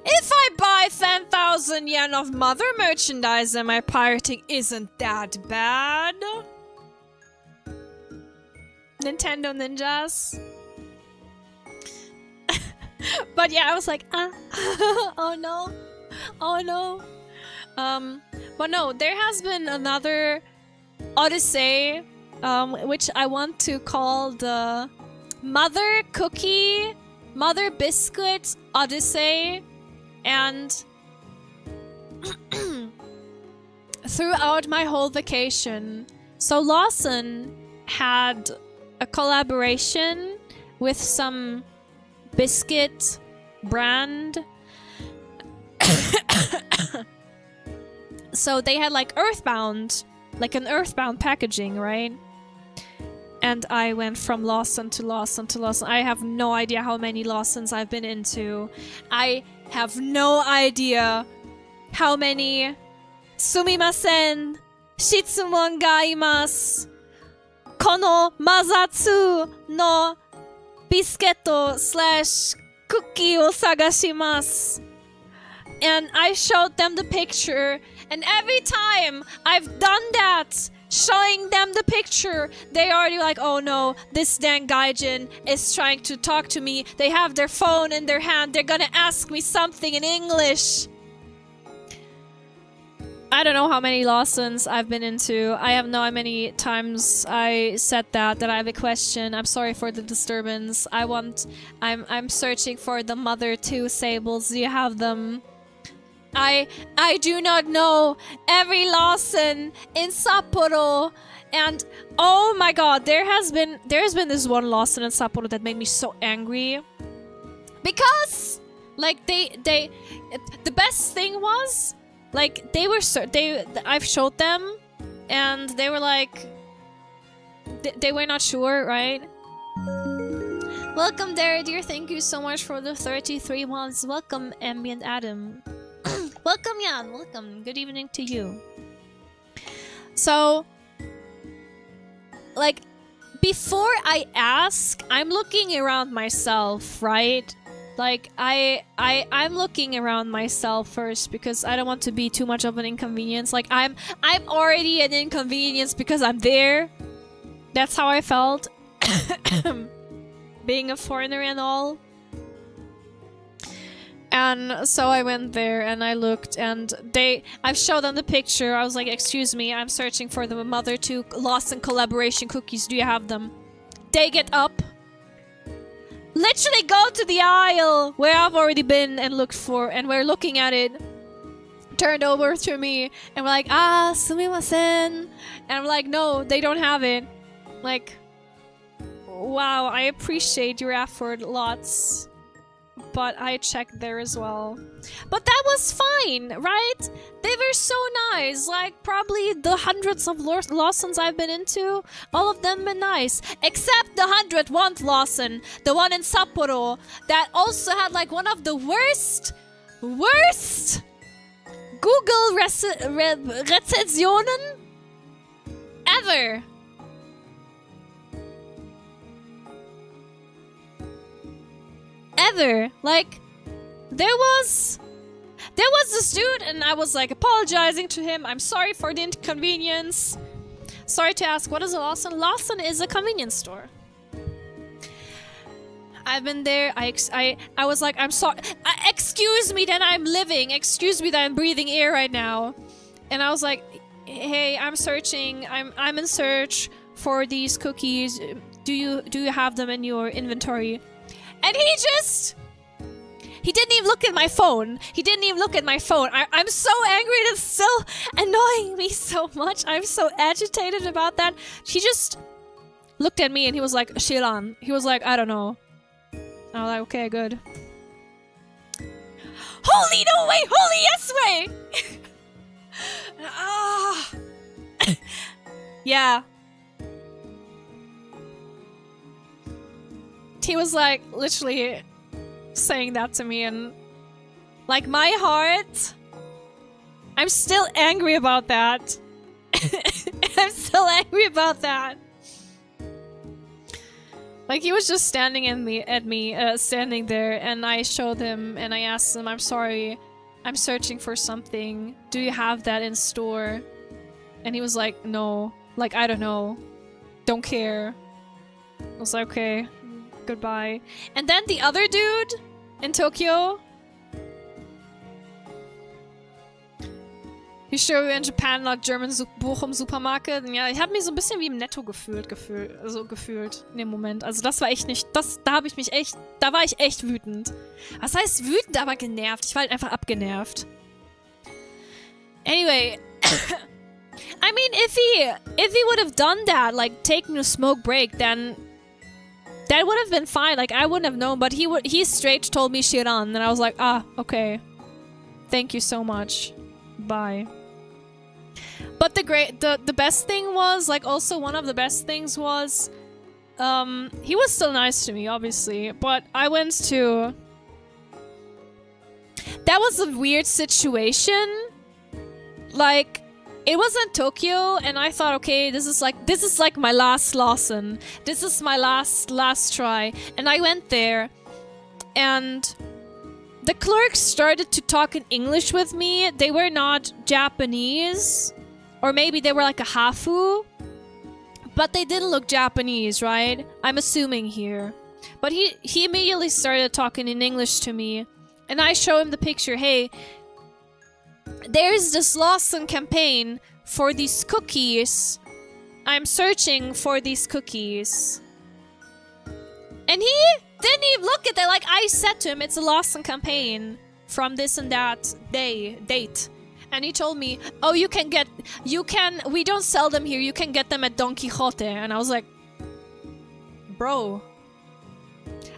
If I buy 10,000 yen of mother merchandise, then my pirating isn't that bad. Nintendo ninjas. But yeah, I was like, ah, oh no, oh no. But no, there has been another Odyssey, which I want to call the Mother Cookie, Mother Biscuit Odyssey, and throughout my whole vacation, so Lawson had a collaboration with some biscuit brand. So they had like Earthbound, like an Earthbound packaging, right? And I went from Lawson to Lawson to Lawson. I have no idea how many Lawsons I've been into. I have no idea how many. Sumimasen, shitsumon ga imasu. Kono mazatsu no biscuit slash cookie o sagashimasu. And I showed them the picture, and every time I've done that, showing them the picture, they already like, oh no, this dang gaijin is trying to talk to me. They have their phone in their hand. They're gonna ask me something in English. I don't know how many Lawsons I've been into. I have no idea how many times I said that I have a question. I'm sorry for the disturbance. I'm searching for the Mother 2 sables. Do you have them? I do not know every Lawson in Sapporo, and oh my god, there's been this one Lawson in Sapporo that made me so angry, because like the best thing was like I've showed them and they were like they were not sure, right? Welcome there, dear. Thank you so much for the 33 months. Welcome, Ambient Adam. Welcome, Jan. Welcome. Good evening to you. So, like, before I ask, I'm looking around myself, right? Like, I'm looking around myself first because I don't want to be too much of an inconvenience. Like, I'm already an inconvenience because I'm there. That's how I felt. Being a foreigner and all. And so I went there and I looked, and I've showed them the picture. I was like, excuse me, I'm searching for the Mother 2 Lawson collaboration cookies. Do you have them? They get up, literally go to the aisle where I've already been and looked for, and we're looking at it, turned over to me, and we're like, ah, sumimasen. And I'm like, no, they don't have it. Like, wow, I appreciate your effort lots. But I checked there as well. But that was fine, right? They were so nice. Like, probably the hundreds of Lawsons I've been into, all of them been nice. Except the 101th Lawson, the one in Sapporo, that also had like one of the worst Google recensionen ever. Ever. Like, there was this dude, and I was like apologizing to him. I'm sorry for the inconvenience. Sorry to ask, what is a Lawson? Lawson is a convenience store. I've been there. I was like, I'm sorry. Excuse me that I'm living. Excuse me that I'm breathing air right now. And I was like, hey, I'm searching. I'm in search for these cookies. Do you have them in your inventory? And he didn't even look at my phone. I'm so angry. It's still annoying me so much. I'm so agitated about that. He just looked at me and he was like, Shilan. He was like, I don't know. I was like, okay, good. Holy no way! Holy yes way! Yeah. He was like literally saying that to me, and like my heart, I'm still angry about that. I'm still angry about that. Like he was just standing standing there, and I showed him and I asked him, I'm sorry, I'm searching for something. Do you have that in store? And he was like, no. Like, I don't know. Don't care. I was like, okay, goodbye. And then the other dude in Tokyo, you sure in Japan not German Bochum Supermarket? Ja, ich habe mich so ein bisschen wie im Netto gefühlt in dem Moment. Also das war echt nicht, da war ich echt wütend. Was heißt wütend, aber genervt? Ich war halt einfach abgenervt. Anyway, I mean, if he would have done that, like taking a smoke break, then that would have been fine. Like I wouldn't have known, but he straight told me Shiran, and I was like, ah, okay. Thank you so much. Bye. But the best thing was, like, also one of the best things was, he was still nice to me, obviously, but I went to... That was a weird situation. Like, it was in Tokyo, and I thought, okay, this is like my last Lawson. This is my last try. And I went there, and the clerks started to talk in English with me. They were not Japanese. Or maybe they were like a hafu. But they didn't look Japanese, right? I'm assuming here. But he immediately started talking in English to me. And I show him the picture. Hey, there's this Lawson campaign for these cookies. I'm searching for these cookies. And he didn't even look at that. Like I said to him, it's a Lawson campaign from this and that date. And he told me, oh, we don't sell them here. You can get them at Don Quixote. And I was like, bro,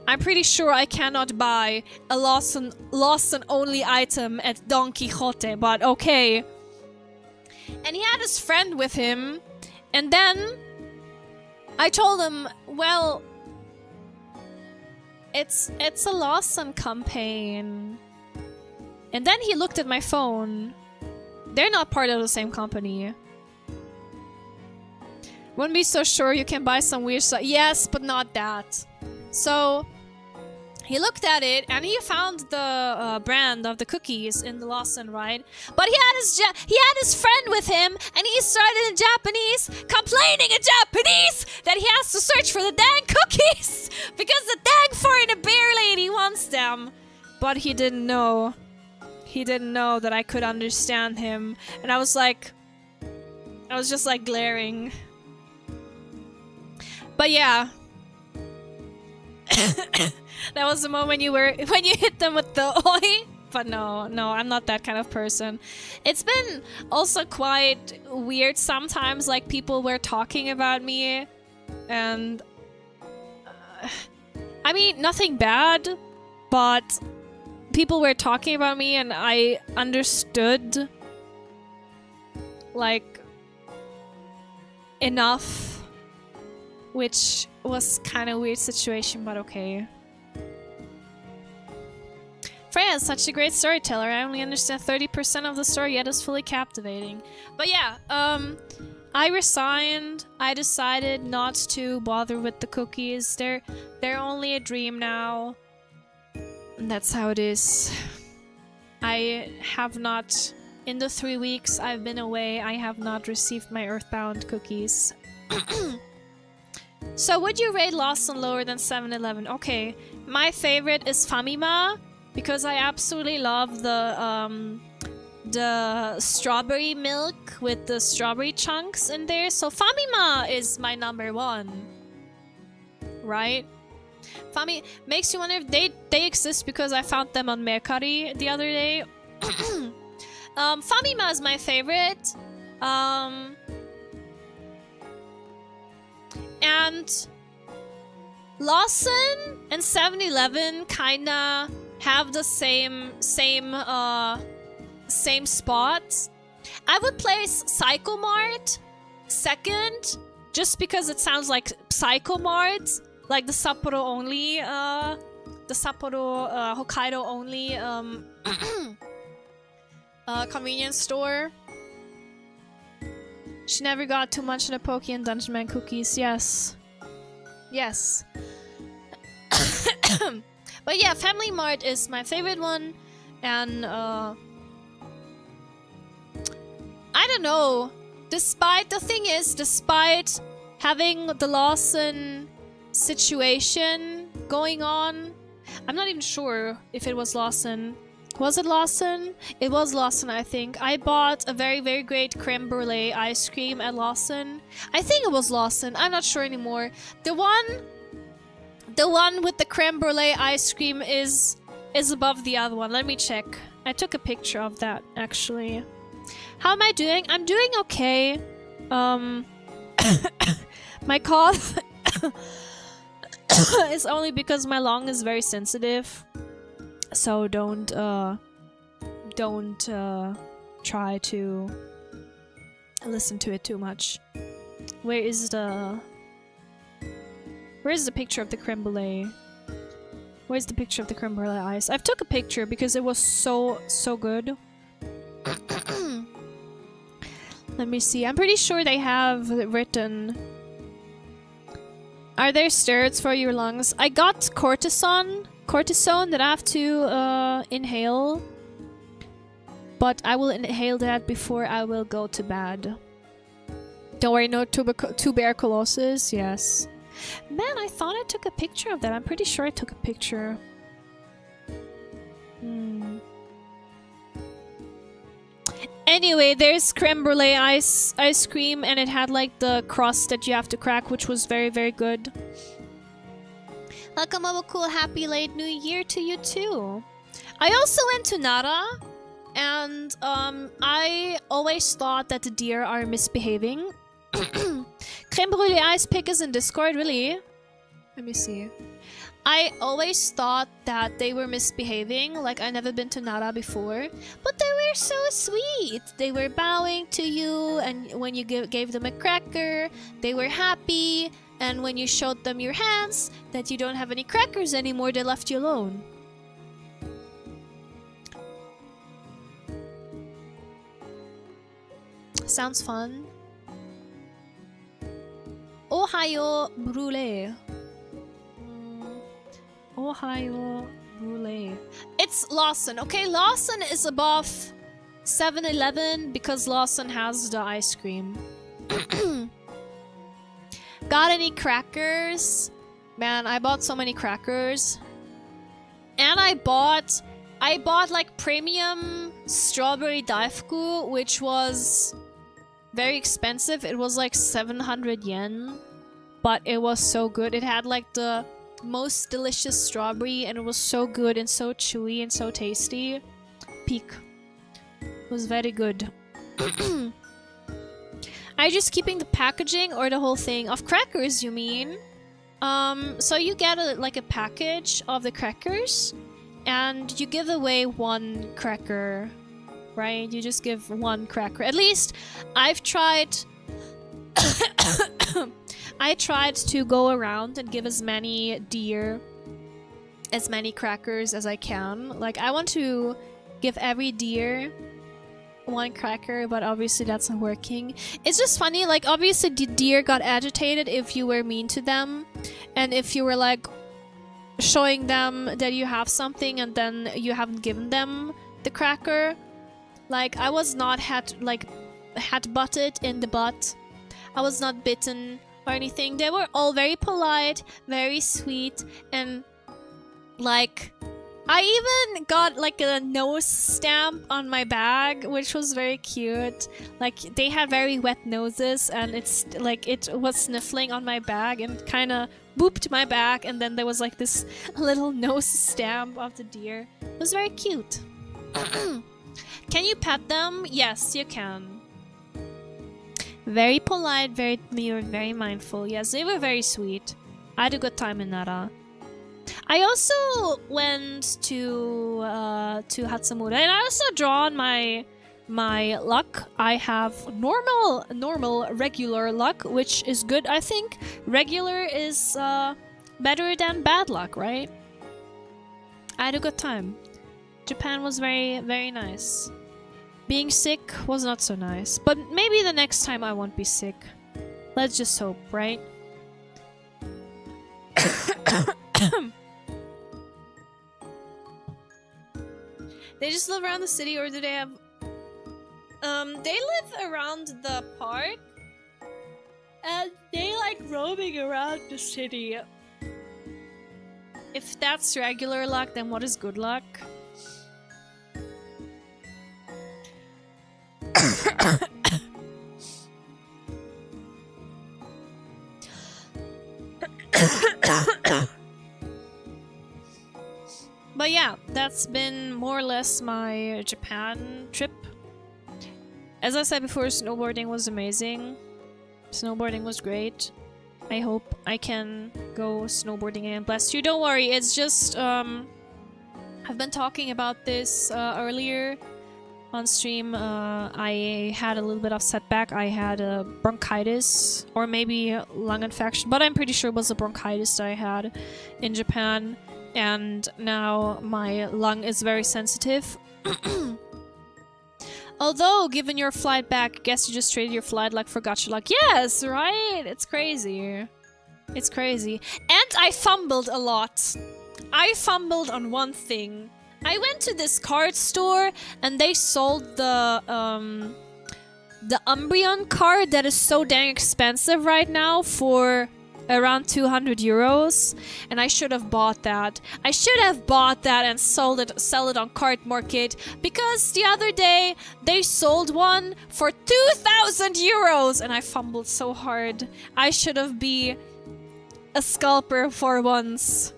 I'm pretty sure I cannot buy a Lawson only item at Don Quixote, but okay. And he had his friend with him. And then I told him, well, it's a Lawson campaign. And then he looked at my phone. They're not part of the same company. Wouldn't be so sure you can buy some weird stuff. Yes, but not that. So he looked at it and he found the brand of the cookies in the Lawson, right? But he had his friend with him, and he started in Japanese, complaining in Japanese that he has to search for the dang cookies because the dang foreigner bear lady wants them. But he didn't know. He didn't know that I could understand him, and I was just like glaring. But yeah. That was the moment when you hit them with the oi. But no, I'm not that kind of person. It's been also quite weird sometimes, like people were talking about me, and I mean, nothing bad, but people were talking about me and I understood like enough, which was kind of a weird situation, but okay. Freya is such a great storyteller. I only understand 30% of the story, yet it's fully captivating. But yeah, I resigned. I decided not to bother with the cookies. They're only a dream now. And that's how it is. I have not, in the 3 weeks I've been away, I have not received my Earthbound cookies. So would you rate Lawson lower than 7-Eleven? Okay, my favorite is Famima, because I absolutely love the strawberry milk with the strawberry chunks in there. So Famima is my #1, right? Fami makes you wonder if they exist because I found them on Mercari the other day. Famima is my favorite. And Lawson and 7-Eleven kinda have the same spots. I would place Psycho Mart second, just because it sounds like Psycho Mart, like the Sapporo only, the Sapporo Hokkaido only convenience store. She never got too much in the Poke and Dungeon Man cookies. Yes. Yes. But yeah, Family Mart is my favorite one. And I don't know. Despite having the Lawson situation going on, I'm not even sure if it was Lawson. Was it Lawson? It was Lawson, I think. I bought a very, very great creme brulee ice cream at Lawson. I think it was Lawson. I'm not sure anymore. The one with the creme brulee ice cream is above the other one. Let me check. I took a picture of that, actually. How am I doing? I'm doing okay. My cough is only because my lung is very sensitive. So don't try to listen to it too much. Where's the picture of the creme brulee? Where's the picture of the creme brulee ice? I've took a picture because it was so good. Let me see. I'm pretty sure they have written. Are there steroids for your lungs? I got cortisone that I have to inhale, but I will inhale that before I will go to bed. Don't worry, no tuberculosis. Yes. Man, I thought I took a picture of that. I'm pretty sure I took a picture. Anyway, there's creme brulee ice cream, and it had like the crust that you have to crack, which was very, very good. Welcome, cool. Happy late New Year to you too. I also went to Nara, and I always thought that the deer are misbehaving. Creme brulee ice pick is in Discord, really? Let me see. I always thought that they were misbehaving, like I never been to Nara before, but they were so sweet. They were bowing to you, and when you gave them a cracker, they were happy. And when you showed them your hands that you don't have any crackers anymore, they left you alone. Sounds fun. Ohio brulee. Ohio brulee. It's Lawson. Okay, Lawson is above 7-Eleven because Lawson has the ice cream. Got any crackers? Man, I bought so many crackers. And I bought like premium strawberry daifuku, which was very expensive. It was like 700 yen. But it was so good. It had like the most delicious strawberry, and it was so good and so chewy and so tasty. Peak. It was very good. Are you just keeping the packaging or the whole thing? Of crackers, you mean? So you get like a package of the crackers, and you give away one cracker, right? You just give one cracker. At least I've tried... I tried to go around and give as many crackers as I can. Like, I want to give every deer one cracker, but obviously that's not working. It's just funny, like, obviously the deer got agitated if you were mean to them, and if you were like showing them that you have something and then you haven't given them the cracker. Like, I was not head-butted in the butt. I was not bitten or anything. They were all very polite, very sweet, and like, I even got like a nose stamp on my bag, which was very cute. Like, they had very wet noses, and it's like it was sniffling on my bag and kind of booped my back, and then there was like this little nose stamp of the deer. It was very cute. Can you pet them? Yes, you can. Very polite, very mindful. Yes, they were very sweet. I had a good time in Nara. I also went to Hatsumura, and I also drawn my luck. I have normal regular luck, which is good. I think regular is better than bad luck, right? I had a good time. Japan was very, very nice. Being sick was not so nice, but maybe the next time I won't be sick. Let's just hope, right? They just live around the city, or do they have... they live around the park. And they like roaming around the city. If that's regular luck, then what is good luck? But yeah, that's been more or less my Japan trip. As I said before, snowboarding was amazing. Snowboarding was great. I hope I can go snowboarding again. Bless you. Don't worry, it's just I've been talking about this earlier on stream. I had a little bit of setback. I had a bronchitis, or maybe a lung infection, but I'm pretty sure it was a bronchitis that I had in Japan. And now my lung is very sensitive. Although, given your flight back, guess you just traded your flight luck for gacha luck. Yes, right? It's crazy. It's crazy. And I fumbled a lot. I fumbled on one thing. I went to this card store and they sold the Umbreon card that is so dang expensive right now for around 200 euros, and I should have bought that. I should have bought that and sell it on Card Market, because the other day they sold one for 2,000 euros and I fumbled so hard. I should have been a scalper for once.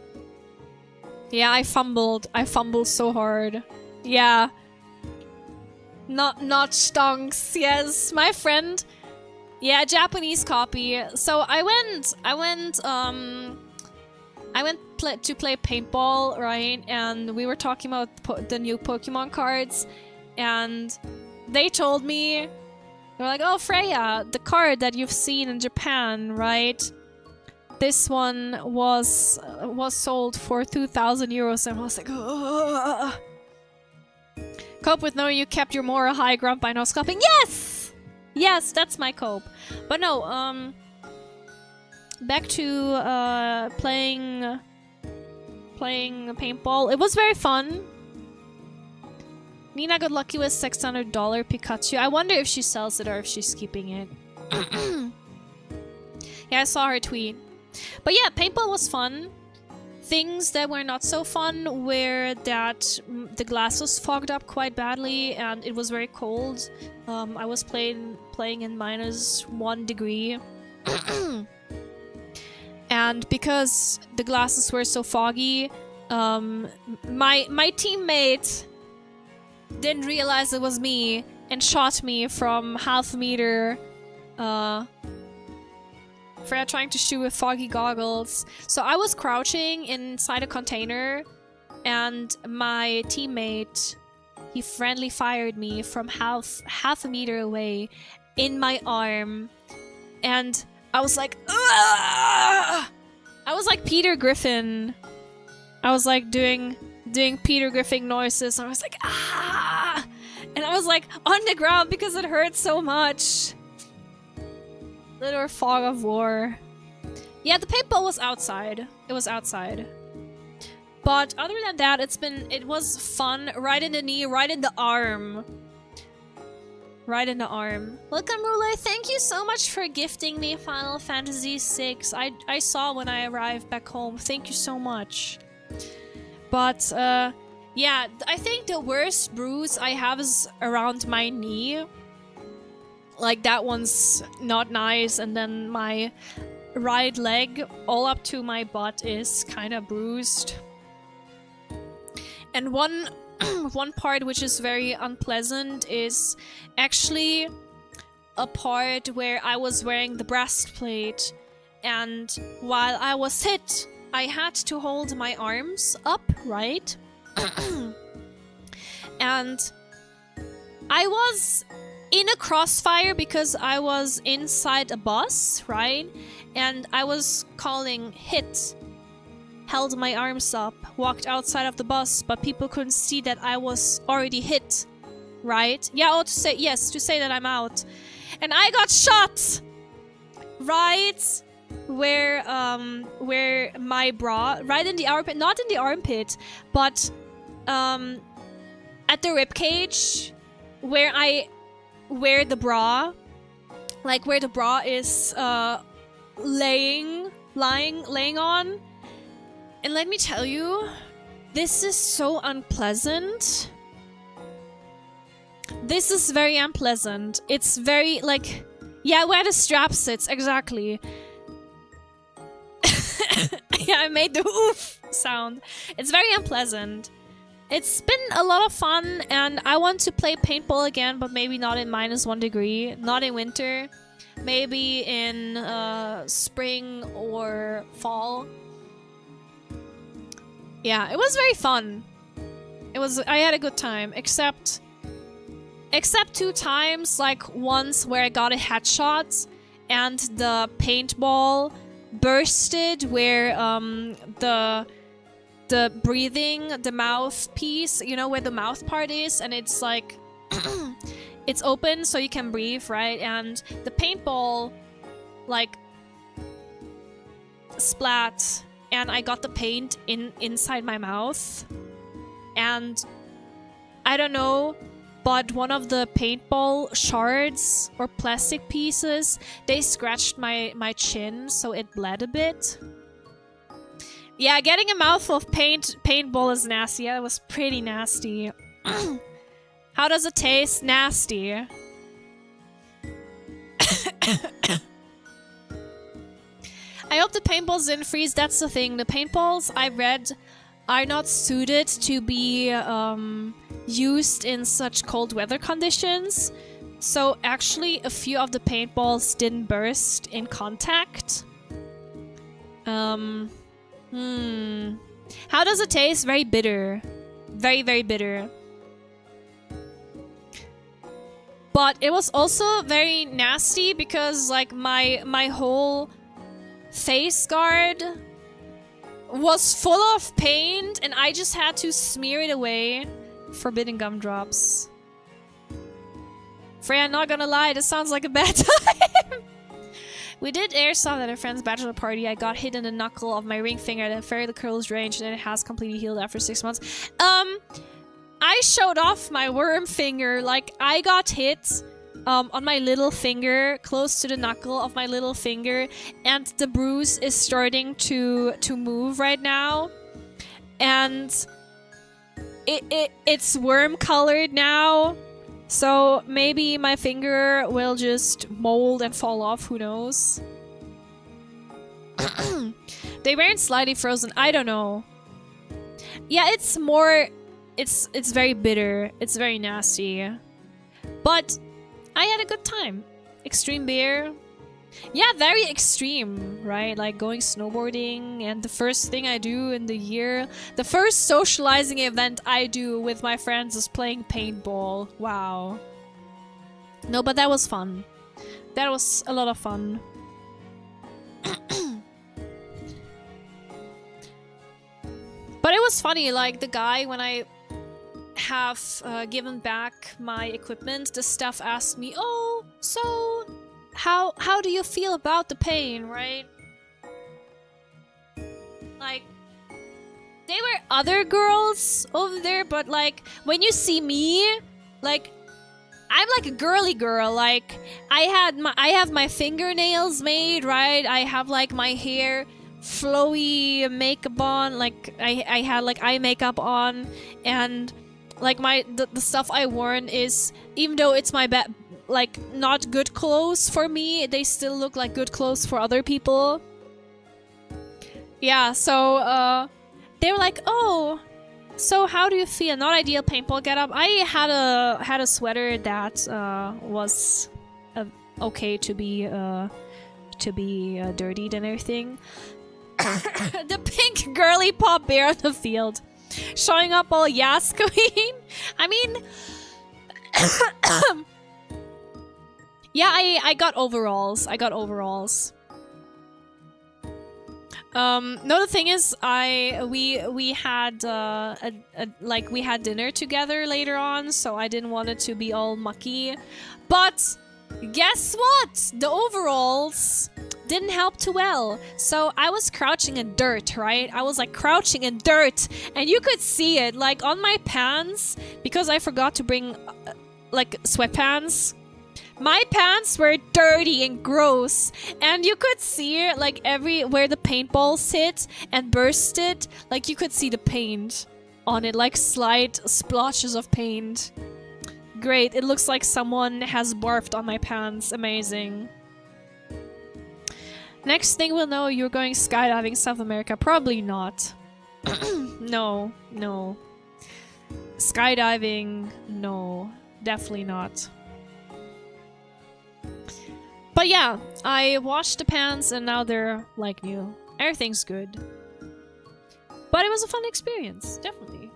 Yeah, I fumbled. I fumbled so hard. Yeah. Not stonks. Yes, my friend. Yeah, Japanese copy. So I went to play paintball, right? And we were talking about the new Pokemon cards, and they told me, they're like, "Oh, Freya, the card that you've seen in Japan, right? This one was sold for 2,000 euros." And I was like, "Ugh." Cope with knowing you kept your moral high ground by not scalping. Yes! Yes, that's my cope. But no, back to playing paintball. It was very fun. Nina got lucky with $600 Pikachu. I wonder if she sells it or if she's keeping it. Yeah, I saw her tweet. But yeah, paintball was fun. Things that were not so fun were that the glass was fogged up quite badly and it was very cold. I was playing in -1 degree. And because the glasses were so foggy, my teammate didn't realize it was me and shot me from half a meter. Freya trying to shoot with foggy goggles. So I was crouching inside a container, and my teammate, he friendly fired me from half a meter away in my arm, and I was like, "Ugh!" I was like Peter Griffin. I was like doing Peter Griffin noises. And I was like, "Ah!" And I was like on the ground because it hurt so much. Little fog of war. Yeah, the paintball was outside. It was outside. But other than that, it was fun. Right in the knee, right in the arm. Right in the arm. Welcome, Rule. Thank you so much for gifting me Final Fantasy VI. I saw when I arrived back home. Thank you so much. But, yeah, I think the worst bruise I have is around my knee. Like, that one's not nice, and then my right leg all up to my butt is kind of bruised. And one part which is very unpleasant is actually a part where I was wearing the breastplate, And while I was hit, I had to hold my arms up, right? And I was in a crossfire because I was inside a bus, right? And I was calling hit, held my arms up, walked outside of the bus, but people couldn't see that I was already hit, right? Yeah, or to say that I'm out. And I got shot right where my bra, right in the armpit, not in the armpit, but at the rib cage where the bra is laying on. And let me tell you, this is so unpleasant. This is very unpleasant. It's very, like, yeah, where the strap sits, exactly. Yeah, I made the oof sound. It's very unpleasant. It's been a lot of fun, and I want to play paintball again, but maybe not in -1 degree, not in winter. Maybe in spring or fall. Yeah, it was very fun. I had a good time, except 2 times, like once where I got a headshot and the paintball bursted where the breathing, the mouthpiece, you know, where the mouth part is, and it's like it's open so you can breathe, right? And the paintball like splat, and I got the paint inside my mouth, and I don't know, but one of the paintball shards or plastic pieces, they scratched my chin, so it bled a bit. Yeah, getting a mouthful of paintball is nasty. Yeah, it was pretty nasty. How does it taste? Nasty. I hope the paintballs didn't freeze. That's the thing. The paintballs, I read, are not suited to be used in such cold weather conditions. So actually, a few of the paintballs didn't burst in contact. How does it taste? Very bitter. Very, very bitter. But it was also very nasty because like my whole face guard was full of paint and I just had to smear it away. Forbidden gumdrops. Freya, not gonna lie, this sounds like a bad time. We did airsoft at a friend's bachelor party. I got hit in the knuckle of my ring finger at a fairly close range, and it has completely healed after 6 months. I showed off my worm finger. Like, I got hit on my little finger, close to the knuckle of my little finger, and the bruise is starting to move right now. And it's worm colored now. So maybe my finger will just mold and fall off, who knows? They weren't slightly frozen, I don't know. Yeah, it's more... It's very bitter. It's very nasty. But I had a good time. Extreme beer. Yeah, very extreme, right? Like going snowboarding, and the first thing I do in the year, the first socializing event I do with my friends is playing paintball. Wow. No, but that was fun. That was a lot of fun. But it was funny, like the guy, when I have given back my equipment, the staff asked me, "Oh, so how do you feel about the pain?" Right? Like, they were other girls over there, but like when you see me, like I'm like a girly girl. Like I have my fingernails made, right? I have like my hair flowy makeup on, like I had like eye makeup on, and like the stuff I worn is, even though it's my like not good clothes for me, they still look like good clothes for other people. Yeah, so they were like, "Oh, so how do you feel?" Not ideal paintball getup. I had a sweater that was okay to be to be dirty than everything. The pink girly pop bear on the field. Showing up all Yas Queen. I mean... yeah, I got overalls. I got overalls. No, the thing is, we had we had dinner together later on, so I didn't want it to be all mucky. But guess what? The overalls didn't help too well. So I was crouching in dirt, right? I was like crouching in dirt, and you could see it like on my pants because I forgot to bring like sweatpants. My pants were dirty and gross, and you could see like where the paintballs hit and bursted, like you could see the paint on it, like slight splotches of paint. Great, it looks like someone has barfed on my pants. Amazing. Next thing we'll know, you're going skydiving South America. Probably not. No, no. Skydiving, no. Definitely not. But yeah, I washed the pants and now they're like new. Everything's good. But it was a fun experience, definitely.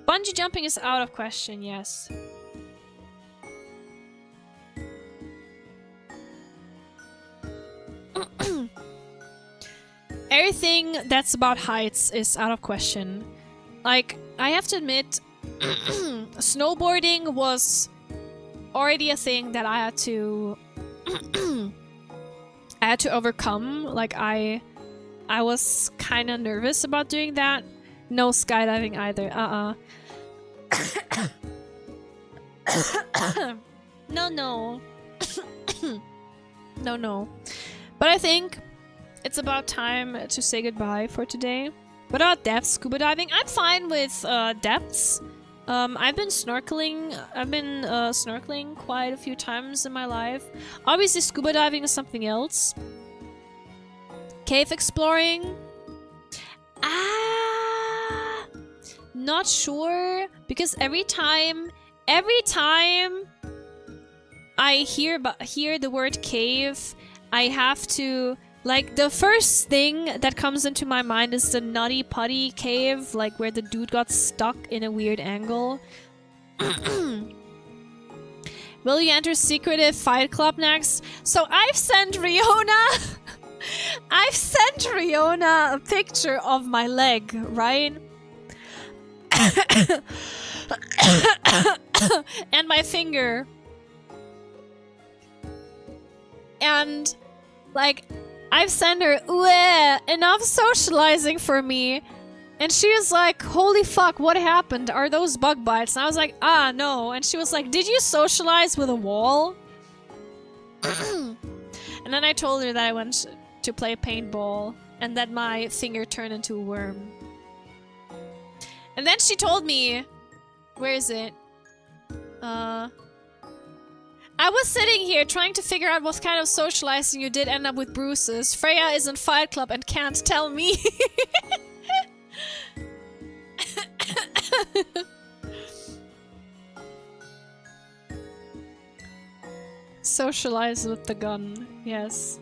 Bungee jumping is out of question, yes. Everything that's about heights is out of question. Like, I have to admit, snowboarding was already a thing that I had to overcome. Like I was kind of nervous about doing that. No skydiving either. No. No. But I think it's about time to say goodbye for today. What about depths? Scuba diving? I'm fine with depths. I've been snorkeling. Snorkeling quite a few times in my life. Obviously, scuba diving is something else. Cave exploring? Not sure, because every time I hear the word cave, I have to, like, the first thing that comes into my mind is the Nutty Putty cave, like where the dude got stuck in a weird angle. Will you enter secretive fight club next? So I've sent Riona a picture of my leg, right? And my finger. And like, I've sent her enough socializing for me, and she was like, holy fuck, what happened? Are those bug bites? And I was like, no. And she was like, did you socialize with a wall? And then I told her that I went to play paintball and that my finger turned into a worm. And then she told me, where is it? I was sitting here trying to figure out what kind of socializing you did end up with bruises. Freya is in Fight Club and can't tell me. Socialize with the gun, yes.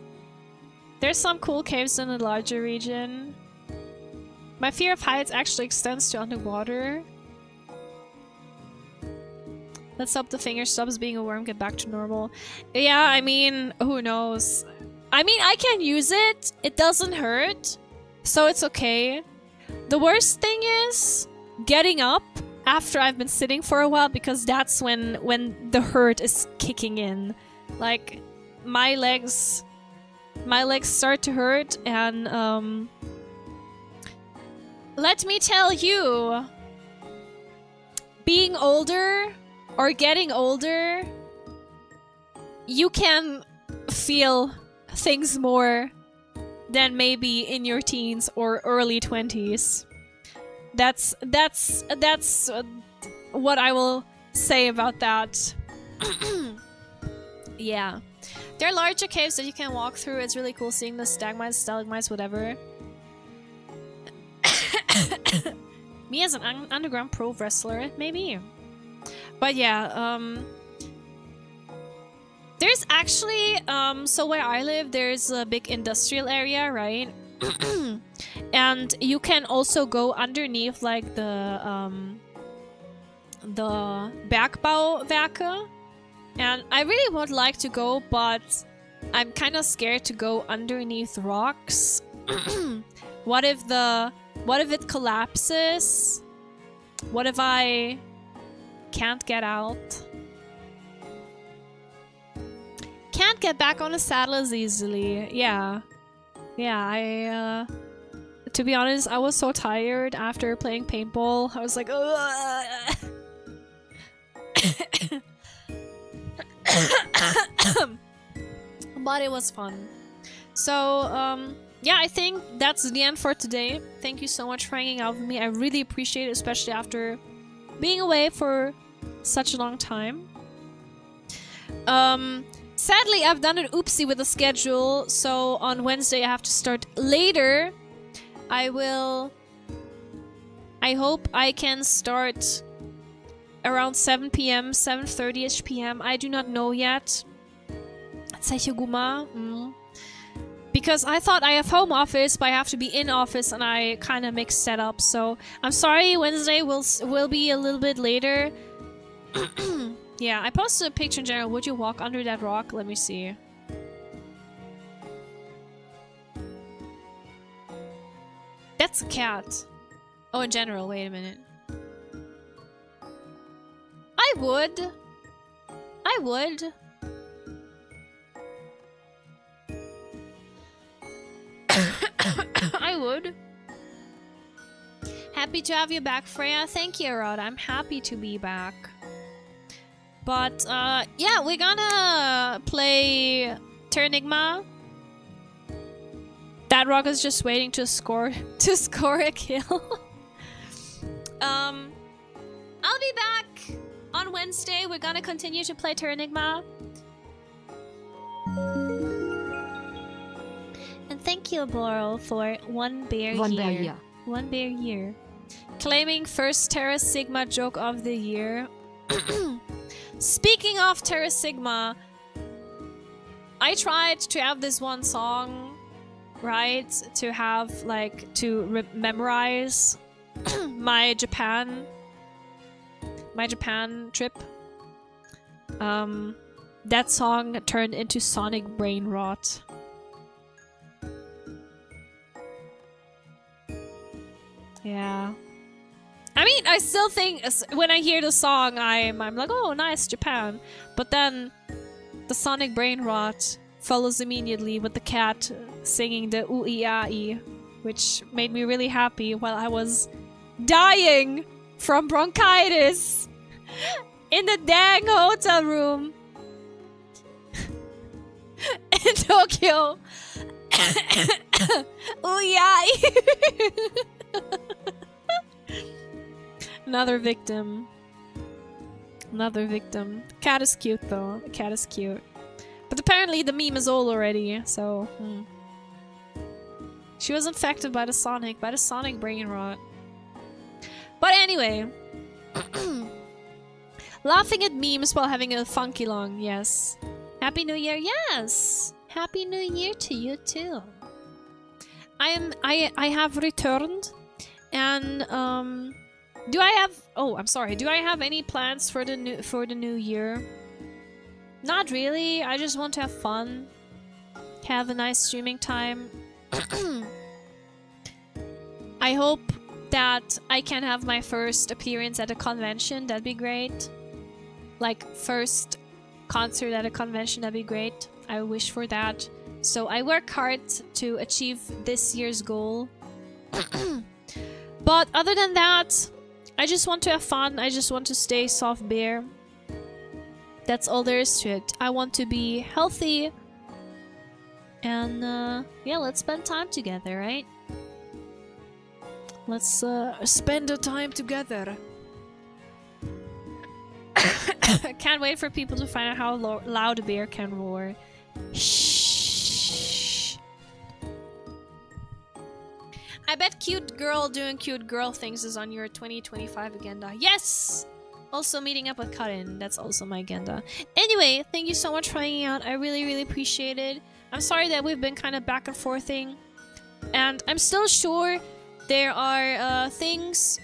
There's some cool caves in the larger region. My fear of heights actually extends to underwater. Let's hope the finger stops being a worm, get back to normal. Yeah, I mean, who knows? I mean, I can use it. It doesn't hurt. So it's okay. The worst thing is getting up after I've been sitting for a while, because that's when the hurt is kicking in. Like, my legs start to hurt, and let me tell you, being older or getting older, you can feel things more than maybe in your teens or early 20s. That's what I will say about that. Yeah. There are larger caves that you can walk through. It's really cool seeing the stalagmites, stalagmites, whatever. Me as an underground pro wrestler, maybe. But yeah, There's actually, so where I live, there's a big industrial area, right? And you can also go underneath, like, the Bergbauwerke. And I really would like to go, but I'm kind of scared to go underneath rocks. What if it collapses? What if I can't get out? Can't get back on the saddle as easily. Yeah. Yeah, to be honest, I was so tired after playing paintball. I was like, ugh. But it was fun. So, yeah, I think that's the end for today. Thank you so much for hanging out with me. I really appreciate it, especially after being away for such a long time. Sadly, I've done an oopsie with the schedule, so on Wednesday I have to start later. I hope I can start around 7 p.m., 7:30ish p.m. I do not know yet. Ch.熊守. Because I thought I have home office, but I have to be in office, and I kind of mixed that up. So I'm sorry, Wednesday will be a little bit later. Yeah, I posted a picture in general. Would you walk under that rock? Let me see. That's a cat. Oh, in general. Wait a minute. I would. I would. Happy to have you back, Freya. Thank you, Rod. I'm happy to be back. But, yeah, we're gonna play Terranigma. That rock is just waiting to score a kill. I'll be back on Wednesday. We're gonna continue to play Terranigma. And thank you, Boral, for one bear year. 1 bear year. Claiming first Terra Sigma joke of the year. Speaking of Terra Sigma, I tried to have this one song, right? To have, like, to memorize my Japan trip. That song turned into sonic brain rot. Yeah. I mean, I still think when I hear the song, I'm like, oh, nice, Japan. But then the sonic brain rot follows immediately with the cat singing the ui-ai, which made me really happy while I was dying from bronchitis in the dang hotel room in Tokyo. Ui-ai. Another victim. Another victim. The cat is cute, though. The cat is cute. But apparently the meme is old already, so... She was infected by the sonic brain rot. But anyway. Laughing at memes while having a funky long, yes. Happy New Year, yes! Happy New Year to you, too. I have returned, and, do I have... Oh, I'm sorry. Do I have any plans for the new year? Not really. I just want to have fun. Have a nice streaming time. I hope that I can have my first appearance at a convention. That'd be great. Like, first concert at a convention. That'd be great. I wish for that. So I work hard to achieve this year's goal. But other than that... I just want to have fun. I just want to stay soft bear. That's all there is to it. I want to be healthy. And, yeah, let's spend time together, right? Let's, spend the time together. Can't wait for people to find out how loud a bear can roar. Shh. I bet cute girl doing cute girl things is on your 2025 agenda. Yes! Also meeting up with Karin. That's also my agenda. Anyway, thank you so much for hanging out. I really, really appreciate it. I'm sorry that we've been kind of back and forthing. And I'm still sure there are things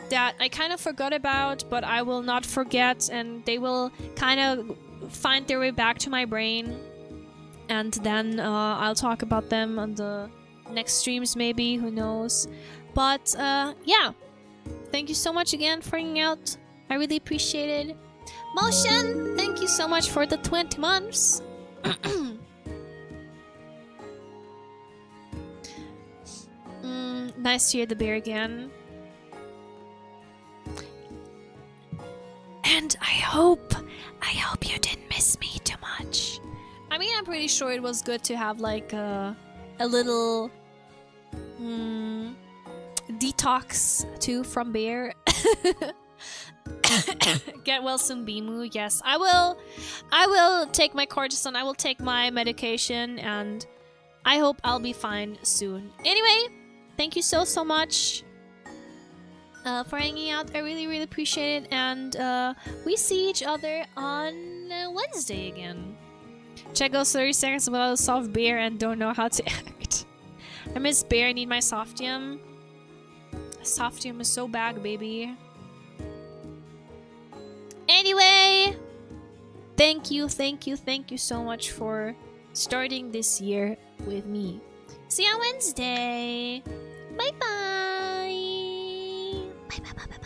that I kind of forgot about, but I will not forget, and they will kind of find their way back to my brain. And then I'll talk about them on the next streams maybe, who knows. But yeah, thank you so much again for hanging out. I really appreciate it. Motion, thank you so much for the 20 months. Nice to hear the bear again. And I hope you didn't miss me too much. I mean, I'm pretty sure it was good to have like a little detox too from bear. Get well soon, Bimu. Yes, I will. I will take my cortisone. I will take my medication, and I hope I'll be fine soon. Anyway, thank you so much for hanging out. I really, really appreciate it, and we see each other on Wednesday again. Check those 30 seconds without a soft beer and don't know how to act. I miss bear. I need my softium. Softium is so bad, baby. Anyway, thank you so much for starting this year with me. See you on Wednesday. Bye bye. Bye bye bye bye.